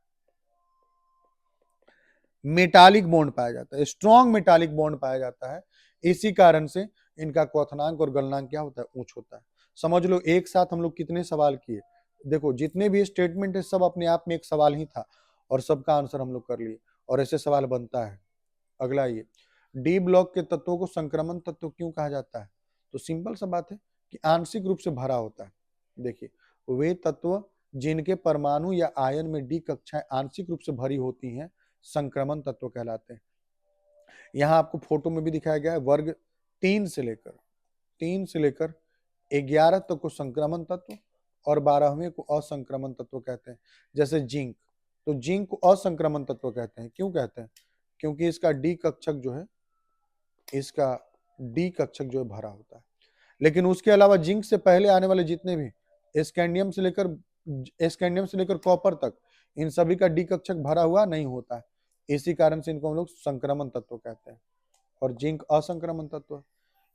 मेटालिक बॉन्ड पाया जाता है, स्ट्रॉन्ग मेटालिक बॉन्ड पाया जाता है। इसी कारण से इनका क्वथनांक और गलनांक क्या होता है, उच्च होता है। समझ लो एक साथ हम लोग कितने सवाल किए, देखो जितने भी स्टेटमेंट है सब अपने आप में एक सवाल ही था और सबका आंसर हम लोग कर लिए, और ऐसे सवाल बनता है। अगला, ये डी ब्लॉक के तत्वों को संक्रमण तत्व क्यों कहा जाता है, तो सिंपल सा बात है कि आंशिक रूप से भरा होता है। देखिए, वे तत्व जिनके परमाणु या आयन में डी कक्षाएं आंशिक रूप से भरी होती हैं संक्रमण तत्व कहलाते हैं। यहाँ आपको फोटो में भी दिखाया गया है, वर्ग 3 से लेकर 11 तक को संक्रमण तत्व और 12वें को असंक्रमण तत्व कहते हैं। जैसे जिंक, तो जिंक को असंक्रमण तत्व कहते हैं, क्यों कहते हैं, क्योंकि इसका डी कक्षक जो है भरा होता है। लेकिन उसके अलावा जिंक से पहले आने वाले जितने भी स्कैंडियम से लेकर कॉपर तक, इन सभी का डी कक्षक भरा हुआ नहीं होता है। इसी कारण से इनको हम लोग संक्रमण तत्व कहते हैं, और जिंक असंक्रमण तत्व।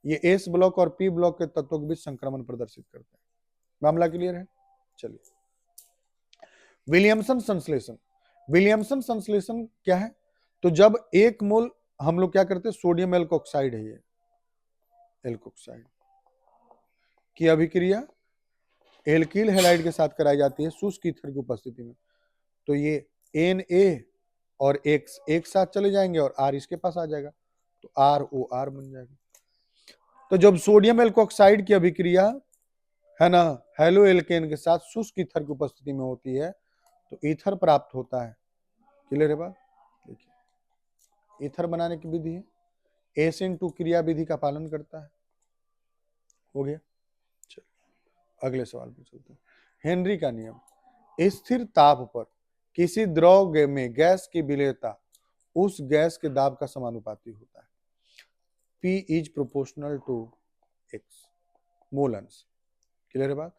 ये एस ब्लॉक और पी ब्लॉक के तत्वों के बीच संक्रमण प्रदर्शित करते हैं। मामला क्लियर है। चलिए, विलियमसन संश्लेषण। विलियमसन संश्लेषण क्या है, तो जब 1 मोल हम लोग क्या करते हैं, सोडियम एल्कोक्साइड है, ये एल्कोक्साइड की अभिक्रिया एल्किल हैलाइड के साथ कराई जाती है शुष्क ईथर की उपस्थिति में, तो ये Na और X एक साथ चले जाएंगे और R इसके पास आ जाएगा, तो ROR बन जाएगा। तो जब सोडियम एल्कोक्साइड की अभिक्रिया, है ना, हेलो एल्केन के साथ शुष्क ईथर की उपस्थिति में होती है तो ईथर प्राप्त होता है। क्लियर है बात। देखिए, ईथर बनाने की विधि है, SN2 क्रिया विधि का पालन करता है। हो गया। चलो अगले सवाल पे चलते हैं। हेनरी का नियम। स्थिर ताप पर किसी द्रव में गैस की विलेयता उस गैस के दाब का समानुपाती होता है। P is proportional to X, मोलन्स। क्लियर है बात,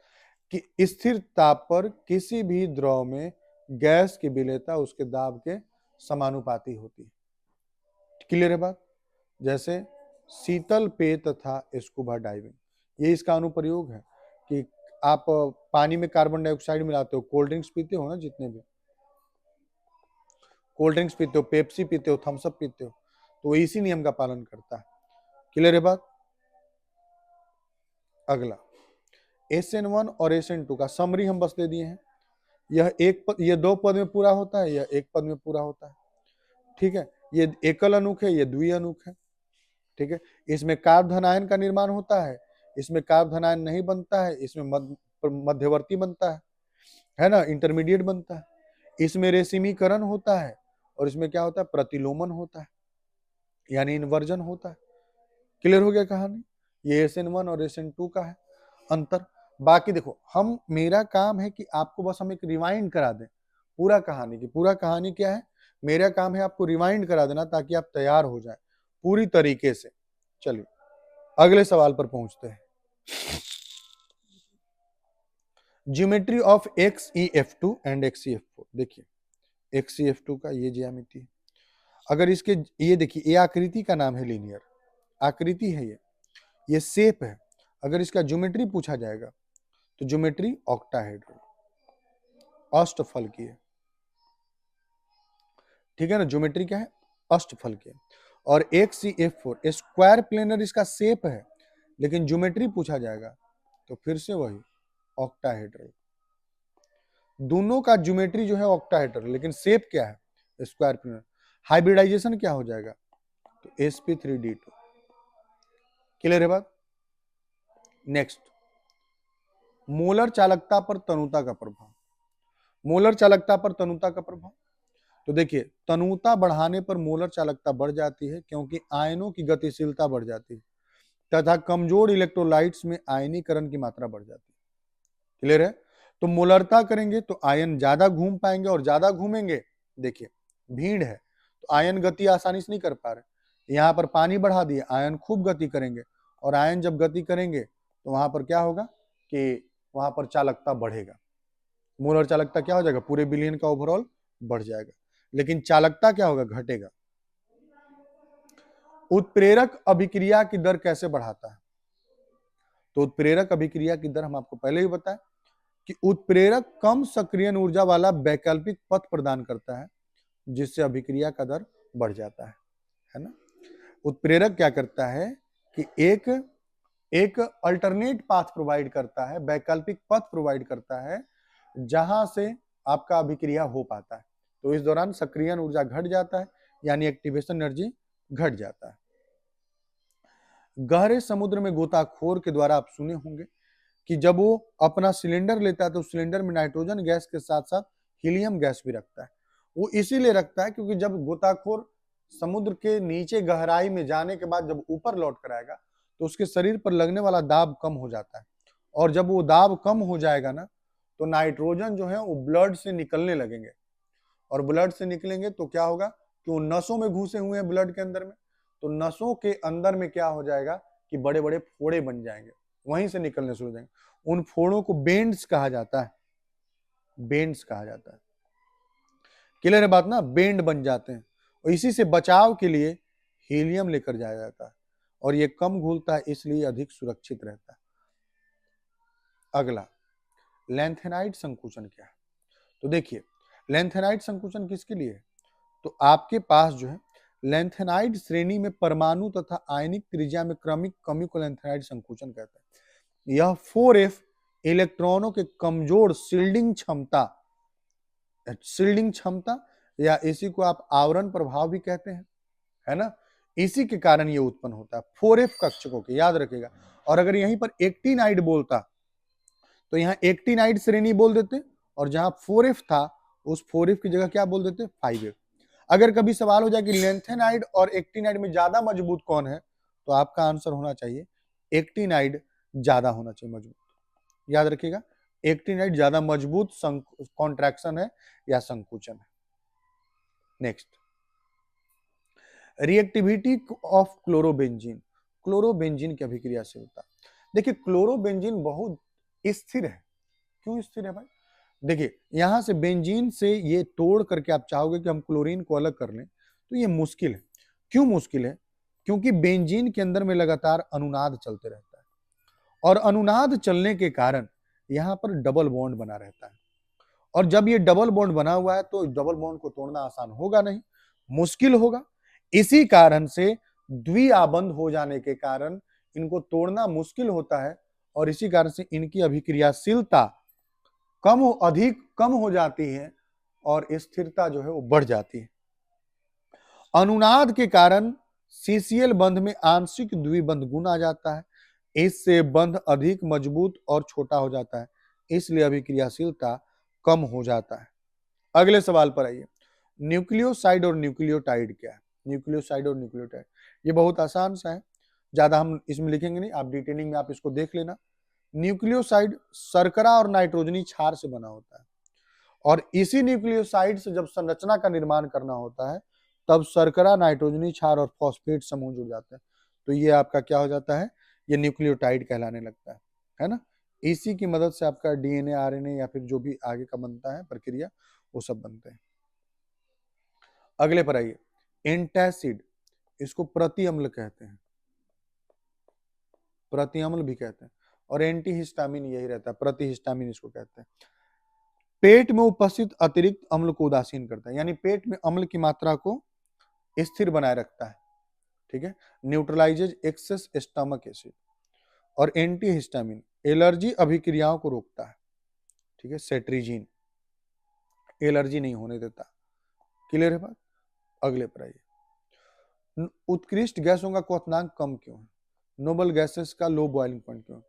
कि स्थिर ताप पर किसी भी द्रव में गैस की विलेयता उसके दाब के समानुपाती होती है। क्लियर है बात। जैसे शीतल पेय तथा स्कूबा डाइविंग, ये इसका अनुप्रयोग है कि आप पानी में कार्बन डाइऑक्साइड मिलाते हो, कोल्ड ड्रिंक्स पीते हो ना, जितने भी कोल्ड ड्रिंक्स पीते हो, पेप्सी पीते हो, थम्स अप पीते हो, तो वो इसी नियम का पालन करता है। क्लियर है बात। अगला, SN1 और SN2 का समरी हम बस दे दिए हैं। यह 2 पद में पूरा होता है, यह 1 पद में पूरा होता है। ठीक है, ये एकल अणुक है, ये द्वि अणुक है। ठीक है, इसमें कार्बन आयन का निर्माण होता है, इसमें कार्बन आयन नहीं बनता है, इसमें मध्यवर्ती बनता है ना, इंटरमीडिएट बनता है। इसमें रेशिमीकरण होता है और इसमें क्या होता है, प्रतिलोमन होता है, यानी इन्वर्जन होता है। क्लियर हो गया कहानी? ये SN1 और SN2 का है अंतर। बाकी देखो, हम मेरा काम है कि आपको बस हम एक रिवाइंड करा दें पूरा कहानी की। पूरा कहानी क्या है, मेरा काम है आपको रिवाइंड करा देना ताकि आप तैयार हो जाए पूरी तरीके से। चलिए अगले सवाल पर पहुंचते हैं। Geometry of XeF2 and XeF4। देखिए XeF2 का ये ज्यामिति है। अगर इसके ये देखिए, ये आकृति का नाम है लीनियर आकृति है, ये शेप है। अगर इसका ज्योमेट्री पूछा जाएगा तो ज्योमेट्री ऑक्टाहेड्रल, अष्टफल की है। ठीक है ना, ज्योमेट्री क्या है, अष्टफल की है। और XeF4 स्क्वायर प्लेनर इसका शेप है, लेकिन ज्योमेट्री पूछा जाएगा तो फिर से वही ऑक्टाहेड्रल। दोनों का ज्योमेट्री जो है ऑक्टाहेड्रल, लेकिन शेप क्या है, स्क्वायर प्लेनर। हाइब्रिडाइजेशन क्या हो जाएगा, तो sp3d2। क्लियर है बात? नेक्स्ट, मोलर चालकता पर तनुता का प्रभाव। मोलर चालकता पर तनुता का प्रभाव, तो देखिए तनुता बढ़ाने पर मोलर चालकता बढ़ जाती है क्योंकि आयनों की गतिशीलता बढ़ जाती है तथा कमजोर इलेक्ट्रोलाइट्स में आयनीकरण की मात्रा बढ़ जाती है। क्लियर है? तो मोलरता करेंगे तो आयन ज्यादा घूम पाएंगे, और ज्यादा घूमेंगे, देखिए भीड़ है तो आयन गति आसानी से नहीं कर पा रहे। यहां पर पानी बढ़ा दिए, आयन खूब गति करेंगे, और आयन जब गति करेंगे तो वहां पर क्या होगा कि वहां पर चालकता बढ़ेगा। मोलर चालकता क्या हो जाएगा, पूरे बिलियन का ओवरऑल बढ़ जाएगा, लेकिन चालकता क्या होगा, घटेगा। उत्प्रेरक अभिक्रिया की दर कैसे बढ़ाता है, तो उत्प्रेरक अभिक्रिया की दर हम आपको पहले ही बताया कि उत्प्रेरक कम सक्रियण ऊर्जा वाला वैकल्पिक पथ प्रदान करता है जिससे अभिक्रिया का दर बढ़ जाता है ना। उत्प्रेरक क्या करता है कि एक अल्टरनेट पाथ प्रोवाइड करता है, वैकल्पिक पथ प्रोवाइड करता है जहां से आपका अभिक्रिया हो पाता है। तो इस दौरान सक्रियण ऊर्जा घट जाता है, यानी एक्टिवेशन एनर्जी घट जाता है। गहरे समुद्र में गोताखोर के द्वारा आप सुने होंगे कि जब वो अपना सिलेंडर लेता है तो सिलेंडर में नाइट्रोजन गैस के साथ साथ हीलियम गैस भी रखता है। वो इसीलिए रखता है क्योंकि जब गोताखोर समुद्र के नीचे गहराई में जाने के बाद जब ऊपर लौट कर आएगा तो उसके शरीर पर लगने वाला दाब कम हो जाता है, और जब वो दाब कम हो जाएगा ना तो नाइट्रोजन जो है वो ब्लड से निकलने लगेंगे, और ब्लड से निकलेंगे तो क्या होगा कि वो नसों में घुसे हुए हैं ब्लड के अंदर में, तो नसों के अंदर में क्या हो जाएगा कि बड़े बड़े फोड़े बन जाएंगे, वहीं से निकलने शुरू हो जाएंगे। उन फोड़ों को बेंड्स कहा जाता है, बेंड्स कहा जाता है। क्लियर है बात ना, बेंड बन जाते हैं, और इसी से बचाव के लिए हीलियम लेकर जाया जाता है, और ये कम घुलता है इसलिए अधिक सुरक्षित रहता है। अगला, लैंथेनाइड संकुचन क्या है, तो देखिए लैंथेनाइड संकुचन किसके लिए है, तो आपके पास जो है लैंथेनाइड श्रेणी में परमाणु तथा आयनिक त्रिज्या में क्रमिक कमी को लैंथेनाइड संकुचन कहते हैं। यह 4f इलेक्ट्रॉनों के कमजोर शील्डिंग क्षमता या इसी को आप आवरण प्रभाव भी कहते हैं, है ना, इसी के कारण ये उत्पन्न होता है 4f कक्षकों के, याद रखेगा। और अगर यहीं पर एक्टिनाइड बोलता तो यहाँ एक्टिनाइड श्रेणी बोल देते, और जहां 4f था उस 4f की जगह क्या बोल देते, 5f। अगर कभी सवाल हो जाए कि लैंथेनाइड और एक्टिनाइड में ज्यादा मजबूत कौन है, तो आपका आंसर होना चाहिए एक्टिनाइड ज्यादा होना चाहिए मजबूत। याद रखिएगा, एक्टिनाइड ज्यादा मजबूत कॉन्ट्रैक्शन है या संकुचन है। Next, reactivity of chlorobenzene. Chlorobenzene की अभिक्रियाशीलता, देखिए क्लोरोबेंजीन बहुत स्थिर है। क्यों स्थिर है भाई, देखिए यहां से बेंजीन से ये तोड़ करके आप चाहोगे कि हम क्लोरीन को अलग कर लें तो ये मुश्किल है। क्यों मुश्किल है, क्योंकि बेंजीन के अंदर में लगातार अनुनाद चलते रहता है, और अनुनाद चलने के कारण यहां पर डबल बॉन्ड बना रहता है, और जब ये डबल बॉन्ड बना हुआ है तो डबल बॉन्ड को तोड़ना आसान होगा नहीं, मुश्किल होगा। इसी कारण से द्विआबंध हो जाने के कारण इनको तोड़ना मुश्किल होता है, और इसी कारण से इनकी अभिक्रियाशीलता अधिक कम हो जाती है, और स्थिरता जो है वो बढ़ जाती है। अनुनाद के कारण सीसीएल बंध में आंशिक द्विबंध गुण आ जाता है, इससे बंध अधिक मजबूत और छोटा हो जाता है, इसलिए अभिक्रियाशीलता कम हो जाता है। अगले सवाल पर आइए, न्यूक्लियोसाइड और न्यूक्लियोटाइड क्या है? न्यूक्लियोसाइड और न्यूक्लियोटाइड ये बहुत आसान सा है, ज्यादा हम इसमें लिखेंगे नहीं, आप डिटेलिंग में आप इसको देख लेना। न्यूक्लियोसाइड शर्करा और नाइट्रोजनी क्षार से बना होता है, और इसी न्यूक्लियोसाइड से जब संरचना का निर्माण करना होता है तब शर्करा, नाइट्रोजनी क्षार और फॉस्फेट समूह जुड़ जाते हैं, तो ये आपका क्या हो जाता है, ये न्यूक्लियोटाइड कहलाने लगता है ना। इसी की मदद से आपका डीएनए, आरएनए या फिर जो भी आगे का बनता है प्रक्रिया वो सब बनते हैं। अगले पर आइए, एंटासिड, इसको प्रति अम्ल कहते हैं, प्रति अम्ल भी कहते हैं, और एंटीहिस्टामिन यही रहता है, प्रतिहिस्टामिन इसको कहते हैं। पेट में उपस्थित अतिरिक्त अम्ल को उदासीन करता है, यानी पेट में अम्ल की मात्रा को स्थिर बनाए रखता है, ठीक है। न्यूट्रलाइजेज एक्सेस स्टमक एसिड, और एंटीहिस्टामिन एलर्जी अभिक्रियाओं को रोकता है, ठीक है। सेट्रिजीन एलर्जी नहीं होने देता, क्लियर है बात। अगले पर आइए, उत्कृष्ट गैसों का क्वथनांक कम क्यों है? नोबल गैसेस का लो बॉइलिंग पॉइंट क्यों है?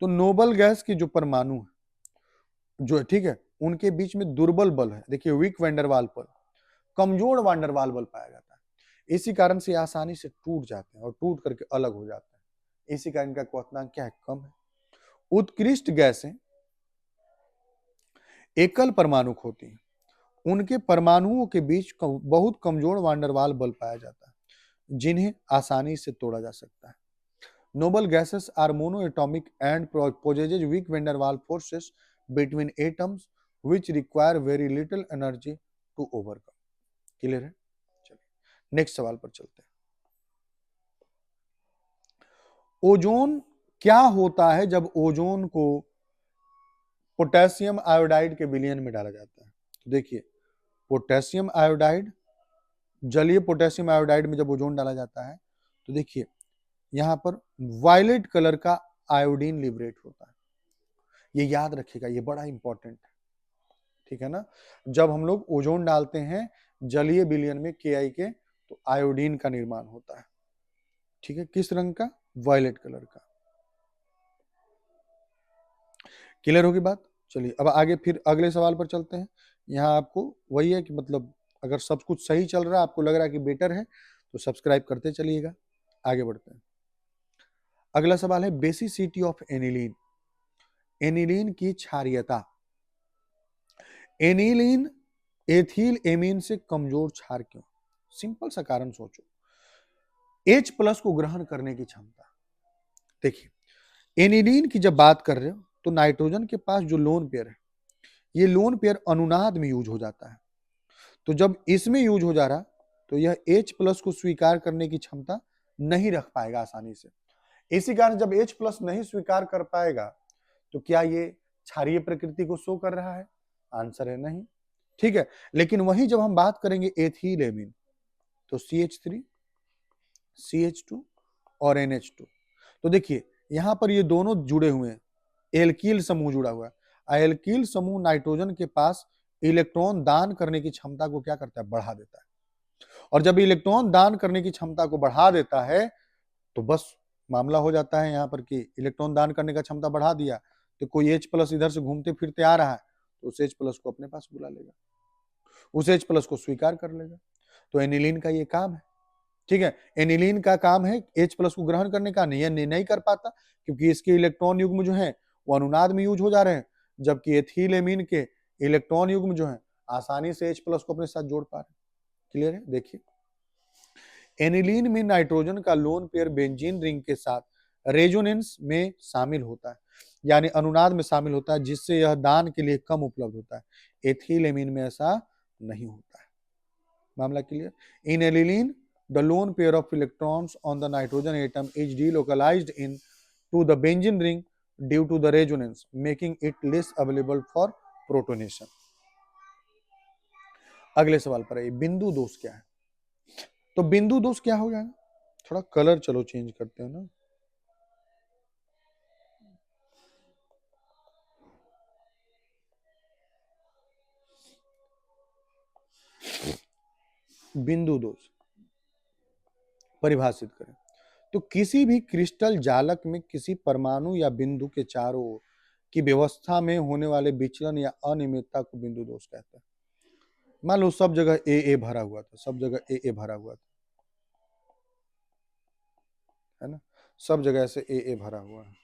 तो नोबल गैस की जो परमाणु है जो, ठीक है, उनके बीच में दुर्बल बल है, देखिए वीक वैंडरवाल बल, कमजोर वैंडरवाल बल पाया जाता है, इसी कारण से आसानी से टूट जाते हैं और टूट करके अलग हो जाते हैं, इसी कारण इनका क्वथनांक क्या है, कम है। उत्कृष्ट गैसें एकल परमाणु होती हैं, उनके परमाणुओं के बीच बहुत कमजोर वांडरवाल बल पाया जाता है जिन्हें आसानी से तोड़ा जा सकता है। Noble gases are monoatomic and possesses weak van der Waals forces between atoms which require very little energy to overcome। Clear है? चलिए नेक्स्ट सवाल पर चलते हैं। ओजोन क्या होता है जब ओजोन को पोटेशियम आयोडाइड के विलयन में डाला जाता है? तो देखिए, पोटेशियम आयोडाइड, जलीय पोटेशियम आयोडाइड में जब ओजोन डाला जाता है तो देखिए यहां पर वायलेट कलर का आयोडीन लिबरेट होता है, ये याद रखिएगा, ये बड़ा इंपॉर्टेंट है, ठीक है ना। जब हम लोग ओजोन डालते हैं जलीय विलयन में KI के, तो आयोडीन का निर्माण होता है, ठीक है। किस रंग का? वायलेट कलर का। क्लियर होगी बात। चलिए अब आगे फिर अगले सवाल पर चलते हैं। यहाँ आपको वही है कि मतलब अगर सब कुछ सही चल रहा है, आपको लग रहा है कि बेटर है, तो सब्सक्राइब करते चलिएगा। आगे बढ़ते हैं। अगला सवाल है बेसिसिटी ऑफ एनिलीन, एनिलीन की क्षारीयता। एनिलीन एथिल एमीन से कमजोर क्षार क्यों? सिंपल सा कारण सोचो, H+ को ग्रहण करने की क्षमता। देखिए एनिलीन की जब बात कर रहे हो तो नाइट्रोजन के पास जो लोन पेयर है, ये लोन पेयर अनुनाद में यूज हो जाता है, तो जब इसमें यूज हो जा रहा तो यह H+ को स्वीकार करने की क्षमता नहीं रख पाएगा आसानी से। इसी कारण जब H+ नहीं स्वीकार कर पाएगा तो क्या ये क्षारीय प्रकृति को शो कर रहा है? आंसर है नहीं, ठीक है। लेकिन वही जब हम बात करेंगे एथिल एमीन, तो CH3 CH2 और NH2, तो देखिए यहां पर ये दोनों जुड़े हुए हैं, एल्कील समूह जुड़ा हुआ है। एल्कील समूह नाइट्रोजन के पास इलेक्ट्रॉन दान करने की क्षमता को क्या करता है? बढ़ा देता है, और जब इलेक्ट्रॉन दान करने की क्षमता को बढ़ा देता है तो बस मामला हो जाता है यहाँ पर कि इलेक्ट्रॉन दान करने का क्षमता बढ़ा दिया तो कोई H+ इधर से घूमते फिरते आ रहा है तो उस H+ को अपने पास बुला लेगा, उस H+ को स्वीकार कर लेगा। तो एनिलीन का ये काम है, ठीक है। एनिलीन का काम है H+ को ग्रहण करने का, नहीं कर पाता क्योंकि इसके इलेक्ट्रॉन युग्म जो है वो अनुनाद में यूज हो जा रहे हैं, जबकि एथिल एमीन के इलेक्ट्रॉन युग्म जो है आसानी से H+ को अपने साथ जोड़ पा रहे हैं। क्लियर है? देखिए एनिलीन में नाइट्रोजन का लोन पेयर बेंजीन रिंग के साथ रेजोनेंस में शामिल होता है, यानी अनुनाद में शामिल होता है, जिससे यह दान के लिए कम उपलब्ध होता है। एथिल एमीन में ऐसा नहीं होता है। मामला clear? In aniline the lone pair of electrons on the nitrogen atom is delocalized in to the benzene ring due to the resonance, making it less available for protonation। अगले सवाल पर आइए, बिंदु दोष क्या है? तो बिंदु दोष क्या हो जाएगा? थोड़ा कलर चलो चेंज करते हैं ना। बिंदु दोष, परिभाषित करें। तो किसी भी क्रिस्टल जालक में किसी परमाणु या बिंदु के चारों ओर की व्यवस्था में होने वाले विचलन या अनियमितता को बिंदु दोष कहते हैं। मान लो सब जगह ए भरा हुआ था, सब जगह ए भरा हुआ था, है ना, सब जगह से ए भरा हुआ है,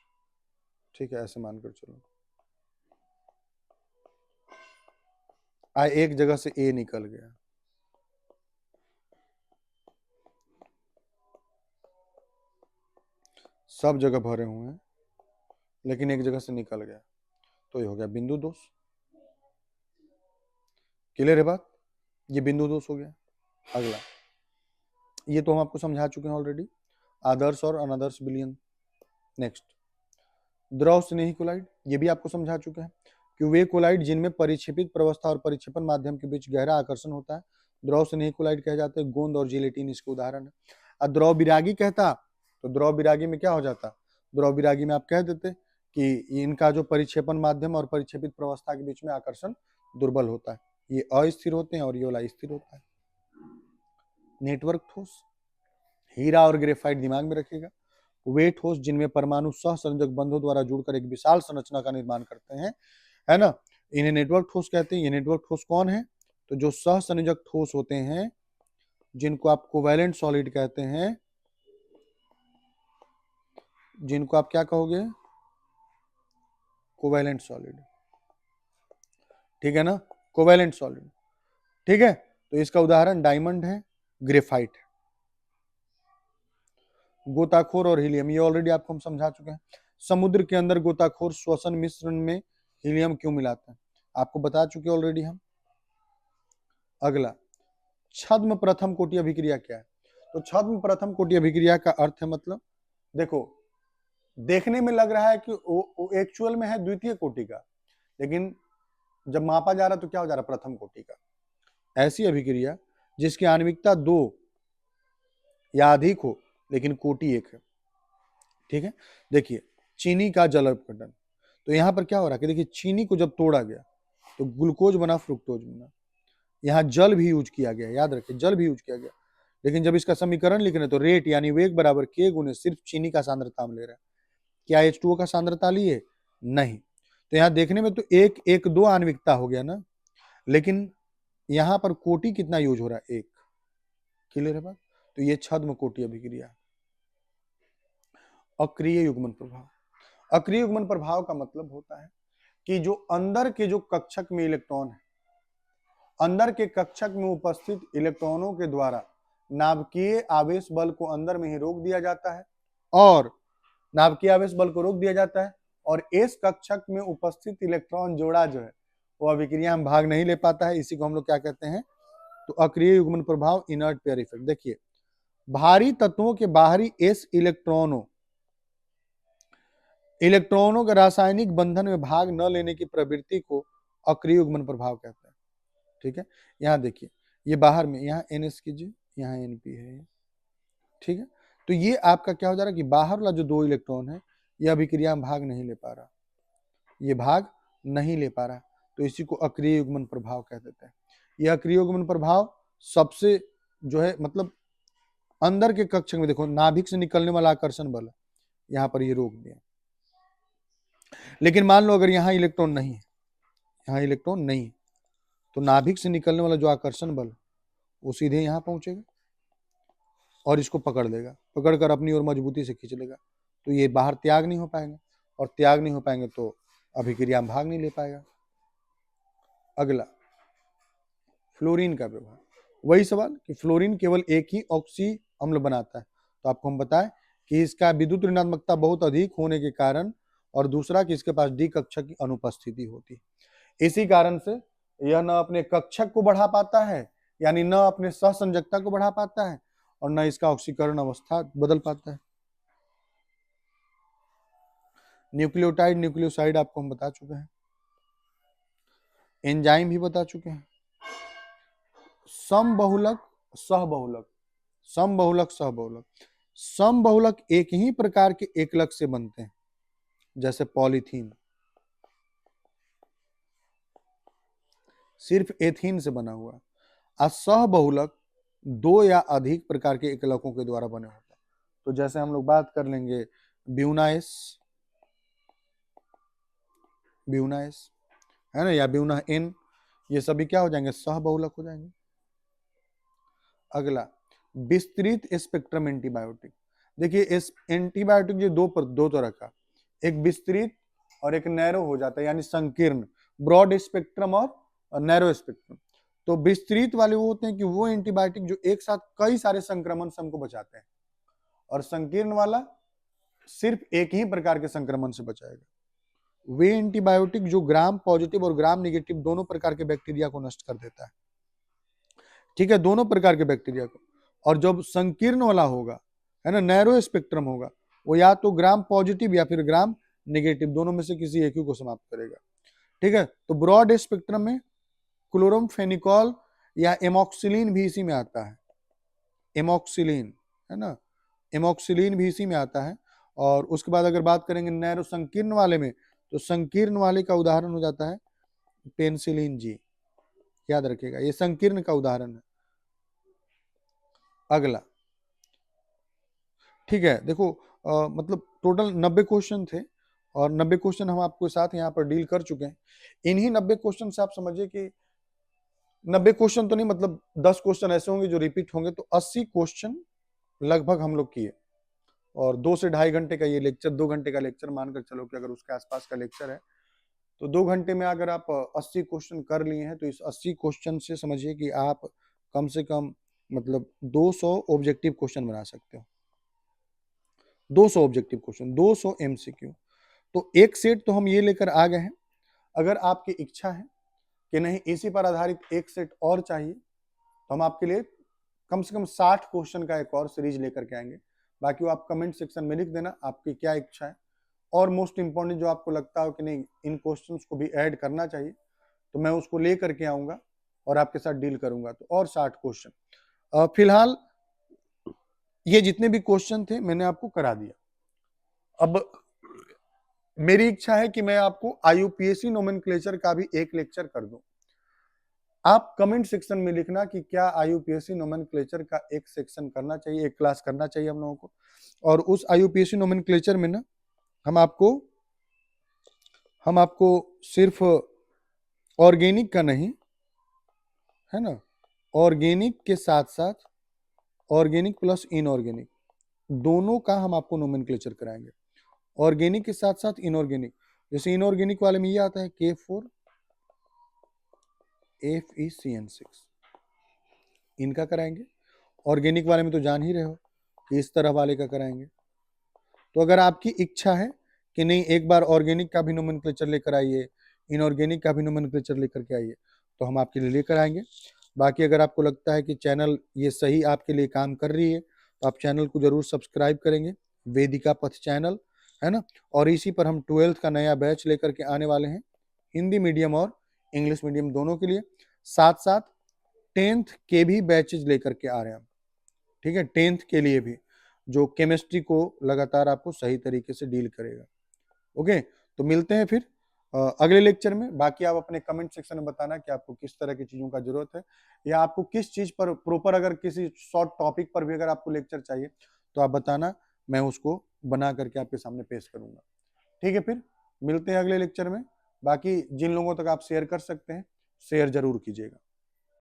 ठीक है, ऐसे मानकर चलो। एक जगह से ए निकल गया, सब जगह भरे हुए हैं लेकिन एक जगह से निकल गया, तो ये हो गया बिंदु दोष। क्लियर है बात? ये बिंदु दोष हो गया। अगला, ये तो हम आपको समझा चुके हैं ऑलरेडी, आदर्श और अनादर्श विलयन। नेक्स्ट, द्रव स्नेही कोलाइड, ये भी आपको समझा चुके हैं कि वे कोलाइड जिनमें परिक्षेपित प्रवस्था और परिक्षेपण माध्यम के बीच गहरा आकर्षण होता है, द्रव स्नेही कोलाइड कहे जाते हैं। गोंद और जिलेटिन इसके उदाहरण है। अब द्रव विरागी कहता तो द्रव विरागी में क्या हो जाता, द्रव विरागी में आप कह देते कि इनका जो परिक्षेपण माध्यम और परिक्षेपित प्रवस्था के बीच में आकर्षण दुर्बल होता है, ये अस्थिर होते हैं और ये वाला स्थिर होता है। नेटवर्क ठोस, हीरा और ग्रेफाइट दिमाग में रखिएगा। वे ठोस जिनमें परमाणु सहसंयोजक बंधों द्वारा जुड़कर एक विशाल संरचना का निर्माण करते हैं, है ना, इन्हें नेटवर्क ठोस कहते हैं। ये नेटवर्क ठोस कौन है? तो जो सहसंयोजक ठोस होते हैं, जिनको आप कोवैलेंट सॉलिड कहते हैं, जिनको आप क्या कहोगे? कोवैलेंट सॉलिड, ठीक है ना, कोवैलेंट सॉलिड, ठीक है। तो इसका उदाहरण डायमंड है, ग्रेफाइट है। गोताखोर और हीलियम, ये ऑलरेडी आपको हम समझा चुके हैं। समुद्र के अंदर गोताखोर श्वसन मिश्रण में हीलियम क्यों मिलाते हैं, आपको बता चुके ऑलरेडी हम। अगला, छद्म प्रथम कोटि अभिक्रिया क्या है? तो छद्म प्रथम कोटि अभिक्रिया का अर्थ है, मतलब देखो, देखने में लग रहा है कि वो एक्चुअल में है द्वितीय कोटि का, लेकिन जब मापा जा रहा तो क्या हो जा रहा, प्रथम कोटि का। ऐसी अभिक्रिया जिसकी आणविकता 2 या अधिक हो लेकिन कोटि 1 है, ठीक है। देखिए, चीनी का जल अपघटन, तो यहां पर क्या हो रहा है कि देखिए, चीनी को जब तोड़ा गया तो ग्लूकोज बना, फ्रुक्टोज बना। यहाँ जल भी यूज किया गया, याद रखिए, जल भी यूज किया गया, लेकिन जब इसका समीकरण लिख रहे हैं तो रेट यानी वेग बराबर के गुने सिर्फ चीनी का सांद्रता हम ले रहे हैं। क्या H2O का सांद्रता लिए? नहीं। तो यहाँ देखने में तो 1 1 2 आणविकता हो गया ना, लेकिन यहाँ पर कोटि कितना यूज हो रहा है? 1। क्लियर है बात? तो ये छद्म कोटि अभिक्रिया। अक्रिय युग्मन प्रभाव, अक्रिय युग्मन प्रभाव का मतलब होता है कि जो अंदर के जो कक्षक में इलेक्ट्रॉन है, अंदर के कक्षक में उपस्थित इलेक्ट्रॉनों के द्वारा नाभिकीय आवेश बल को अंदर में ही रोक दिया जाता है, और नाभिकीय आवेश बल को रोक दिया जाता है, और इस कक्षक में उपस्थित इलेक्ट्रॉन जोड़ा जो है वो अभिक्रिया में भाग नहीं ले पाता है। इसी को हम लोग क्या कहते हैं? तो अक्रिय युग्मन प्रभाव, इनर्ट पेयर इफेक्ट। देखिए, भारी तत्वों के बाहरी एस इलेक्ट्रॉनों के रासायनिक बंधन में भाग न लेने की प्रवृत्ति को अक्रिय युग्मन प्रभाव कहते हैं, ठीक है। यहाँ देखिए, ये बाहर में, यहाँ NS कीजिए, यहाँ NP है, ठीक है। तो ये आपका क्या हो जा रहा है कि बाहर वाला जो 2 इलेक्ट्रॉन है ये अभिक्रिया में भाग नहीं ले पा रहा, ये भाग नहीं ले पा रहा, तो इसी को अक्रिय युग्मन प्रभाव कह देते हैं। यह अक्रिय युग्मन प्रभाव सबसे जो है, मतलब अंदर के कक्षक में देखो, नाभिक से निकलने वाला आकर्षण बल यहाँ पर ये रोक दिया, लेकिन मान लो अगर यहाँ इलेक्ट्रॉन नहीं है, यहाँ इलेक्ट्रॉन नहीं है, तो नाभिक से निकलने वाला जो आकर्षण बल वो सीधे यहाँ पहुंचेगा और इसको पकड़ लेगा, पकड़कर अपनी ओर मजबूती से खींच लेगा, तो ये बाहर त्याग नहीं हो पाएंगे, और त्याग नहीं हो पाएंगे तो अभिक्रिया में भाग नहीं ले पाएगा। अगला, फ्लोरीन का व्यवहार, वही सवाल कि फ्लोरीन केवल एक ही ऑक्सी अम्ल बनाता है, तो आपको हम बताएं कि इसका विद्युत ऋणात्मकता बहुत अधिक होने के कारण, और दूसरा कि इसके पास डी कक्षक की अनुपस्थिति होती है। इसी कारण से यह न अपने कक्षक को बढ़ा पाता है, यानी न अपने सहसंयोजकता को बढ़ा पाता है, और न इसका ऑक्सीकरण अवस्था बदल पाता है। न्यूक्लियोटाइड, न्यूक्लियोसाइड आपको हम बता चुके हैं, एंजाइम भी बता चुके हैं। समबहुलक, सहबहुलक, समबहुलक, सहबहुलक। समबहुलक एक ही प्रकार के एकलक से बनते हैं, जैसे पॉलीथीन सिर्फ एथीन से बना हुआ। असहबहुलक दो या अधिक प्रकार के एकलकों के द्वारा बने होते हैं। तो जैसे हम लोग बात कर लेंगे ब्यूनाइस, ब्यूनाइस है ना, या ब्यूना इन, ये सभी क्या हो जाएंगे, सहबहुलक हो जाएंगे। अगला विस्तृत स्पेक्ट्रम एंटीबायोटिक। देखिए इस एंटीबायोटिक जो दो तरह का, एक विस्तृत और एक नैरो हो जाता है, यानी संकीर्ण, ब्रॉड स्पेक्ट्रम और नैरो स्पेक्ट्रम। तो विस्तृत वाले वो होते हैं कि वो एंटीबायोटिक जो एक साथ कई सारे संक्रमण से हमको बचाते हैं, और संकीर्ण वाला सिर्फ एक ही प्रकार के संक्रमण से बचाएगा। वे एंटीबायोटिक जो ग्राम पॉजिटिव और ग्राम निगेटिव दोनों प्रकार के बैक्टीरिया को नष्ट कर देता है, ठीक है, दोनों प्रकार के बैक्टीरिया को। और जब संकीर्ण वाला होगा, है ना, नैरो स्पेक्ट्रम होगा, वो या तो ग्राम पॉजिटिव या फिर ग्राम नेगेटिव, दोनों में से किसी एक ही को समाप्त करेगा। ठीक है, तो ब्रॉड स्पेक्ट्रम में क्लोरमफेनिकॉल या एमॉक्सिलिन भी इसी में आता है, एमॉक्सिलिन, है ना, एमॉक्सिलिन भी इसी में आता है। और उसके बाद अगर बात करेंगे नैरो संकीर्ण वाले में, तो संकीर्ण वाले का उदाहरण हो जाता है पेनिसिलिन जी, याद रखिएगा, ये संकीर्ण का उदाहरण है। अगला, ठीक है, देखो मतलब टोटल 90 क्वेश्चन थे, और 90 क्वेश्चन हम आपके साथ यहाँ पर डील कर चुके हैं। इन्हीं 90 क्वेश्चन से आप समझिए कि 90 क्वेश्चन तो नहीं, मतलब 10 क्वेश्चन ऐसे होंगे जो रिपीट होंगे, तो 80 क्वेश्चन लगभग हम लोग किए। और 2 से ढाई घंटे का ये लेक्चर, 2 घंटे का लेक्चर मानकर चलो कि अगर उसके आसपास का लेक्चर है, तो 2 घंटे में अगर आप 80 क्वेश्चन कर लिए हैं, तो इस 80 क्वेश्चन से समझिए कि आप कम से कम मतलब 200 ऑब्जेक्टिव क्वेश्चन बना सकते हो, 200 ऑब्जेक्टिव क्वेश्चन, 200 एमसीक्यू। तो एक सेट तो हम ये लेकर आ गए हैं। अगर आपकी इच्छा है कि नहीं इसी पर आधारित एक सेट और चाहिए, तो हम आपके लिए कम से कम 60 क्वेश्चन का एक और सीरीज लेकर के आएंगे। बाकी वो आप कमेंट सेक्शन में लिख देना आपकी क्या इच्छा है, और मोस्ट इंपॉर्टेंट जो आपको लगता हो कि नहीं इन क्वेश्चंस को भी ऐड करना चाहिए, तो मैं उसको ले करके आऊंगा और आपके साथ डील करूंगा। तो और 60 क्वेश्चन, फिलहाल ये जितने भी क्वेश्चन थे मैंने आपको करा दिया। अब मेरी इच्छा है कि मैं आपको आईयूपीएसी नोमेनक्लेचर का भी एक लेक्चर कर दूं। आप कमेंट सेक्शन में लिखना कि क्या आईयूपीएसी नोमेनक्लेचर का एक सेक्शन करना चाहिए, एक क्लास करना चाहिए हम लोगों को। और उस आईयूपीएसी नोमेनक्लेचर में ना हम आपको सिर्फ ऑर्गेनिक का नहीं, है ना, ऑर्गेनिक के साथ साथ ऑर्गेनिक प्लस इनऑर्गेनिक दोनों का हम आपको नोमेनक्लेचर कराएंगे। ऑर्गेनिक के साथ साथ इनऑर्गेनिक, जैसे इनऑर्गेनिक वाले में ये आता है K4FeCN6, इनका कराएंगे। ऑर्गेनिक वाले में तो जान ही रहे हो कि इस तरह वाले का कराएंगे। तो अगर आपकी इच्छा है कि नहीं एक बार ऑर्गेनिक का भी नोमेनक्लेचर लेकर आइए, इनऑर्गेनिक का भी नोमेनक्लेचर लेकर के आइए, तो हम आपके लिए लेकर आएंगे। बाकी अगर आपको लगता है कि चैनल ये सही आपके लिए काम कर रही है, तो आप चैनल को जरूर सब्सक्राइब करेंगे, वेदिका पथ चैनल, है ना। और इसी पर हम 12th का नया बैच लेकर के आने वाले हैं, हिंदी मीडियम और इंग्लिश मीडियम दोनों के लिए। साथ साथ 10th के भी बैचेज लेकर के आ रहे हैं हम, ठीक है, 10th के लिए भी, जो केमिस्ट्री को लगातार आपको सही तरीके से डील करेगा। ओके, तो मिलते हैं फिर अगले लेक्चर में। बाकी आप अपने कमेंट सेक्शन में बताना कि आपको किस तरह की चीजों का जरूरत है, या आपको किस चीज पर प्रॉपर, अगर किसी शॉर्ट टॉपिक पर भी अगर आपको लेक्चर चाहिए तो आप बताना, मैं उसको बना करके आपके सामने पेश करूंगा। ठीक है, फिर मिलते हैं अगले लेक्चर में। बाकी जिन लोगों तक आप शेयर कर सकते हैं, शेयर जरूर कीजिएगा।